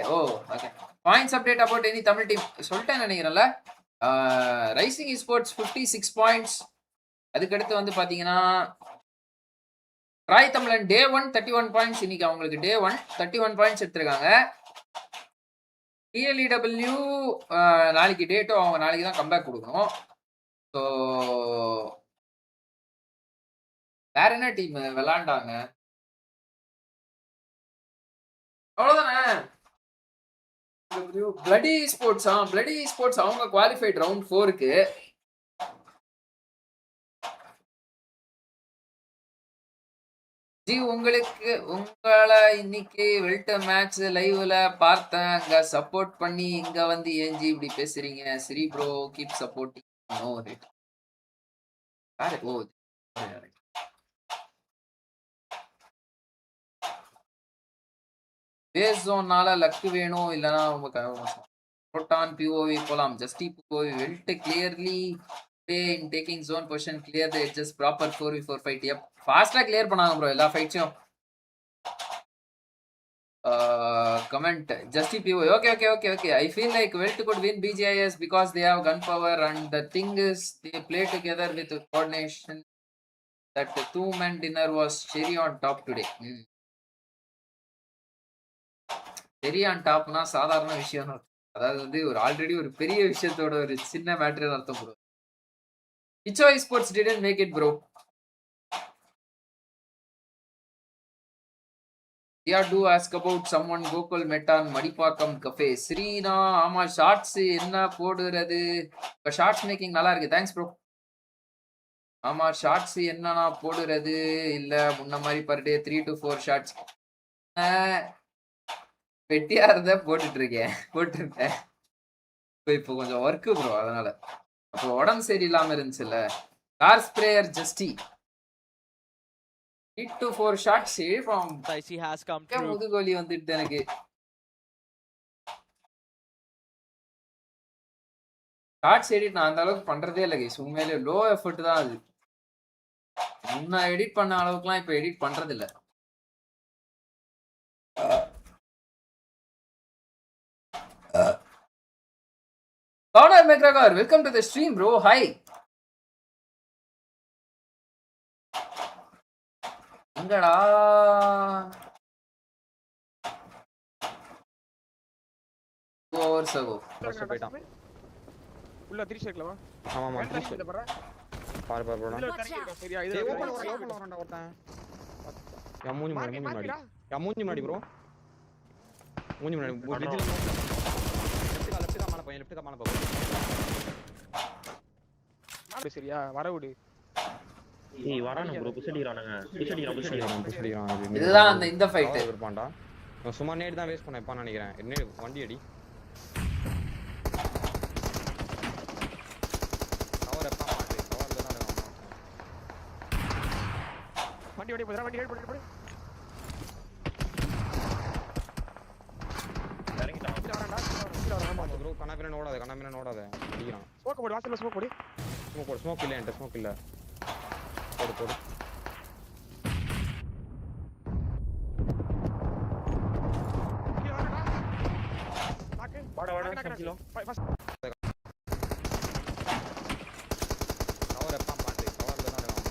okay. Points update about any Tamil team சொல்லிட்டேன் நினைக்கிறேன்ல. Rising esports 56 points. அதுக்கடுத்து வந்து பாத்தீங்கன்னா ராய் தமிழன் டே 1 31 பாயிண்ட்ஸ். இன்னைக்கு அவங்களுக்கு டே 1 31 பாயிண்ட்ஸ் எடுத்திருக்காங்க. TLEW நாளைக்கு டேட்டோ, அவங்க நாளைக்கு தான் கம்பேக் கொடுக்கணும். ஸோ வேற என்ன டீம் விளாண்டாங்க? அவ்வளோதானே. பிளடி ஸ்போர்ட்ஸ் பிளடி ஸ்போர்ட்ஸ் அவங்க குவாலிஃபைட் ரவுண்ட் 4க்கு. ஜி உங்களை இன்னைக்கு வெல்ட் மேட்ச் லைவ்ல பார்த்தேன், அங்க சப்போர்ட் பண்ணி இங்க வந்து ஏஞ்சி இப்படி பேசுறீங்க. Sri bro keep supporting. No right. Base ஜோன்னால லக் வேணும், இல்லனா ரொம்ப புரோட்டான் POV போலாம். ஜஸ்டி POV வெல்ட் clearly in taking zone position, clear the edges, proper 4v4 fight. Yep, fast-ஆ clear பண்ணாங்க bro எல்லா ஃபைட்ஸையும். Comment Justy PO. Okay. I feel like Welt could win BGIS because they have gunpower, and the thing is they play together with coordination. That 2-man dinner was cherry on top today. cherry on topனா சாதாரண விஷயம். அதாவது வந்து ஒரு already ஒரு பெரிய விஷயத்தோட ஒரு சின்ன மேட்டர் அர்த்தம் bro. Icho esports didn't make it bro. Yeah, do ask about someone Gokul Metan Madipakam Cafe. Srina, ஆமா ஷார்ட்ஸ் என்ன போடுறது? இப்ப ஷார்ட்ஸ் மேக்கிங் நல்லா இருக்கு. Thanks bro. ஆமா ஷார்ட்ஸ் என்னன்னா போடுறது இல்ல முன்ன மாதிரி பர் டே 3 to 4 ஷார்ட்ஸ் வெட்டியா இருந்த போட்டுருக்கேன். இப்போ கொஞ்சம் ஒர்க்கு ப்ரோ, அதனால. அப்போ உடம்பு சரியில்லாம இருந்துச்சுல்ல. கார் ஸ்ப்ரேயர் ஜஸ்டி 3 to 4 shots from Dicey has come through. முதுகோலி வந்துட்டு எனக்கு. ஷார்ட்ஸ் எடிட் நான் அந்த அளவுக்கு பண்றதே இல்லை கைஸ். உண்மையிலே லோ எஃபர்ட் தான் அது. முன்ன எடிட் பண்ண அளவுக்குலாம் இப்போ எடிட் பண்றது இல்லை. Conor McGregor, welcome to the stream bro. Hi. எங்கடா hours ago போய்ட்டான் உள்ள 3 ஷேக்லவா. ஆமா 3 ஷேக் பாரு ப்ரோ. சரியா இது ஓபன் வரண்டா ஒருத்தன். யா மூஞ்சி மாடி ப்ரோ. மூஞ்சி மாடி லெஃப்ட் கால பையன் லெஃப்ட் கால போ. மாடு சரியா வர விடு. ஏய் வரானே ப்ரோ. புஷடிறானங்க. இதுதான் அந்த இந்த ஃபைட் இருப்பான்டா. நான் சும்மா நேட் தான் வேஸ்ட் பண்ணேன் இப்ப நினைக்கிறேன். என்ன வண்டி அடி. கவர் எப்ப மாட்டே. கவர்ல தான் இருக்கான். வண்டி போடா. வண்டி ஹெட் போடு. இறங்கிட்டான். வரடா. ப்ரோ கண்ணாபின நோடாத. அடிக்கிறான். ஸ்மோக் போடு. வாசல்ல ஸ்மோக் போடு. ஸ்மோக் இல்ல என்கிட்ட ஸ்மோக் இல்ல. போடு. வாடா கிலோ. கவர் எப்ப மாட்டே. கவர்ல தான் இருக்கான்.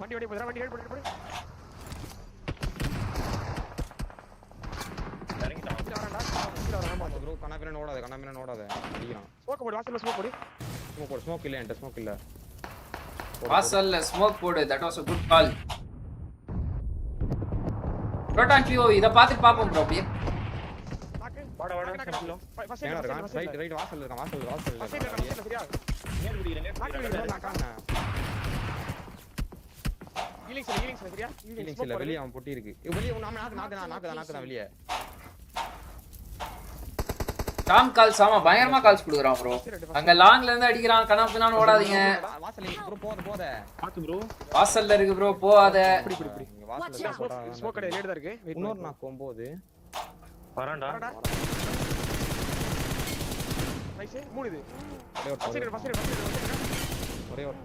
வண்டி போடா. வண்டி ஹெட் போடு. ப்ரோ கண்ணாபின நோடாத. அடிக்கிறான். ஸ்மோக் போடு. வாசல்ல ஸ்மோக் போடு. ஸ்மோக் இல்ல என்கிட்ட ஸ்மோக் இல்ல. வாசல்ல ஸ்மோக் போடு. That was a good call. Proton PO இத பாத்து பாப்போம் ப்ரோ. அப்படியே வாடா கிலோ. எங்க இருக்கான்? ரைட் வாசல்ல இருக்கான். சரியா நேர் குடிக்கிறேன். நான் காண ஹீலிங்ஸ் சரியா. ஹீலிங்ஸ் இல்ல வெளிய அவன் பொட்டி இருக்கு. வெளிய நாக்கு தான் வெளிய. டாம் கால்ஸ் ஆமா பயங்கரமா கால்ஸ் குடுக்குறான் ப்ரோ. அங்க லாங்ல இருந்து அடிக்கிறான். கனாப்னான்னு ஓடாதீங்க. வாசல்ல ப்ரோ போதே. பாத்து ப்ரோ. வாசல்ல இருக்கு ப்ரோ போகாத. இப்படி வாசல்ல ஸ்மோக் கடை லேட் தான் இருக்கு. இன்னொரு நான் போம்போது வரான்டா. நைஸ் மூணு இது. ஒரே ஒரு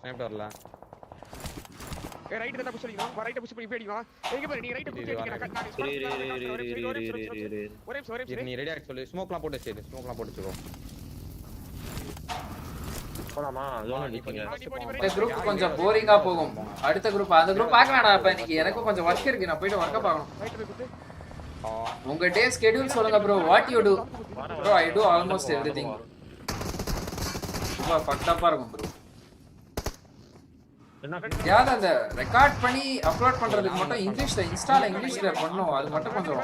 ஸ்னைப்பர் வரல. ரைட் தான் புஷ் பண்ணிக்கலாம். ரைட் புஷ் பண்ணி போடிவா. எங்க பாரு நீ ரைட் புஷ் பண்ணிக்கலாம். நீ ரெடியா சொல்லு. ஸ்மோக்லாம் போட்டு வச்சிரு. ஸ்மோக்லாம் போட்டு வச்சுக்கோ. போலாமா? ஜோன் அடிப்பீங்க. இந்த குரூப் கொஞ்சம் போரிங்கா போகும். அடுத்த குரூப் அந்த குரூப் பார்க்க வேணாம். இப்ப இன்னைக்கு எனக்கு கொஞ்சம் வர்க் இருக்கு. நான் போய்ட்டு வர்க்க பார்க்கணும். உங்க டே ஸ்கெட்யூல் சொல்லுங்க bro. What you to? Bro I to almost everything. ரொம்ப ஃபக்டப்பா இருக்கும் ப்ரோ. யார் அந்த ரெக்கார்ட் பண்ணி அப்லோட் பண்றதுக்கு மட்டும் இங்கிலீஷ்ல இன்ஸ்டால இங்கிலீஷ்ல பண்ணோம். அது மட்டும் கொஞ்சம்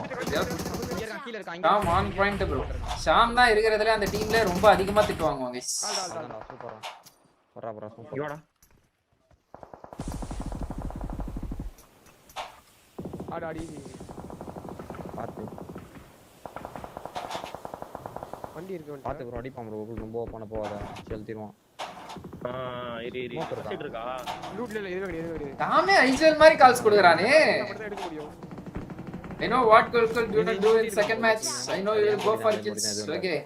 ஷாம் ஆன் பாயிண்ட் ப்ரோ. ஷாம் தான் இருக்கிறதுல அந்த டீம்ல ரொம்ப அதிகமா திட்டு வாங்குவாங்க. சூப்பரா. வரா சூப்பர். இவாடா. ஆடி பாத்து. வண்டி இருக்கு. பாத்து ப்ரோ அடிப்பான் ப்ரோ. ரொம்ப பண்ண போவாத. செல்திடுவான். இரி சைடு இருக்கா? லூட்ல இல்ல எதுவும் கிடையாது. நாமே ஐஜிஎல் மாதிரி கால்ஸ் கொடுக்கறானே. எடுக்க முடியும். I know what Gulf do not do in second match. I know you will go for kills. Okay.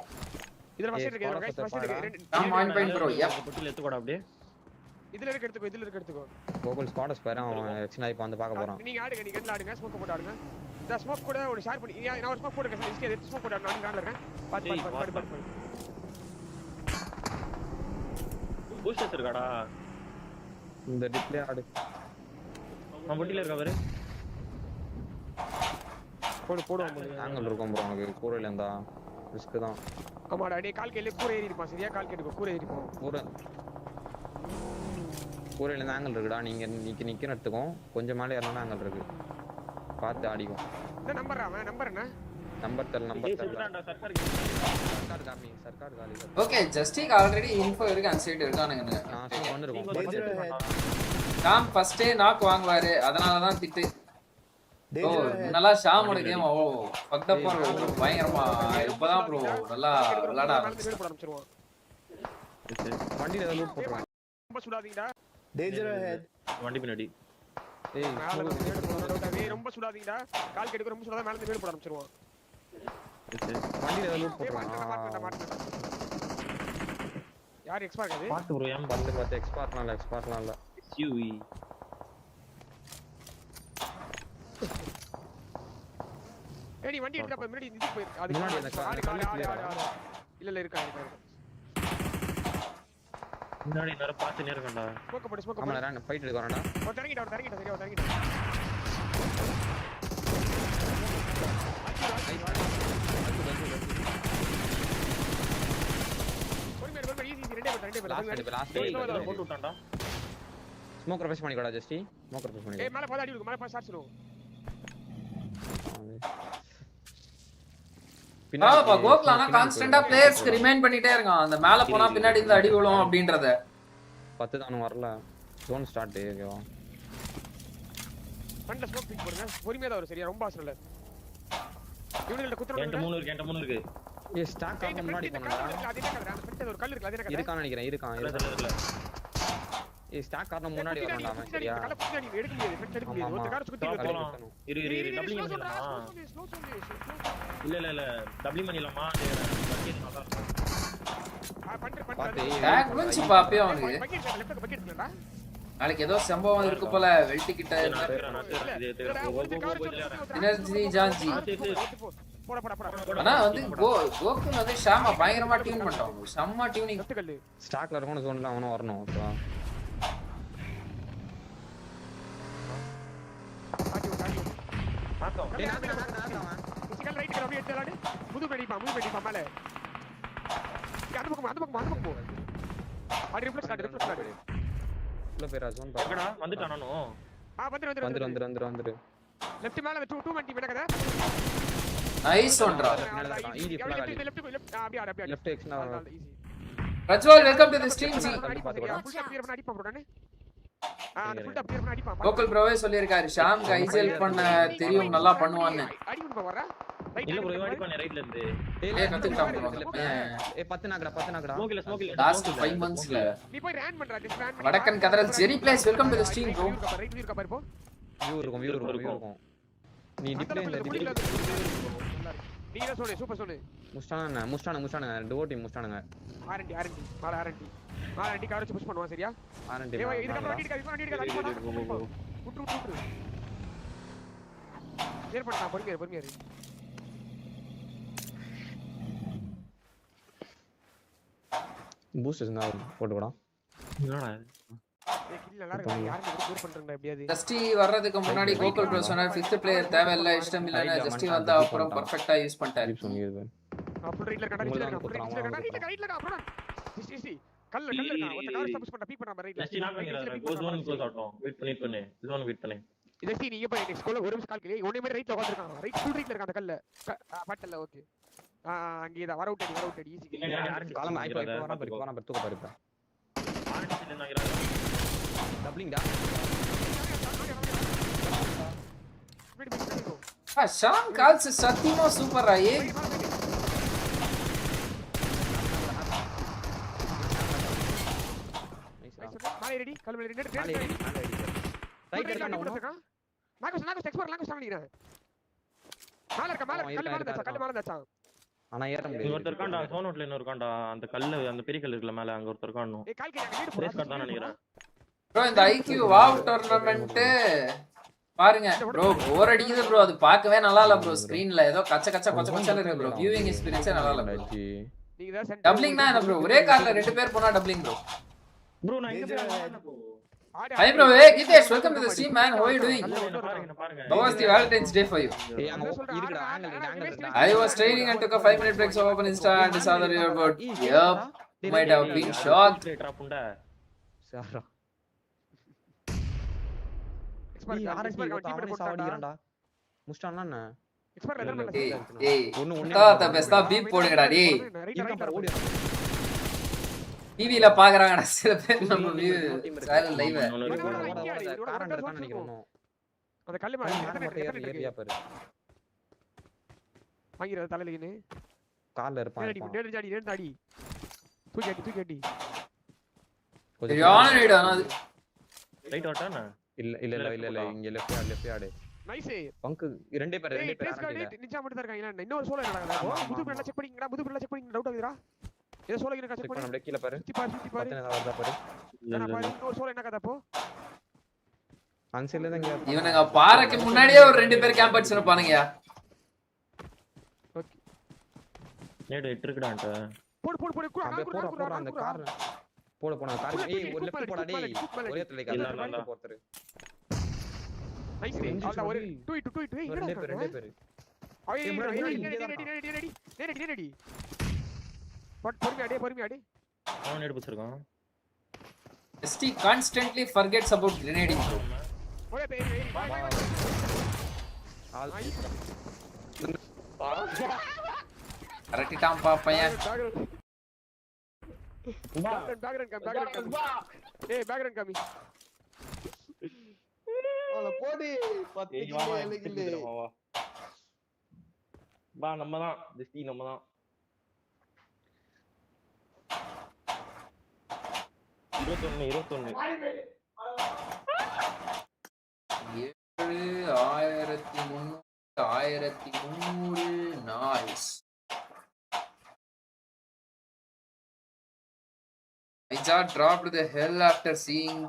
இதுல ஃபர்ஸ்ட் இருக்கு. गाइस ஃபர்ஸ்ட் இருக்கு. I'm on point bro. Yep. பொட்டில எடுத்துக்கோடா அப்படியே. இதுல இருக்கு எடுத்துக்கோ. கோகுல் ஸ்குவாட் ஸ்பேர் அவன் எக்ஸ்னைப் வந்து பார்க்க போறான். நீங்க ஆடுங்க. நீங்க கண்ல ஆடுங்க. ஸ்மோக் போட்டு ஆடுங்க. இந்த ஸ்மோக் கூட ஒரு ஷேர் பண்ணி நான் ஒரு ஸ்மோக் போட்டுறேன். இஸ்கே எடுத்து ஸ்மோக் போட்டு நான் கால்ல இருக்கேன். பாத்து. பூஸ்டர்ஸ் இருக்காடா. இந்த டிப்ளே ஆடு. நான் பொட்டில இருக்க பாரு. போடுவோம். ஆங்கிள் இருக்கும் ப்ரோ. உனக்கு கூரையில இருந்தா ரிஸ்க் தான். ஆமாடா டேய் கால் கேல கூரை ஏறி இருப்பான். சரியா கால் கேட்டுக்கோ. கூரை ஏறி இருப்பான். கூரையில இருந்து ஆங்கிள் இருக்குடா. நீங்க நிக்கிற இடத்துக்கும் கொஞ்சம் மேலே ஏறணும்னா ஆங்கிள் இருக்கு. பார்த்து ஆடிக்கும். இந்த நம்பர் அவன் நம்பர் என்ன? நம்பர் தெரியல. சர்க்கார் காலி. ஓகே ஜஸ்டிக் ஆல்ரெடி இன்ஃபோ இருக்கு. அந்த சைடு இருக்கானுங்க. நான் வந்திருக்கோம். ஷாம் ஃபர்ஸ்டே நாக் வாங்குவாரு. அதனால தான் திட்டு. ஓ நல்லா ஷாமோட கேம் ஓ ஃபக்டப்பா இருக்கும். பயங்கரமா இப்பதான் ப்ரோ நல்லா விளையாட ஆரம்பிச்சிருவான். வண்டில ஏதோ லூட் போடுறான். ரொம்ப சுடாதீங்கடா. Danger head. வண்டி பின்னாடி. ஏய் மேல வந்து வீடு போடுறடா. ரொம்ப சுடாதீங்கடா. கால் கேட்டுக்கு ரொம்ப சுடாத மேல இருந்து வீடு போட ஆரம்பிச்சிருவான். வண்டில ஏதோ லூட் போடுறான். யார் எக்ஸ்பர்ட் அது? பாத்து ப்ரோ. ஏன் பார்த்து எக்ஸ்பர்ட்லாம் இல்ல. யூவி. ஏடி வண்டி எடுத்தா முன்னாடி நிதி போய் அது முன்னாடி அந்த இல்ல இருக்கா. முன்னாடி நேரா பாத்து நேரங்கடா. ஸ்மோக் போடு. ஆமா நான் ஃபைட் எடுக்க வரேன்டா. தரங்கிட்ட சரியா தரங்கிட்ட. பொறுமையா ஈஸி ரெண்டே லாஸ்ட் போட்டு விட்டான்டா. Smoke refresh பண்ணிக்கோடா ஜஸ்டி. ஸ்மோக் ரெஃப்ரெஷ் பண்ணிக்கோ. மேல பாத்து அடி விடு. மேல பாத்து ஷாட் சுடு. பின்னாடி கோக்லானா கான்ஸ்டன்ட்டா பிளேயர்ஸ்க்கு ரிமைண்ட் பண்ணிட்டே இருக்கான். அந்த மேல போனா பின்னாடி இருந்து அடி விழும் அப்படின்றத. 10 தான வரல. ஜோன் ஸ்டார்ட் ஓகேவா. ஃப்ரண்ட்ல ஸ்மோக் பிக் போடுங்க. பொறுமையா தான் வரும். சரியா ரொம்ப அவசரம் இல்ல. இவனுங்கள குத்துறோம். என்கிட்ட 3 இருக்கு. ஏய் ஸ்டாக் ஆக முன்னாடி போறடா. அது என்ன கதற? அந்த ஃப்ரண்ட் ஒரு கல் இருக்கு. அது என்ன கதற? இருக்கான்னு நினைக்கிறேன். இருக்கான். ஏய் ஸ்டாக் காரணம் முன்னாடி வரணும் அவன். சரியா கல்ல பின்னாடி எடுக்க முடியாது. ஃப்ரண்ட் எடுக்க முடியாது. ஒரு கார் சுத்தி போலாம். இரு டபுள் பண்ணிடலாமா? இல்ல டபுள் பண்ணிடலாமா? வண்டி நல்லா இருக்கும். பண்ற டேக் குஞ்சு பாப்பே அவனுக்கு. பக்கெட் இல்லடா. நாளைக்கு ஏதோ சம்பவம் இருக்கு போல. வெல்ட் கிட்ட எனர்ஜி ஜான்ஜி. ஆனா வந்து கோகுல் வந்து ஷாமா பயங்கரமா டியூன் பண்ணிட்டான். செம்ம டியூனிங். ஸ்டாக்ல இருக்கணும். ஜோன்ல அவனும் வரணும். ஓகேவா. பாத்தோம். சிக்கல் ரைட் கர அப்படியே எடுத்துலாடு. முது பெடிப்பா மேல. அந்த பக்கம் போ. ஆடி ரிஃப்ளெக்ஸ் ஆடு. உள்ள பேரா ஜோன் எங்கடா வந்துட்டானோ? வந்துரு. லெஃப்ட் மேல 2 மணி மேல கத. நைஸ் ஒன்ரா. ஈஸி ஃபுல்லா காலி. அப்படியே லெஃப்ட் எக்ஸ்னா easy. Prajwal welcome to the stream ji. Push up பண்ணி அடிப்பா ப்ரோ நானே. அந்த ஃபுட் அப்படியே பண்ணி அடிப்பான் லோக்கல் ப்ரோவே சொல்லியிருக்காரு ஷாம்க்கு ஐஜிஎல் பண்ண தெரியும் நல்லா பண்ணுவான்னு. அடி பண்ண வர இல்ல ப்ரோ இவன் அடிப்பானே ரைட்ல இருந்து. ஏய் கத்துக்கிட்டான் ப்ரோ. ஏ 10 நாக்குடா. ஸ்மோக் இல்ல. லாஸ்ட் 5 monthsல நீ போய் ரன் பண்றா ஜஸ்ட் ரன் வடக்கன் கதறல் ஜெரி பிளேஸ் welcome to the stream bro. Right view பாரு போ வியூ இருக்கும். நீ டிப்ளே இந்த நீங்க சொல்லு சூப்பர் சொல்லு. முஸ்டானுங்க டுவோ டீம் முஸ்டானுங்க. ஆர்என்டி ஆர்என்டி கவரேஜ் புஷ் பண்ணுவான் சரியா? ஆரண்டி ஏய் இதுக்கு அப்புறம் வண்டி எடுக்க விட்டு கிளியர் பண்ணா பொறுமையா இரு. பூஸ்ட் இருந்தா போட்டுடா. என்னடா ஏய் கில் நல்லா இருக்கு. யாரும் கிளியர் பண்றீங்க எப்படியாவது. ஜஸ்டி வர்றதுக்கு முன்னாடி கோகுல் ப்ரோ சொன்னார் 5th பிளேயர் தேவையில்லை இஷ்டம் இல்லைன்னா ஜஸ்டி வந்தா அப்புறம் பெர்ஃபெக்ட்டா யூஸ் பண்ணிட்டாரு. சொன்னீங்க அப்புறம் ரைட்ல ரைட்ல அப்புறம் சி கல்ல ஒருத்த கவர் சப்ஸ் பண்ண பீப் பண்ணா ரைட்ல ஜஸ்ட் நான் பண்ணிறேன். கோ ஜோன் க்ளோஸ் ஆட்டோம். வெயிட் பண்ணு. ஜோன் வெயிட் பண்ணு. ஜஸ்ட் நீங்க போய் நெக்ஸ்ட் கோல ஒரு நிமிஷம் கால் கேளு. ஒண்ணே மாதிரி ரைட்ல உட்கார்ந்திருக்கான். ரைட் ஃபுல் ரைட்ல இருக்க அந்த கல்ல. பட்டல ஓகே. அங்க இத வர அவுட் அடி ஈஸி. காலம் ஐபோ வர தூக்க பாரு இப்ப. ஆர்டிசில நாங்கறாங்க. டப்ளிங் டா. ஷாம் கால்ஸ் சத்தியமா சூப்பரா ஏ. மாலை ரெடி கல்ல ரெடி ரைட் இருக்கா நாகஸ் எக்ஸ்போர்ட் பண்ணிக்கிறேன். மேல இருக்க கல்ல மேல தச்சான். ஆனா ஏற முடியாது. ஒருத்தர் இருக்கான்டா சோன் அவுட்ல இன்னொரு இருக்கான்டா. அந்த கல்ல அந்த பெரிய கல் இருக்குல மேல அங்க ஒருத்தர் இருக்கானோ. ஏய் கால் கேங்க ரேஸ் கார்ட் தான் நினைக்கிறேன். ப்ரோ இந்த ஐக்யூ வாவ் டோர்னமென்ட் பாருங்க ப்ரோ போர் அடிக்குது ப்ரோ. அது பார்க்கவே நல்லா இல்ல ப்ரோ. ஸ்கிரீன்ல ஏதோ கச்சன்னு இருக்கு ப்ரோ. வியூவிங் எக்ஸ்பீரியன்ஸே நல்லா இல்ல ப்ரோ. நீங்க தான் டப்ளிங்னா என்ன ப்ரோ? ஒரே கார்ல ரெண்டு பேர் போனா டப்ளிங் ப்ரோ. ப்ரோ நான் இங்க போறேன். Hi bro, hey Gitesh, welcome to the stream man. How are you doing? பாருங்க. How was the Valentine's Day for you? ஏய் அங்க இருக்குடா angle I was training and took a 5-minute break so open Insta and saw that you were good. Yup, might have been shocked. Drop உண்டா. சாரா export அவனே சாவடிக்கறான்டா. முஸ்டானா என்ன? Export எதர் மேல ஏய் ஒன்னு பெஸ்டா பீப் போடுங்கடா டேய். இருக்கான் பாரு ஓடி. டிவில பாக்குறாங்கடா சில பேர் நம்ம வியூ சேனல் லைவ். காரன் இருக்கான்னு நினைக்கிறேன். அந்த கல்லு மேல ஏரியா பாரு. வாங்கிர தலையிலன்னு கால்ல இருப்பான். நேரடி அடி தூக்கி அடி சரியான ரைட் ஆனா அது ரைட் ஆட்டானா? இல்ல இங்க லெஃப்ட் ஆடு. நைஸ் பங்க் ரெண்டே பேர் ஆரம்பிங்க. நிச்சா மட்டும் தான் இருக்காங்க. இன்னொரு சோலோ என்னடா? புது பிளேல செக் பண்ணிங்கடா. டவுட் ஆகுதுடா. ஏதோ சோலோ என்ன செக் பண்ணி நம்ம கீழ பாரு. சுத்தி பாரு. வருதா பாரு. நான் பாரு இன்னொரு சோலோ என்ன கதை போ. அன்சைட்ல தான் இங்க இவனுங்க பாறைக்கு முன்னாடியே ஒரு ரெண்டு பேர் கேம்ப் அடிச்சிருப்பானுங்க. ஓகே நேடு 8 இருக்குடான்ட்ட. போடு அந்த கார் போடு கார். ஏய் ஒரு லெஃப்ட் போடா டேய். ஒரே தலை கார் போத்துரு. நைஸ் ஆல்டா ஒரு 2 ரெண்டே பேர். ரெடி பொறுமையா அடி. அவன் நேடு பிடிச்சிருக்கான். ST constantly forgets about grenading bro. ஒரே பேர் ஆல் கரெக்ட்டாம் பாப்பையன். பேக்ரவுண்ட் கம். ஏய் பேக்ரவுண்ட் கம்மி. அவள போடி 10 கிலோ 7 கிலோ. வா நம்ம தான் ஜஸ்டி நம்ம தான். 21 1300 nice. My jaw dropped the hell after seeing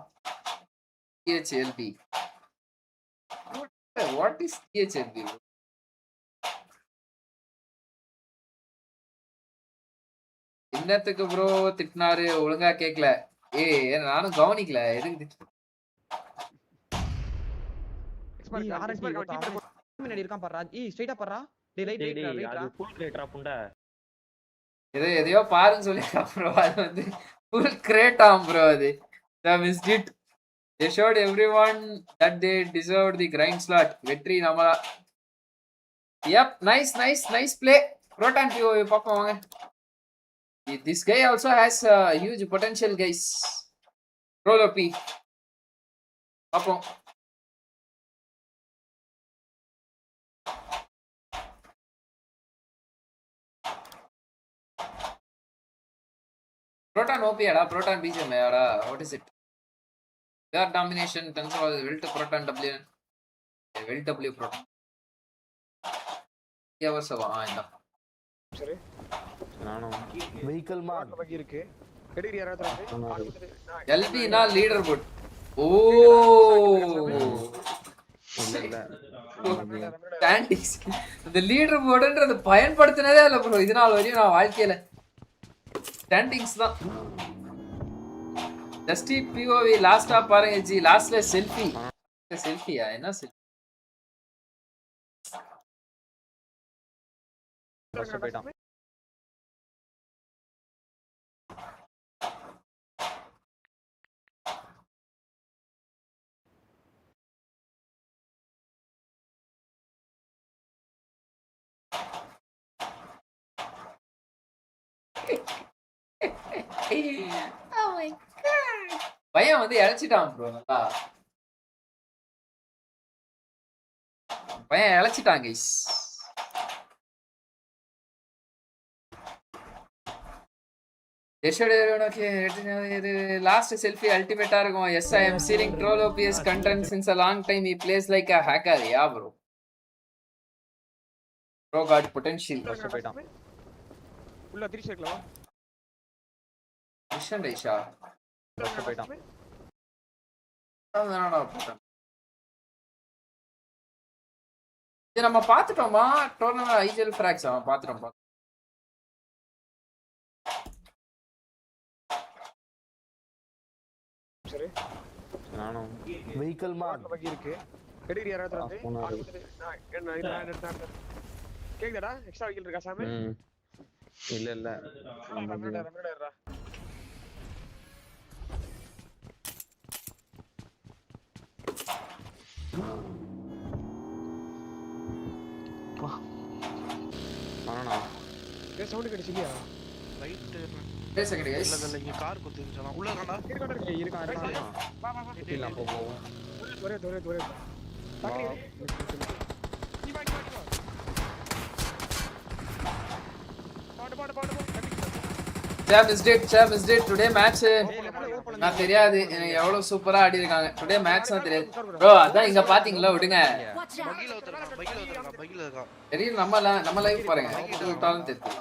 THLB. What is THLB? என்னத்துக்கு ப்ரோ திட்டினாரு ஒழுங்கா கேக்கல. ஏய் நானும் கவனிக்கல எதுக்கு முன்னாடி இருக்கான் பாரு. ஏய் ஸ்ட்ரைட்டா பாருடா. டேய் ரைட் அது ஃபுல் கிரேட் ட்ராப் உண்டா. எதையோ பாருன்னு சொல்லிருக்கா ப்ரோ. அது வந்து ஃபுல் கிரேட் ஆம் ப்ரோ. அது they missed it. They showed everyone that they deserved the grind slot. வெற்றி நம்மளா. Yep, nice play. Proton POV பாப்போம் வாங்க. This guy also has huge potential guys. Roll OP. பாப்போம். Proton OP யாடா, Proton BGM யாடா, what is it? Their domination, tensor, WELT Proton W. WELT W Proton. அவசவா இந்த சரி நானும் vehicle mark பக்கி இருக்கு. கெடிரி யாராவது இருக்கு. LB னா லீடர் போர்ட். ஓ இல்ல ஸ்டாண்டிங்ஸ். இந்த லீடர் போர்டுன்றது பயன்படுத்தினதே இல்ல ப்ரோ இது நாள் வரையும் நான் வாழ்க்கையில. ஸ்டாண்டிங்ஸ் தான். ஜஸ்ட் POV லாஸ்டா பாருங்க ஜி, லாஸ்ட்ல செல்ஃபி. செல்ஃபியா என்ன செல்ஃபி? போயிட்டான். பையன் வந்து இழைச்சிட்டான் ப்ரோ. நல்லா பையன் இழைச்சிட்டான் கைஸ். லாஸ்ட் செல்ஃபி அல்டிமேட்டா இருக்கும். Yes I am searing troll OPS content since a long time. He plays like a hacker. Yeah bro. Bro got potential. போயிட்டான். உள்ள திருச்சி இருக்கலாம். மிஷன் ரைஷா போயிட்டான். இது நம்ம பாத்துட்டோமா? டோர்னமெண்ட் ஐஜிஎல் ஃபிராக்ஸ் அவன் பாத்துட்டோம். சரி நானும் வெஹிக்கிள் மார்க் பக்கி இருக்கு. கெடிரி யாராவது இருக்கு. கேக்குதாடா? எக்ஸ்ட்ரா வெஹிக்கிள் இருக்கா சாமி? இல்ல இல்ல ரமணடா. ஆனா ஏ சவுண்ட் கேட்டுச்சியா? ரைட் டேய் செகண்ட் गाइस. இல்ல இங்க கார் குத்தின்னு சொன்னா உள்ள கண்டா இருக்கான். வா வா வா. இல்ல போ. ஒரே. பாக்கி. நீ வா. பாடு. Cham is dead. Today match நான் தெரியாது எனக்கு எவ்வளவு சூப்பரா ஆடி இருக்காங்க. டுடே மேட்ச் தான் தெரியாது ப்ரோ. அதான் இங்க பாத்தீங்களா விடுங்க. பகில இருக்கா. தெரியும் நம்ம லைவ் பாருங்க. விட்டாலும் தெரியும்.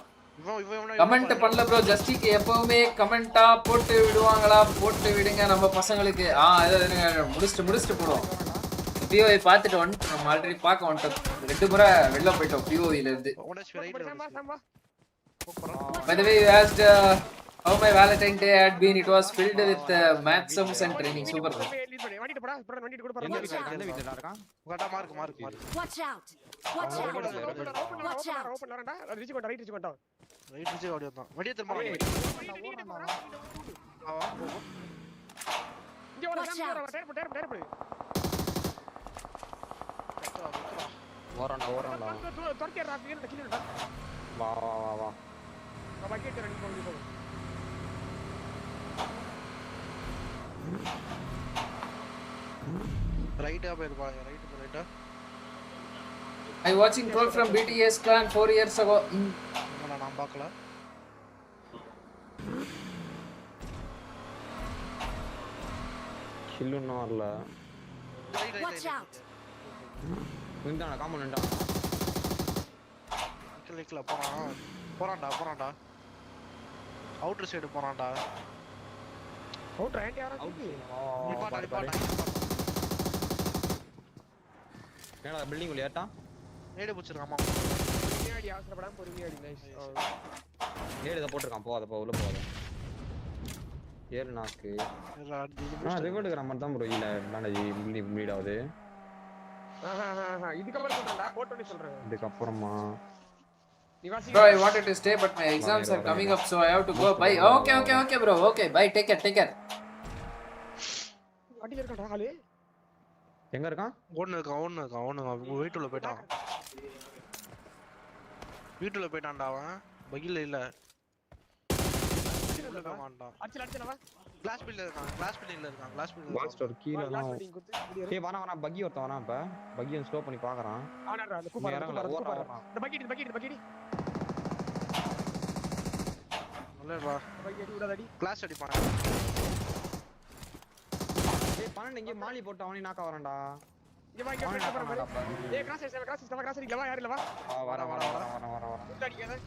கமெண்ட் பண்ணல ப்ரோ. ஜஸ்டிக்கு எப்பவுமே கமெண்டா போட்டு விடுவாங்களா? போட்டு விடுங்க நம்ம பசங்களுக்கு. முடிச்சுட்டு போடுவோம். POV பார்த்துட்டு வந்துட்டு நம்ம ஆல்ரெடி பார்க்க வந்துட்டோம். 2 முறை வெளில போயிட்டோம் POV ல இருந்து. By the way, you asked how my Valentine Day had been. It was filled with math sums and training. Super. வண்டிட்டு போடா. வண்டிட்டு கூட எந்த வீட்ல இருக்கான்? உங்கடா மார்க். Watch out. ஓபன் வரடா. ரிச் கொண்டா. ரைட் விஜய் ஆடியோ தான். வண்டிய திரும்ப இங்க வர டேர் போடு. ஓரண்டா. தொர்க்கேடா கீழ கிளிடா. வா. நான் பக்கெட் ரெடி பண்ணி போ. ரைட்டா போயிருப்பாங்க. ரைட்டா. I watching troll from BGIS clan 4 years ago. நான் பார்க்கல. கில்லுன்னு வரல. Watch out. இந்தான காம்பவுண்டா. கிளிக்ல போறான்டா. அவுட்டர் சைடு போறான்டா. அவுட்டர் ஆண்டி யாரா தூக்கி. நிப்பாட்டா. என்னடா பில்டிங் உள்ள ஏட்டா? நேடு புடிச்சிருக்காமா. பின்னாடி அவசரப்படாம பொறுமையாடி. நைஸ். நேடு போட்டுருக்கான். போகாத உள்ள போகாத. ஏறு நாக்கு. ரிவர்டுக்குற மாதிரி தான் ப்ரோ. இல்ல மேனேஜ் ப்ளீட் ஆகுது. இதுக்கப்புறம் சொல்றேன்டா. போட்டோனே சொல்றேன். இதுக்கப்புறமா Bro, I wanted to stay but my exams are coming up so I have to go. Bye. Okay bro. Okay, bye. Take care. அடில இருக்கடா ஆளு. எங்க இருக்கான்? ஓடுன இருக்கான். வீட்டுல போயிட்டான்டா அவன். பகில இல்ல. இருக்க மாட்டான் கிளாஸ் பில்ல இருக்கான் மாஸ்டர் கீழலாம் டேய் வர பக்கி ஒருத்தன் வரான் இப்ப பக்கி ஸ்லோ பண்ணி பார்க்கறான் அவனடா அந்த கூப்பாரா இந்த பக்கெட் நல்லடா பக்கெட் விடாதடி கிளாஸ் அடிப்பான் டேய் பன்னெண்டு இங்க மாலி போட்டு அவனே நாக்க வரான்டா இங்க வா ஏய் கிராஸ் அடிக்கல வா யார் இல்ல வா வர அடிக்காத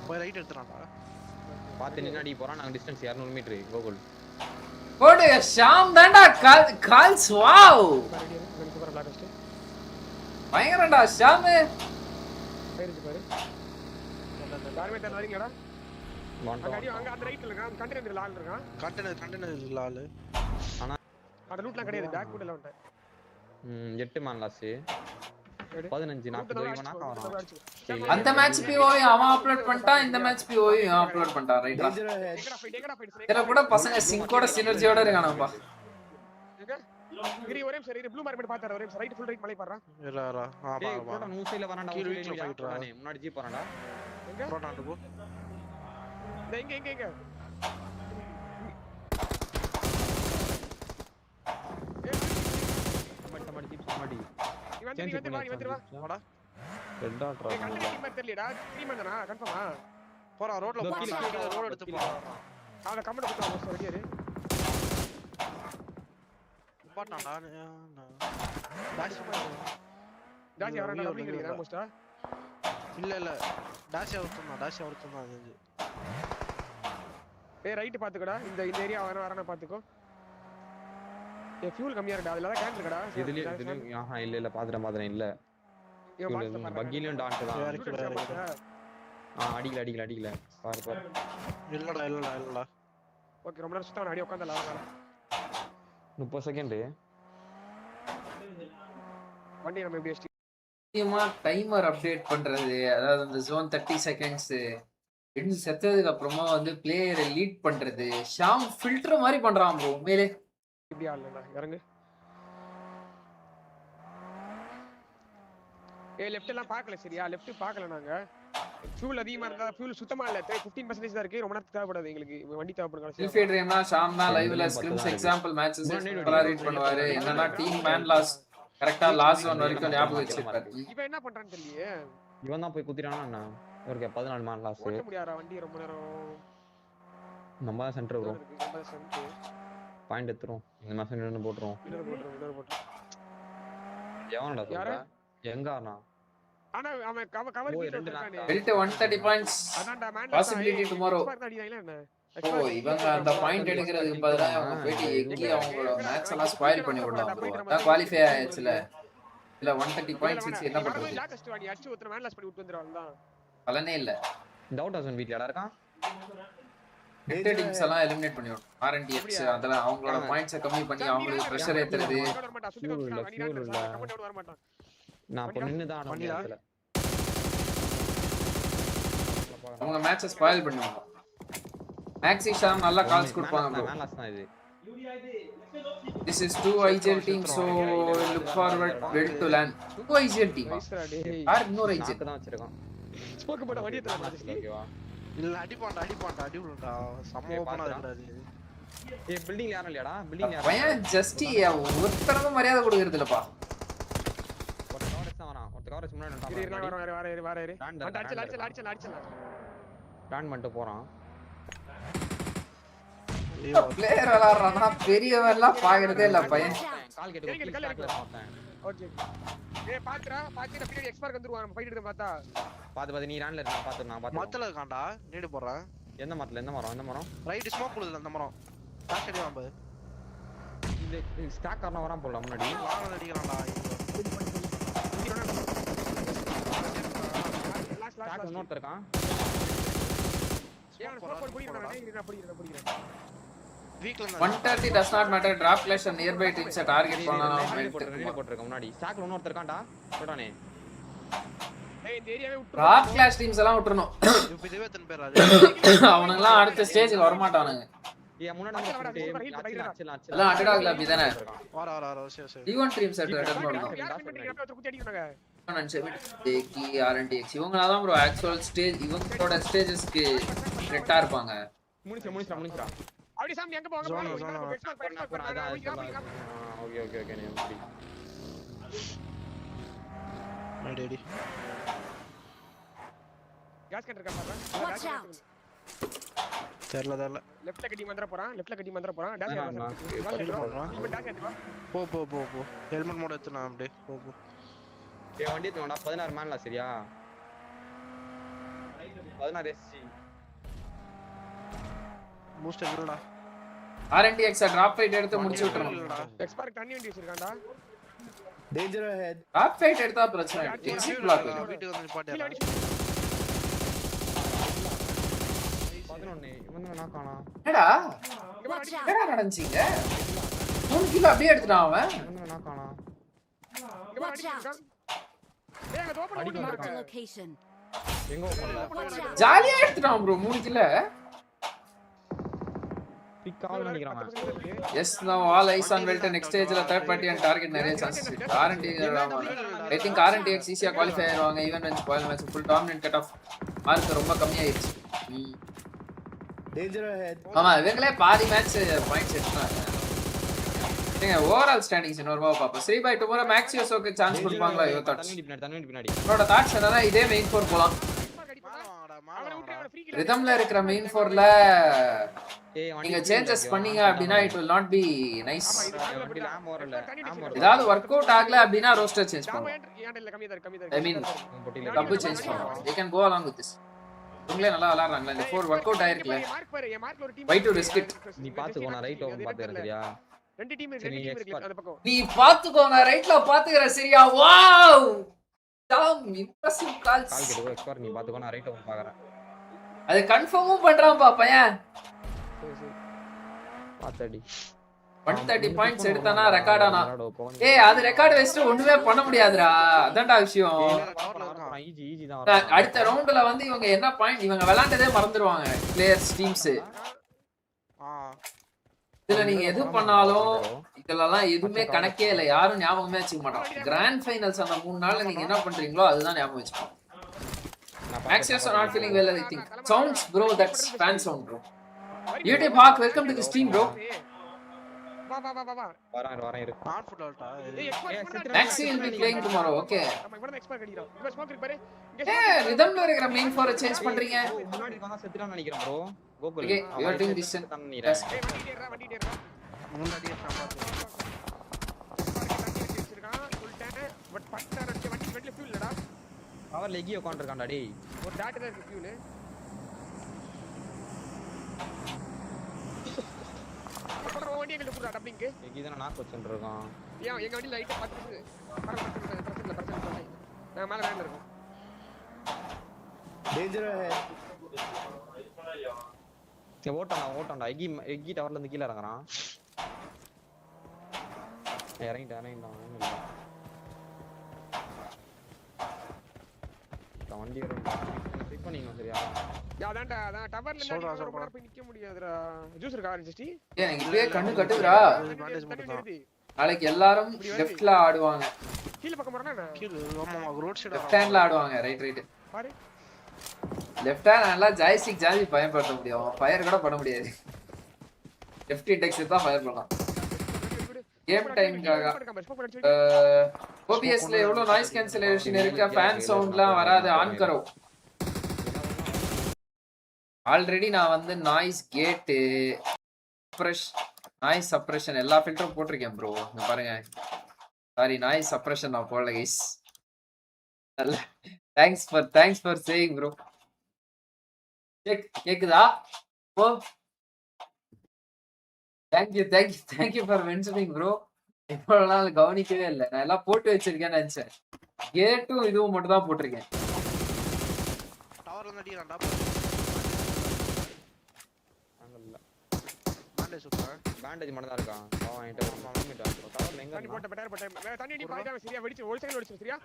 போய் ரைட் எடுத்துறான்டா பாத்து நின்னு அடி போறான் நாங்க டிஸ்டன்ஸ் 200 மீட்டர் கோகுல் போடு ஷாம் தான்டா கால்ஸ் வாவ் பயங்கரடா ஷாம் பேருக்கு பாரு யாருமே தெரியல வரீங்கடா அங்க அந்த ரைட்ல இருக்கான் கண்டெய்னர் லால் இருக்கான் கண்டெய்னர் லால் ஆனா அந்த ரூட்லாம் கிடையாது பேக் ஃபுட் எல்லாம் வந்துட்டேன் 8 மேன் லாஸ் 15 நாக்கு இவன் நாக்க வரான் அந்த மேட்ச் பிஓவி அவன் அப்லோட் பண்ணிட்டான் இந்த மேட்ச் பிஓவி அவன் அப்லோட் பண்ணிட்டான் ரைட்டா இதெல்லாம் கூட பசங்க சிங்கோட சினர்ஜியோட இருக்கானப்பா கிரி ஒரே சரி ப்ளூ மார்க் பாத்தாரு ஒரே ரைட் ஃபுல் ரைட் மலை பாறா இல்லடா டேய் போடா நூசைல வரான்டா வீட்ல ஃபைட்டரா முன்னாடி ஜீப் போறான்டா எங்க போறான்டா போ எங்க மட்ட ஜீப் மாடி இவன் வா வாடா ரெட் டாட் ஏய் கண்ணு டீம் தெரியலடா டீம் தானா கன்ஃபார்மா போறா ரோட்ல ரோட் எடுத்து போ அவன கமெண்ட் போட்டு ரெடியா இரு பாட்டான்டா டாஷ் யாரா டபுள் கிளியரா மோஸ்டா இல்ல டாஷ் அவுட்னா அது ஏய் ரைட் பாத்துக்கடா இந்த ஏரியா வரானே பாத்துக்கோ ஏய் ஃபியூல் கம்மியா இருக்குடா அதுல தான் கேன் இருக்குடா இதுலயே ஆஹா இல்ல பாத்துறேன் இல்ல பக்கிலயும் டாட் தான் அடிக்கல பாரு இல்லடா ஓகே ரொம்ப நேரம் சுத்தம் அடி உட்கார்ந்தல 30 செகண்ட் வண்டி நம்ம எப்படி முக்கியமா டைமர் அப்டேட் பண்றது அதாவது அந்த ஜோன் 30 செகண்ட்ஸ் செத்ததுக்கு அப்புறமா வந்து பிளேயரை லீட் பண்றது ஷாம் ஃபில்டர் மாதிரி பண்றான் ப்ரோ உண்மையிலே இப்படி ஆடலடா இறங்கு ஏய் லெஃப்ட் எல்லாம் பார்க்கல சரியா லெஃப்ட் பார்க்கல நாங்க ஃபியூல் அதிகமா இருந்தா ஃபியூல் சுத்தமா இல்ல 15% தான் இருக்கு ரொம்ப நேரம் தேவைப்படாது எங்களுக்கு வண்டி தேவைப்படுங்க சில்ஃபேட் ரேம்னா ஷாம் தான் லைவ்ல ஸ்கிரிம்ஸ் எக்ஸாம்பிள் மேட்சஸ் சூப்பரா ரீட் பண்ணுவாரு என்னன்னா டீம் மேன் லாஸ் கரெக்ட்டா லாஸ் ஒன் வரைக்கும் ஞாபகம் வச்சிருப்பாரு இவன் என்ன பண்றான்னு தெரியலையே இவன் தான் போய் குத்திரானா என்ன இவருக்கு 14 மேன் லாஸ் ஓட்ட முடியாதா வண்டி ரொம்ப நேரம் நம்ம சென்டர் ப்ரோ பாயிண்ட் எடுத்துறோம் இந்த மேட்ச் நின்னு போட்றோம் எவனடா சொல்ற எங்கனா ஆனா அவன் கவர் பண்ணிட்டானே பெல்ட் 130 பாயிண்ட்ஸ் அதான்டா மேன் பாசிபிலிட்டி டுமாரோ அடிதாயில என்ன ஓ இவங்க அந்த பாயிண்ட் எடுக்கிறதுக்கு பதிலா அவங்க போயிட்டு எங்கி அவங்களோட மேட்ச் எல்லாம் ஸ்பாயில் பண்ணி விடலாம் ப்ரோ அதான் குவாலிஃபை ஆயிடுச்சுல இல்ல 130 பாயிண்ட்ஸ் வச்சு என்ன பண்றது லாஸ்ட் வாடி அடிச்சு ஒருத்தர மேன் லாஸ் பண்ணி விட்டு வந்துறான்தான் பலனே இல்ல டவுட் ஹவுஸ் வீட்லடா இருக்கான் ரெட் டீம்ஸ் எல்லாம் எலிமினேட் பண்ணிடுவோம் ஆர்என்டிஎக்ஸ் அதெல்லாம் அவங்களோட பாயிண்ட்ஸ் கம்மி பண்ணி அவங்களுக்கு பிரஷர் ஏத்துறது நான் இப்ப நின்னு தான் ஆடுறேன் அவங்க மேட்சை ஸ்பாயில் பண்ணுவாங்க மேக்ஸி ஷாம் நல்லா கால்ஸ் கொடுப்பாங்க ப்ரோ மேன் லாஸ் தான் இது This is 2 IGL team so look forward well to land 2 IGL team யார் இன்னொரு IGL தான் வச்சிருக்கான் ஸ்போக் போட வண்டியை தர மாதிரி ஓகேவா இல்ல அடிப்பான்டா அடி விடுடா சம ஓபனா இருக்குடா ஏய் பில்டிங் யாரும் இல்லையாடா பில்டிங் யாரும் பையன் ஜஸ்ட் ஒருத்தரமா மரியாதை கொடுக்கிறது இல்லப்பா ஒருத்த கவரேஜ் முன்னாடி அடிச்சல டான் பண்ணிட்டு போறான் பிளேயர் விளையாடுறானா பெரியவன் எல்லாம் பாக்குறதே இல்ல பையன் கால் கேட்டு ஓகே ஏய் பாத்துடா பின்னாடி எக்ஸ்பர்ட் வந்துருவான் நம்ம ஃபைட் எடுத்து பார்த்தா பாத்து நீ ரான்ல இருக்க நான் பாத்து மத்தல இருக்கான்டா நீடு போறேன் எந்த மரம் ரைட் ஸ்மோக் குளுது அந்த மரம் டாஷ் அடி வாம்பு இந்த ஸ்டாக் காரணம் வரான் போல முன்னாடி வாங்க அடிக்கறான்டா ஸ்டாக் இன்னொருத்தர் இருக்கான் ஏன் ஸ்மோக் போடு புடிறேன் வீக்ல 130 does not matter drop clash and nearby teams target பண்ணலாம் போட்டுருக்க முன்னாடி ஸ்டாக்ல இன்னொருத்தர் இருக்கான்டா போடானே ஏய் இந்த ஏரியாவே விட்டு drop clash teams எல்லாம் விட்டுறணும் இதுவே தன் பேர் அது அவனுங்கலாம் அடுத்த ஸ்டேஜ்க்கு வர மாட்டானுங்க ஏய் முன்னாடி எல்லாம் அண்டர்டாக்ல அப்படி தானே வர சரி D1 teams அட் அட்டெண்ட் பண்ணனும் யார் பின்னாடி குத்தி அடிக்குறாங்க தேக்கி RNTX இவங்களாதான் ப்ரோ ஆக்சுவல் ஸ்டேஜ் இவங்களோட ஸ்டேஜஸ்க்கு ரெட்டா இருப்பாங்க. முடிச்சா அப்படி சாமி எங்க போங்க ஓகே நீ எப்படி ரெடி கேஸ் கட்டர் இருக்கா பாரு. Watch out. தெரியல லெஃப்ட்ல கட்டி மந்திர போறான் டேஷ் போ ஹெல்மெட் மோட் எடுத்து நான் அப்படியே போ ஏய் வண்டி எடுத்துடா 16 மேன்ல சரியா 16 SC பூஸ்ட் இல்லடா RNTX டிராப் ஃபைட் எடுத்து முடிச்சு விட்டுறோம். எக்ஸ்பார்க் தண்ணி வண்டி வச்சிருக்கான்டா. டேஞ்சர் அஹெட் டிராப் ஃபைட் எடுத்தா பிரச்சனை இல்ல. எக்ஸிட் பிளாக் வீட்டுக்கு வந்து பாட்டியா 11 இவன் நான் காணா என்னடா Watch out. என்னடா நடந்துச்சீங்க 3 கிலோ அப்படியே எடுத்துட்டான் அவன். இவன் நான் காணா Watch out. ஏய் அங்க ஓபன் பண்ணி Marked a பாருங்க. location. எங்க போறல Watch out. ஜாலியா எடுத்துட்டான் ப்ரோ 3 கிலோ. பிக் ஆல் நினைக்கிறான். Yes, now all eyes on WELT next stage la third party and target நிறைய chances இருக்கு. I think RNTX ஈஸியா குவாலிஃபை ஆயிருவாங்க. Even when spoil match full dominant cut off mark ரொம்ப கம்மியாயிருச்சு. Danger ahead ஆமா இவங்களே பாதி match points எடுத்தாங்க. நீங்க ஓவரால் ஸ்டாண்டிங்ஸ் இன்னொருவா பாப்போம். 3/2 டுமாரோ மேக்ஸியோஸோக்கு சான்ஸ் கொடுப்பாங்களா யுவர் தாட்ஸ்? தண்ணி பின்னாடி என்னோட தாட்ஸ் என்னன்னா இதே மெயின் 4 போலாம். ரிதம்ல இருக்கிற மெயின் 4ல நீங்க சேஞ்சஸ் பண்ணீங்க அப்படினா it will not be nice. வண்டி லாம் வரல ஏதாவது வொர்க் அவுட் ஆகல அப்படினா ரோஸ்டர் சேஞ்ச் பண்ணுவோம். ஏன்டா கம்மியா இருக்கு. I mean டபுள் சேஞ்ச் பண்ணுவோம். they can go along with this. உங்களே நல்லா விளையாடுறாங்களா இந்த 4 வொர்க் அவுட் ஆயிருக்குல. மார்க் பாரு என் மார்க்ல ஒரு team why to risk it? நீ பாத்துக்கோ நான் ரைட் ஓபன் பாத்துறேன் சரியா. ரெண்டு டீம் இருக்கு அந்த பக்கம். நீ பாத்துக்கோ நான் ரைட்ல பாத்துக்கறேன் சரியா. Wow Tom impressive calls. Call கேட்டு எக்ஸ்போர்ட் நீ பாத்துக்கோ நான் ரைட் ஓபன் பாக்குறேன். அது கன்ஃபார்மும் பண்றான் பா பையன். பாத்தடி 130 பாயிண்ட்ஸ் எடுத்தானா ரெக்கார்ட் ஆனா. ஏய் அது ரெக்கார்ட் வெஸ்ட் ஒண்ணுமே பண்ண முடியாதுடா. அதான்டா விஷயம். ஈஸி தான். அடுத்த ரவுண்ட்ல வந்து இவங்க என்ன பாயிண்ட் இவங்க விளையாண்டதே மறந்துடுவாங்க பிளேயர்ஸ் டீம்ஸ். இதுல நீங்க எது பண்ணாலும் இதெல்லாம் எதுவுமே கணக்கே இல்ல. யாரும் ஞாபகமே வச்சுக்க மாட்டாங்க. கிராண்ட் ஃபைனல்ஸ் அந்த 3 நாள்ல நீங்க என்ன பண்றீங்களோ அதுதான் ஞாபகம் வச்சுக்கணும். Access are not feeling well I think. Sounds bro that's fan sound bro. YouTube Hawk welcome to the stream bro. வா வரேன் இரு. ஆன் ஃபுட் ஆல்டா ஏய் expert Maxi will be playing tomorrow okay. நம்ம இவன எக்ஸ்பர்ட் கடிறோம். இவன் ஸ்மோக் இருக்கு பாரு. ஏய் ரிதம்ல இருக்கிற மெயின் 4 சேஞ்ச் பண்றீங்க. முன்னாடி இருக்கான் செத்துறான்னு நினைக்கிறேன் bro. Gokul Okay you are doing this ஏய் வண்டி ஏறா. முன்னாடியே சாமாத்து வச்சிருக்கான் சொல்லிட்டேன். பட் பட்டா வண்டி ஃப்ரண்ட்ல ஃபியூல் இல்லடா. அவர் லெகி உட்கார்ந்திருக்கான்டா டேய். ஒரு டாட் தான் இருக்கு ஃபியூல். அப்புறம் வண்டி எங்க குடுறா டப்ளிங். லெகி தான நாக் வச்சிட்டு இருக்கான். ஏன் எங்க வண்டி லைட்டா பத்துது. பிரச்சனை. நான் மேல வேன்ல இருக்கோம். டேஞ்சர் அஹெட் சே ஓட்டான்டா எகி டவர்ல இருந்து கீழ இறங்குறான். இறங்கிட்டான் வண்டி பிக் பண்ணீங்க சரியா. அதான்டா அதான் டவர்ல இருந்து ரொம்ப நேரம் போய் நிக்க முடியாதுடா. ஜூஸ் இருக்கா ஆரஞ்சிஸ்டி? ஏய் எனக்கு இப்பவே கண்ணு கட்டுதுடா. நாளைக்கு எல்லாரும் லெஃப்ட்ல ஆடுவாங்க. கீழ பக்கம் போறனா கீழ ஆமா ரோட் சைடு லெஃப்ட் ஹேண்ட்ல ஆடுவாங்க. ரைட் பாரு. லெஃப்ட் ஹேண்ட் நல்லா ஜாய்ஸ்டிக் ஜாலி பயன்படுத்த முடியும். ஃபயர் கூட பண்ண முடியாது. லெஃப்ட் இண்டெக்ஸ் தான் ஃபயர் பண்ணலாம். கேம் டைம்காக OBS ல எவ்வளவு நாய்ஸ் கேன்சலேஷன் இருக்கு. ஃபேன் சவுண்ட்லாம் வராது. On Karo. ஆல்ரெடி நான் வந்து நாய்ஸ் கேட் நாய்ஸ் சப்ரஷன் எல்லா ஃபில்டரும் போட்டிருக்கேன் ப்ரோ. இங்க பாருங்க. சாரி நாய்ஸ் சப்ரஷன் நான் போடல guys. Thanks for saying bro. கேக்குதா? ஓ Thank you for mentioning bro. இவ்வளவு நாள் கவனிக்கவே இல்லை. நான் எல்லாம் போட்டு வச்சிருக்கேன்னு நினைச்சேன். கேட்டும் இதுவும் மட்டும் தான் போட்டிருக்கேன். டவர் வந்து அடிறான்டா. அங்கல்ல பேண்டேஜ் சுத்தா பேண்டேஜ் மட்டும் தான் இருக்கான். அவன் என்கிட்ட ஒரு மாமிட்ட டவர்ல எங்க தண்ணி போட்ட தண்ணி அடி பாய்டா சரியா வெடிச்சு ஒரு செகண்ட் வெடிச்சு சரியா.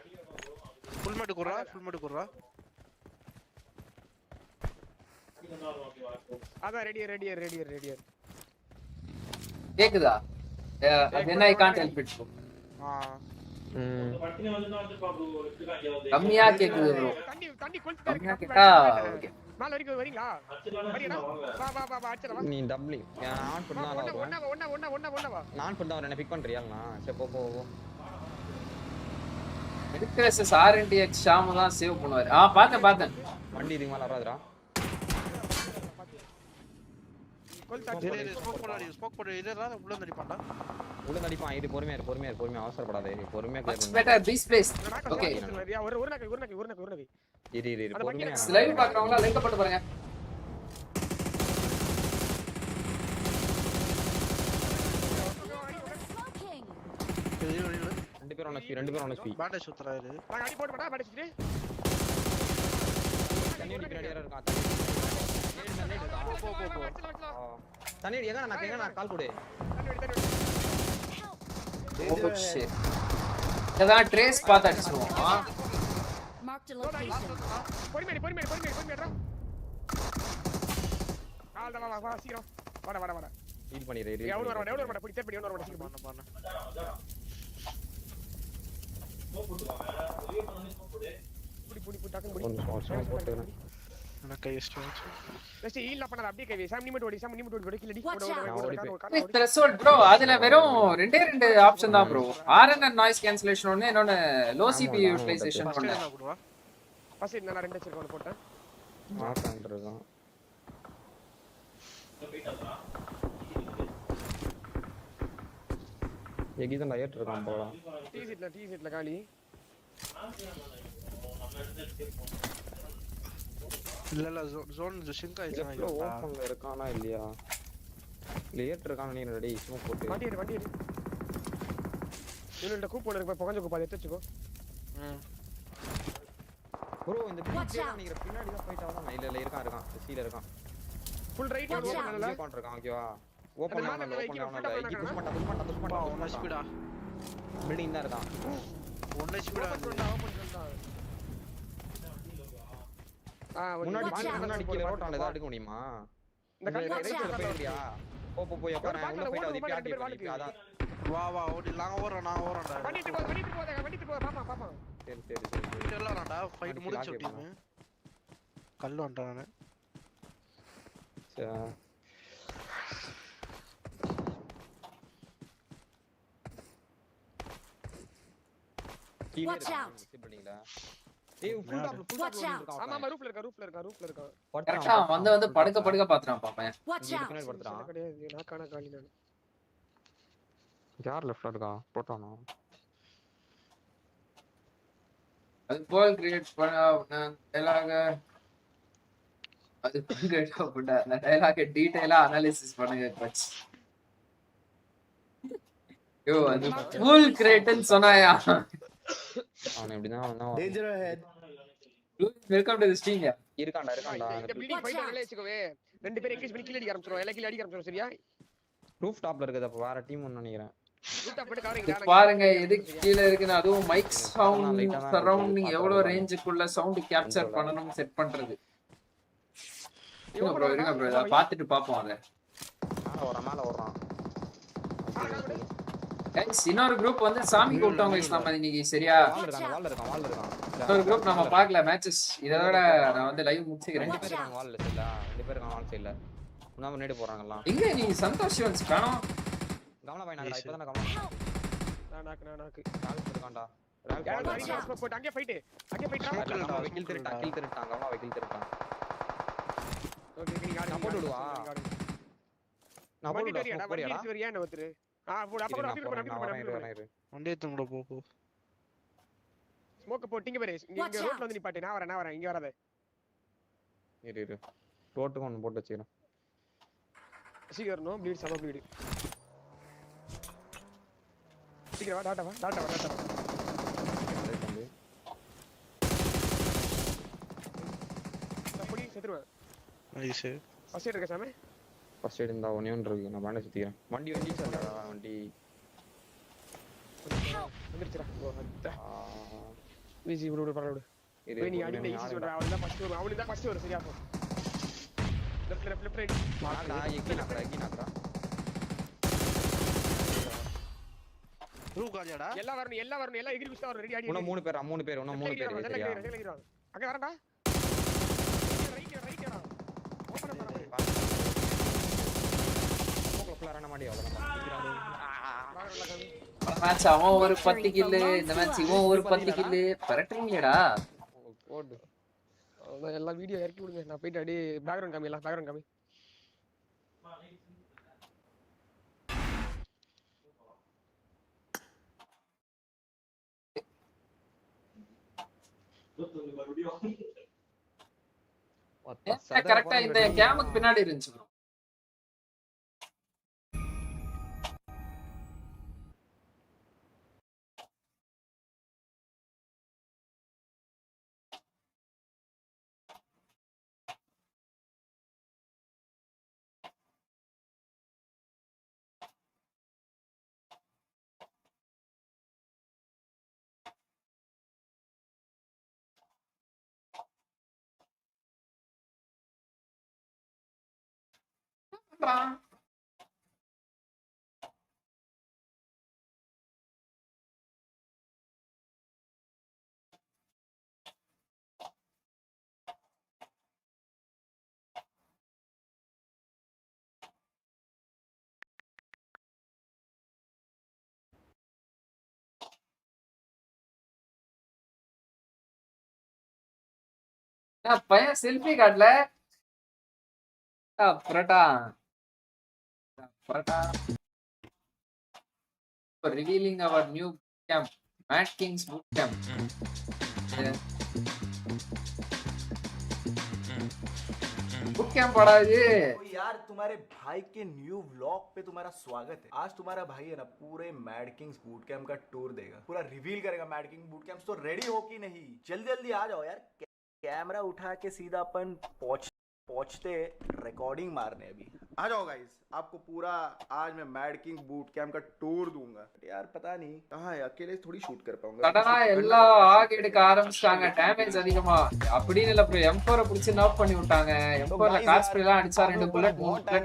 ஃபுல் மேட் குறா அதான் ரெடியர் கேக்குதா? then I can't help it bro. கம்மியா கேக்குது ப்ரோ. தண்ணி தண்ணி கொளுத்து கம்மியா கேட்டா ஓகே. மேல வரைக்கும் வரீங்களா? வரீடா. வா வா வா அடிச்சற வா. நீ டபுள் நான் பண்ணா ஒண்ணா வா. நான் பண்ணா என்ன பிக் பண்றியாலனா? சரி போ. எடிக்ரஸ் RNTX ஷாம் தான் சேவ் பண்ணுவாரு. பார்த்தேன். வண்டி இதுக்கு மேல வராதுடா. ஸ்மோக் போடு இதெல்லாம் உள்ள நடிப்பான்டா. உள்ள நடிப்பான். இது பொறுமையா அவசரப்படாத. பொறுமையா clear better this place. Okay. ஒரு நக்கு. இரு பொறுமையா. லைவ் பார்க்கறவங்க லிங்க் போட்டு பாருங்க. ரெண்டு பேரும் on speed. பாண்டேஜ் சுத்துறாரு. நான் அடி போட்டு பாண்டேஜ் சுத்தி. தண்ணி பின்னாடி யாரோ இருக்கான். போ. தண்ணி எங்க நான் கால் கொடு. Oh shit. இதான் ட்ரேஸ் பார்த்து அடிச்சுவோம். Marked a location. பொறுமையா. ஆல்டா வா சீக்கிரம். வாடா. ஹீல் பண்ணிரு. எவ்வளவு வர போய் தேடி எவ்வளவு வர சீக்கிரம் பண்ணு. புடி டக்கு புடி. ஒன்னு போட்டுறேன். நான் கை வச்சிட்டேன். வெஸ்ட் ஹீல் பண்ணாத அப்படியே கை சாம் நிமிட் ஓடி கில்லடி. த்ரெஷோல்ட் ப்ரோ அதுல வெறும் ரெண்டே ஆப்ஷன் தான் bro. RN and noise cancellation ஒன்னு இன்னொன்னு லோ CPU யூட்டிலைசேஷன் ஒன்னு. ஃபர்ஸ்ட் நான் ரெண்டு வச்சிருக்கேன் போட்டேன். மார்க் பண்றேன். எகிதன் ஏட் இருக்கான் போடா. டீ சீட்ல காலி. இல்ல ஜோன் ஷிங்க் ஆயிடுச்சு. ஓபன்ல இருக்கானா இல்லையா? லேட் இருக்கானா நீ ரெடி ஸ்மோக் போட்டு. வண்டி எடு. இவனோட கூப்பன் இருக்கு பகஞ்ச கூப்பன் எடுத்து வச்சுக்கோ. ப்ரோ இந்த பின்னாடி தான் போயிட்டா தான் இல்ல இருக்கான் சீல இருக்கான். ஃபுல் ரைட் ஓபன் பண்ணல. ஓபன் இருக்கான் ஓகேவா? ஓபன் பண்ணல. இக்கி புஷ் பண்ணா. One speedo. பில்டிங் தான் இருக்கான். ஒன் ஸ்பீடா ஓபன் பண்ணா. முன்னாடி கீழ ரோட்டால ஏதாவது எடுக்க முடியுமா? இந்த ரைட்ல போயிடுறியா? போ எப்ப நான் உள்ள போய்ட்டு அது பியாட்டி பண்ணி அதான். வா ஓடி நான் ஓறேன்டா. வண்டிட்டு போ பாப்பா. சரி. இல்லடா ஃபைட் முடிச்சு டீம். கல்லு வந்தா நானு. சரி. Watch out. ஏய் ஃபுல் டாப்ல ஆமா ரூஃப்ல இருக்கா. கரெக்ட்டா வந்து படுக்க பாத்துறான் பாப்பேன். Watch out. பின்னாடி படுத்துறான். கிடையாது நான் காண காலி நான். யார் லெஃப்ட்ல இருக்கா? போட்டானா? அது பால் கிரியேட் பண்ண டயலாக அது கிரியேட் பண்ண அந்த டயலாக டீடைலா அனாலிசிஸ் பண்ணுங்க கோச். யோ அது ஃபுல் கிரியேட்னு சொன்னாயா? அவன் எப்படிதான் danger head. Welcome to the stream. இருக்கான்டா. இந்த பில்டிங் ஃபைட் பண்ணல வெச்சுக்கோவே. ரெண்டு பேரும் எங்கேஜ் பண்ணி கீழ அடிக்க ஆரம்பிச்சிரோம். எல்லாம் கீழ அடிக்க ஆரம்பிச்சிரோம் சரியா? ரூஃப் டாப்ல இருக்குது அப்ப வேற டீம் ஒன்னு நினைக்கிறேன். ரூஃப் டாப் போட்டு கவரிங் பாருங்க எது கீழ இருக்குன்னு அதுவும் மைக் சவுண்ட் சரவுண்டிங் எவ்வளவு ரேஞ்சுக்குள்ள சவுண்ட் கேப்சர் பண்ணனும் செட் பண்றது. இருங்க ப்ரோ இத பாத்துட்டு பாப்போம் அத. மேல ஓடுறான். गाइस இன்னொரு குரூப் வந்து சாமி கூப்பிட்டவங்க இஸ்லாம் இன்னைக்கு சரியா? வால்ல இருக்கான். இன்னொரு குரூப் நம்ம பார்க்கல மேட்சஸ். இதோட நான் வந்து லைவ் முடிச்சிக்கிறேன். ரெண்டு பேர் இருக்காங்க வால்ல இல்ல. ரெண்டு பேர் இருக்காங்க வால் சைடுல. உனா முன்னாடி போறாங்கலாம். எங்க நீ சந்தோஷ் சிவன்ஸ் காணோம்? கமலா பாய் நான் இப்பதான் கமலா. நாக்கு கால் இருக்கான்டா. போட் அங்க ஃபைட் வெக்கில் திருட்டான் கமலா வெக்கில் திருட்டான். ஓகே நீ நான் போட்டு விடுவா. நான் போட்டு விடுறேன். வண்டி வரியா என்ன ஒருத்தர்? போடு அப்ப அப்படி வண்டி ஏத்துங்க கூட போ. ஸ்மோக் போட்டிங்க பாரு. இங்க ரோட்ல வந்து நிப்பாட்டு. நான் வரேன் இங்க வராத. இரு. ரோட்டுக்கு ஒன்னு போட்டு வச்சிரேன். சீக்கிரம் நோ ப்ளீட் சம ப்ளீட். சீக்கிரம் வா டாட்டா வா. போடி செத்துருவேன். நைஸ். ஃபர்ஸ்ட் எய்ட் இருக்கா சாமே? ஃபர்ஸ்ட் எய்ட் இந்த ஒண்ணே ஒன்று இருக்கு. நான் பேண்டேஜ் சுத்திக்கிறேன். வண்டி சார்டா வண்டி. வந்துருச்சுடா. வீசி விடு பரவாயில்லை. நீ அடி ஈஸி சொல்ற. அவன் தான் ஃபர்ஸ்ட் வரும் சரியா போ. Left right. மாடா எக்கி நாக்குறா. ரூக் ஆடியாடா எல்லாம் வரணும் எல்லாம் எகிரி குஸ்தா வரணும் ரெடி ஆடி இன்னும் 3 பேர் சரியா அங்க வரடா ரைட் ஏடா ஓபன் பண்ணடா போக்கல ரன் மாடி அவ்வளவுதான் மேட்ச் அவன் ஒரு 10 கில் இந்த மேட்ச் இவன் ஒரு 10 கில் பரட்டுறீங்கடா போடு அவ்வளவு எல்லாம் வீடியோ இறக்கி விடுங்க நான் போயிட்டு அடி பேக்ரவுண்ட் காமி கரெக்ட்டா இந்த கேமுக்கு பின்னாடி இருந்துச்சு bro. பையன் செல்ஃபி காட்டல parotta revealing our new camp Mad Kings boot camp boot camp पड़ा ये यार तुम्हारे भाई के न्यू व्लॉग पे तुम्हारा स्वागत है। आज तुम्हारा भाई है ना पूरे मैड किंग्स बूट कैंप का टूर देगा, पूरा रिवील करेगा मैड किंग्स बूट कैंप। तो रेडी हो कि नहीं? जल्दी जल्दी आ जाओ यार। कैमरा उठा के सीधा अपन पहुंचते रिकॉर्डिंग मारने। अभी आ जाओ गाइस, आपको पूरा आज मैं मैड किंग बूट कैंप का टूर दूंगा। यार पता नहीं कहाँ है, अकेले थोड़ी शूट कर पाऊंगा। சடனா எல்லாம் ஆக எடுக்க ஆரம்பிச்சிட்டாங்க, டேமேஜ் அதிகமா அப்படின்னு இல்ல ப்ரோ. M4 புடிச்சு நாக் பண்ணி விட்டாங்க. M4ல கார் ஸ்ப்ரேலாம் அடிச்சா 2 புல்லட்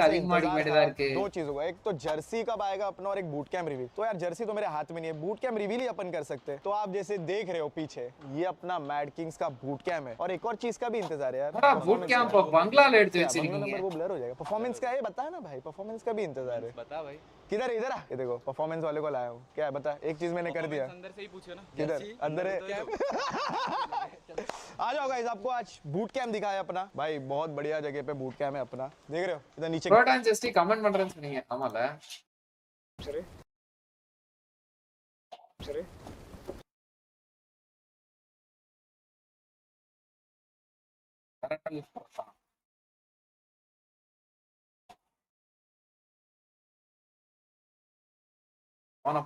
அதிகமா அடிக்க வேண்டியதா இருக்கு। दो चीज होगा, एक तो जर्सी कब आएगा अपना और एक बूट कैंप रिवील। तो यार जर्सी तो मेरे हाथ में नहीं है, बूट कैंप रिवील ही अपन कर सकते हैं। तो आप जैसे देख रहे हो पीछे, ये अपना मैड किंग्स का बूट कैंप है। और एक और चीज का भी इंतजार है यार, बूट कैंप बंगलाல எடுத்து வச்சிருக்கீங்க। नंबर वो ब्लर हो जाएगा। परफॉर्मेंस का है बता ना भाई, परफॉर्मेंस का भी इंतजार है। बता भाई किधर इधर आ, ये देखो परफॉर्मेंस वाले को लाया हूँ। क्या है बता, एक चीज मैंने कर दिया। अंदर से ही पूछो ना, किधर अंदर है। आ जाओ गाइस, आपको आज बूट कैंप दिखाया अपना। भाई बहुत बढ़िया जगह पे बूट कैंप है अपना, देख रहे हो इधर नीचे। ப்ரோட்டான் ஜஸ்டி கமெண்ட் பண்றேன்னு சொன்னீங்க, ஆமால சரி சரி கரெக்ட்டா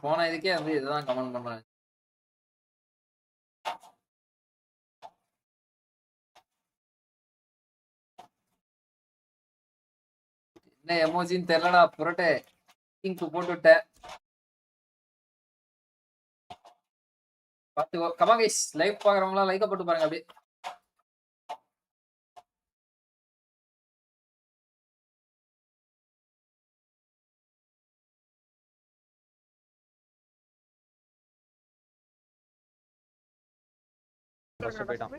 போன இதுக்கே வந்து இதுதான் கமெண்ட் பண்றாங்க. என்ன எமோஜின்னு தெரியலடா புரட்டே, இங்கு போட்டு விட்டேன். பார்த்து கமா கைஸ், லைவ் பாக்குறவங்களா லைக்க போட்டு பாருங்க அப்படியே. போயிட்டான்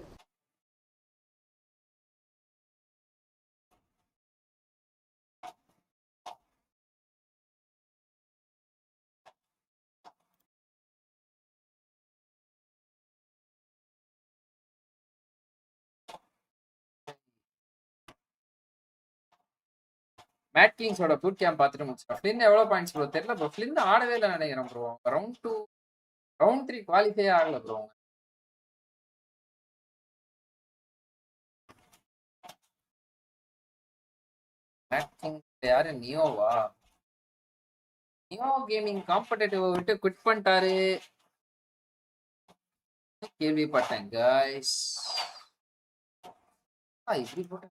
மேட் கிங்ஸோட பூட் கேம்ப் பார்த்துட்டு முடிச்சிட்டோம். ஃபிளின் எவ்வளவு பாயிண்ட்ஸ் ப்ரோ தெரியல ப்ரோ. ஃபிளின் ஆடவே இல்லை நினைக்கிறேன் ப்ரோ. ரவுண்ட் 2 ரவுண்ட் 3 குவாலிஃபை ஆகல ப்ரோ. மேட் கிங்ஸ் யாரு, நியோவா? நியோ கேமிங் காம்படிட்டிவ் விட்டு குவிட் பண்ணிட்டாரு கேள்விப்பட்டேன் गाइस. இப்படி போட்டேன்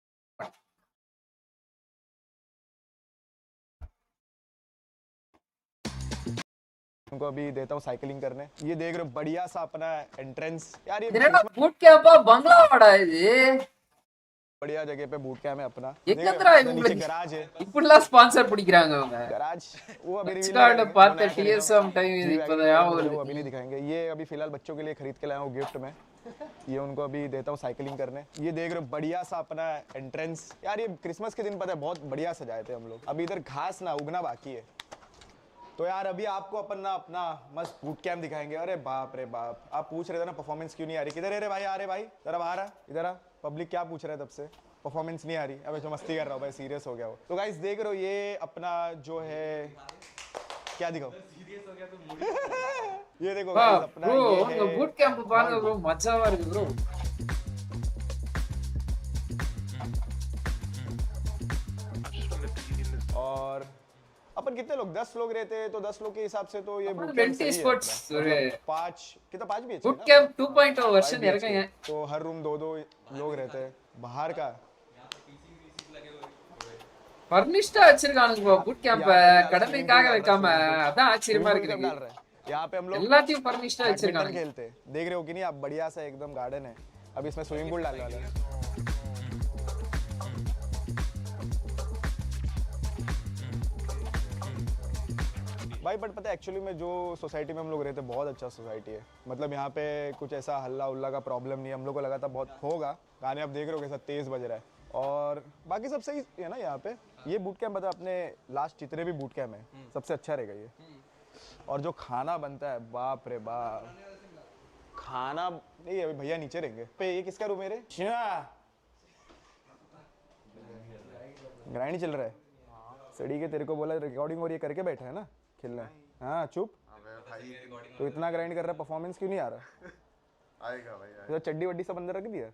उनको अभी देता हूँ साइकिलिंग करने। ये देख रहे हो बढ़िया सा अपना एंट्रेंस यार। ये बूट कैंप बंगला वाड़ा है ये। बढ़िया जगह पे बूट कैम्प है अपना எங்கடா இவங்க गैराज है இப்படிலாம் ஸ்பான்சர் பிடிக்கிறாங்க அவங்க गैराज वो अभी रिवील कार्ड பார்த்த TSM டைம் இப்போதான் वो अभी नहीं दिखाएंगे ये अभी फिलहाल बच्चों के लिए खरीद के लाया हूं गिफ्ट में ये उनको अभी देता हूं साइकिलिंग करने ये देख रहे हो बढ़िया सा अपना एंट्रेंस यार ये क्रिसमस के दिन पता है बहुत बढ़िया सजाए थे हम लोग अभी इधर घास ना उगना बाकी है तो यार अभी आपको अपना मस्त बूट कैम्प दिखाएंगे अरे बाप रे बाप आप पूछ रहे थे ना परफॉर्मेंस क्यों नहीं आ रही किधर है रे भाई आ रहे भाई जरा बाहर आ इधर आ पब्लिक क्या पूछ रहा है तब से परफॉर्मेंस नहीं आ रही अबे जो मस्ती कर रहा हूँ भाई सीरियस हो गया वो तो गाइस देख रहे हो ये अपना जो है क्या दिखाओ सीरियस हो गया तो ये देखो गाइस अपना bro ये உங்க बूट कैम्प பாருங்க bro மச்சாவா இருக்கு bro और अपन कितने लोग 10 लोग रहते हैं तो 10 लोग के हिसाब से तो ये बूट 20 sports 5 कितना 5 भी बूट कैम्प 2.0 वर्जन இறக்கங்க तो हर रूम 2-2 लोग रहते हैं बाहर का फर्निश्डா வச்சிருக்கானுங்க बूट कैम्प கடமைக்காக வைக்காம அதான் ஆச்சரியமா இருக்கு यहाँ पे हम लोग எல்லாத்தையும் फर्निश्डா வச்சிருக்காங்க खेलते हैं देख रहे हो कि नहीं आप बढ़िया सा एकदम गार्डन है अब इसमें स्विमिंग पूल डालने वाला है भाई बट पता है एक्चुअली में जो सोसाइटी में हम लोग रहते हैं बहुत अच्छा सोसाइटी है मतलब यहाँ पे कुछ ऐसा हल्ला उल्ला का प्रॉब्लम नहीं है हम लोग को लगा था बहुत होगा गाने आप देख रहे हो कैसा तेज बज रहा है और बाकी सब सही है ना यहाँ पे ये बूट कैम्प मतलब अपने लास्ट जितने भी बूट कैम्प है सबसे अच्छा रहेगा ये और जो खाना बनता है बाप रे बाप खाना नहीं अभी भैया नीचे रहेंगे पे ये किसका रूम है रे ग्राइंड चल रहा है सड़ी के तेरे को बोला रिकॉर्डिंग और ये करके बैठा है ना खेलना हाँ चुप तो इतना ग्राइंड कर रहा है परफॉर्मेंस क्यों नहीं आ रहा आएगा भाई तो चड्डी वड्डी सब अंदर रख दिया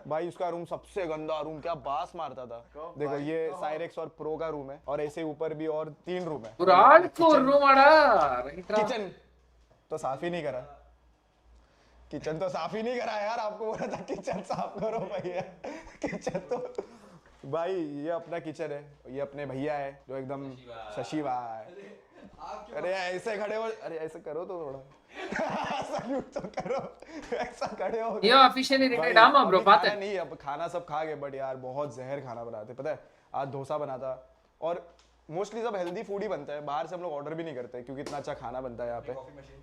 भाई उसका रूम सबसे गंदा रूम क्या बास मारता था देखो ये साइरेक्स और प्रो का रूम है और ऐसे ऊपर भी और 3 रूम है किचन तो साफ ही नहीं करा किचन तो साफ ही नहीं करा यार आपको बोला था किचन साफ करो भैया किचन तो भाई ये अपना किचन है ये अपने भैया है जो एकदम शशि भाई अरे ऐसे खड़े हो अरे ऐसे करो तो थोड़ा सल्यूट तो करो ऐसा खड़े हो ये ऑफिशियली रिटायर्ड आमा ब्रो बात है नहीं अब खाना सब खा गए बट यार बहुत जहर खाना बनाते पता है आज डोसा बना था और मोस्टली सब हेल्दी फूड ही बनता है बाहर से हम लोग ऑर्डर भी नहीं करते क्योंकि इतना अच्छा खाना बनता है यहाँ पे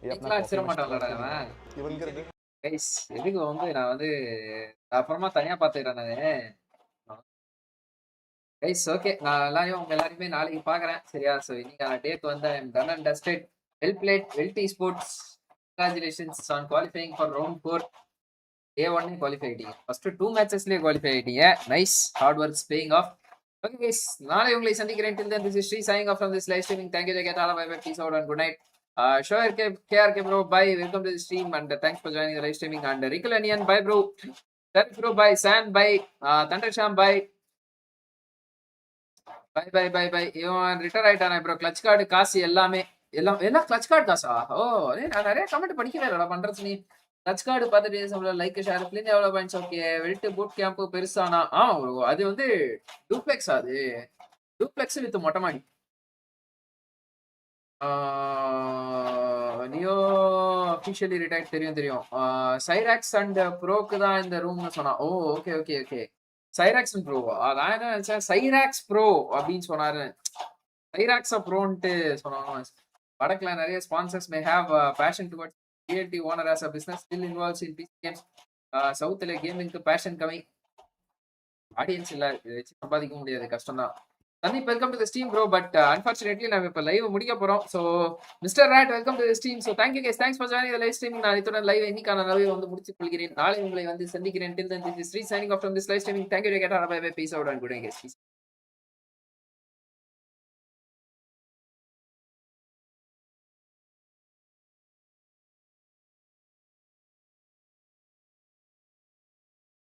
ये अपना ये बंद कर दे गाइस இதுக்கு வந்து நான் வந்து அப்புறமா தனியா பாத்துக்கிறேன் நானே கைஸ் ஓகே நான் எல்லாரையுமே நாளைக்கு பார்க்குறேன் சரியா ஸோ இன்னைக்கான டேட் வந்து I am done and dusted well played வெல்ட் sports congratulations on qualifying for round 4 day 1 qualify ஆகிட்டீங்க ஃபர்ஸ்ட் 2 மேட்சஸ்லேயே குவாலிஃபை ஆகிட்டீங்க nice hard works paying off okay guys நாளை உங்களை சந்திக்கிறேன் till then this is Sri signing off from this live streaming thank you ஜெகட்டாலா bye bye peace out and good night ஷோர் KRK bro bye welcome to the stream and thanks for joining the live streaming and ரிகுல் அனியன் bye bro தர்க் bro bye சான் bye தண்டர்ஷாம் bye bye bye bye bye இவன் ரிட்டர் ஆயிட்டானே bro clutch card காசு எல்லாமே எல்லாம் கிளச் கார்டு காசா ஓ நான் நிறைய கமெண்ட் படிக்கவே இல்லடா பண்றது நீ கிளச் கார்டு பார்த்துட்டு நம்மள லைக் ஷேர் பிளின் எவ்வளோ பாயிண்ட்ஸ் ஓகே வெல்ட் பூட் கேம்ப் பெருசானா அது வந்து டூப்ளெக்ஸ் அது டூப்ளெக்ஸ் வித் மொட்டை மாடி நியோ அஃபிஷியலி ரிட்டையர்ட் தெரியும் சைராக்ஸ் அண்ட் ப்ரோக்கு தான் இந்த ரூம்னு சொன்னா ஓ ஓகே ஓகே ஓகே சைராக்ஸ் ப்ரோ நான் என்ன நினைச்சேன் சைராக்ஸ் ப்ரோ அப்படின்னு சொன்னாரு சைராக்ஸா ப்ரோன்ட்டு சொன்னாங்க வடக்குல நிறைய sponsors may have passion towards creative owner as a business still involves in PC games சவுத்துல கேமிங்க்கு பேஷன் கம்மி ஆடியன்ஸ் இல்ல வச்சு சம்பாதிக்க முடியாது கஷ்டம் தான் Sandeep welcome to the stream bro but unfortunately நம்ம இப்போ லைவ் முடிக்க போறோம் so mister Rod welcome to the stream so thank you guys thanks for joining the live streaming நான் இத்துடன் லைவ் இன்னைக்கான லைவ் வந்து முடிச்சு கொள்கிறேன் நாளை உங்களை வந்து சந்திக்கிறேன் till then this is Sri signing off from this live streaming thank you கேட்டா bye bye peace out and good night guys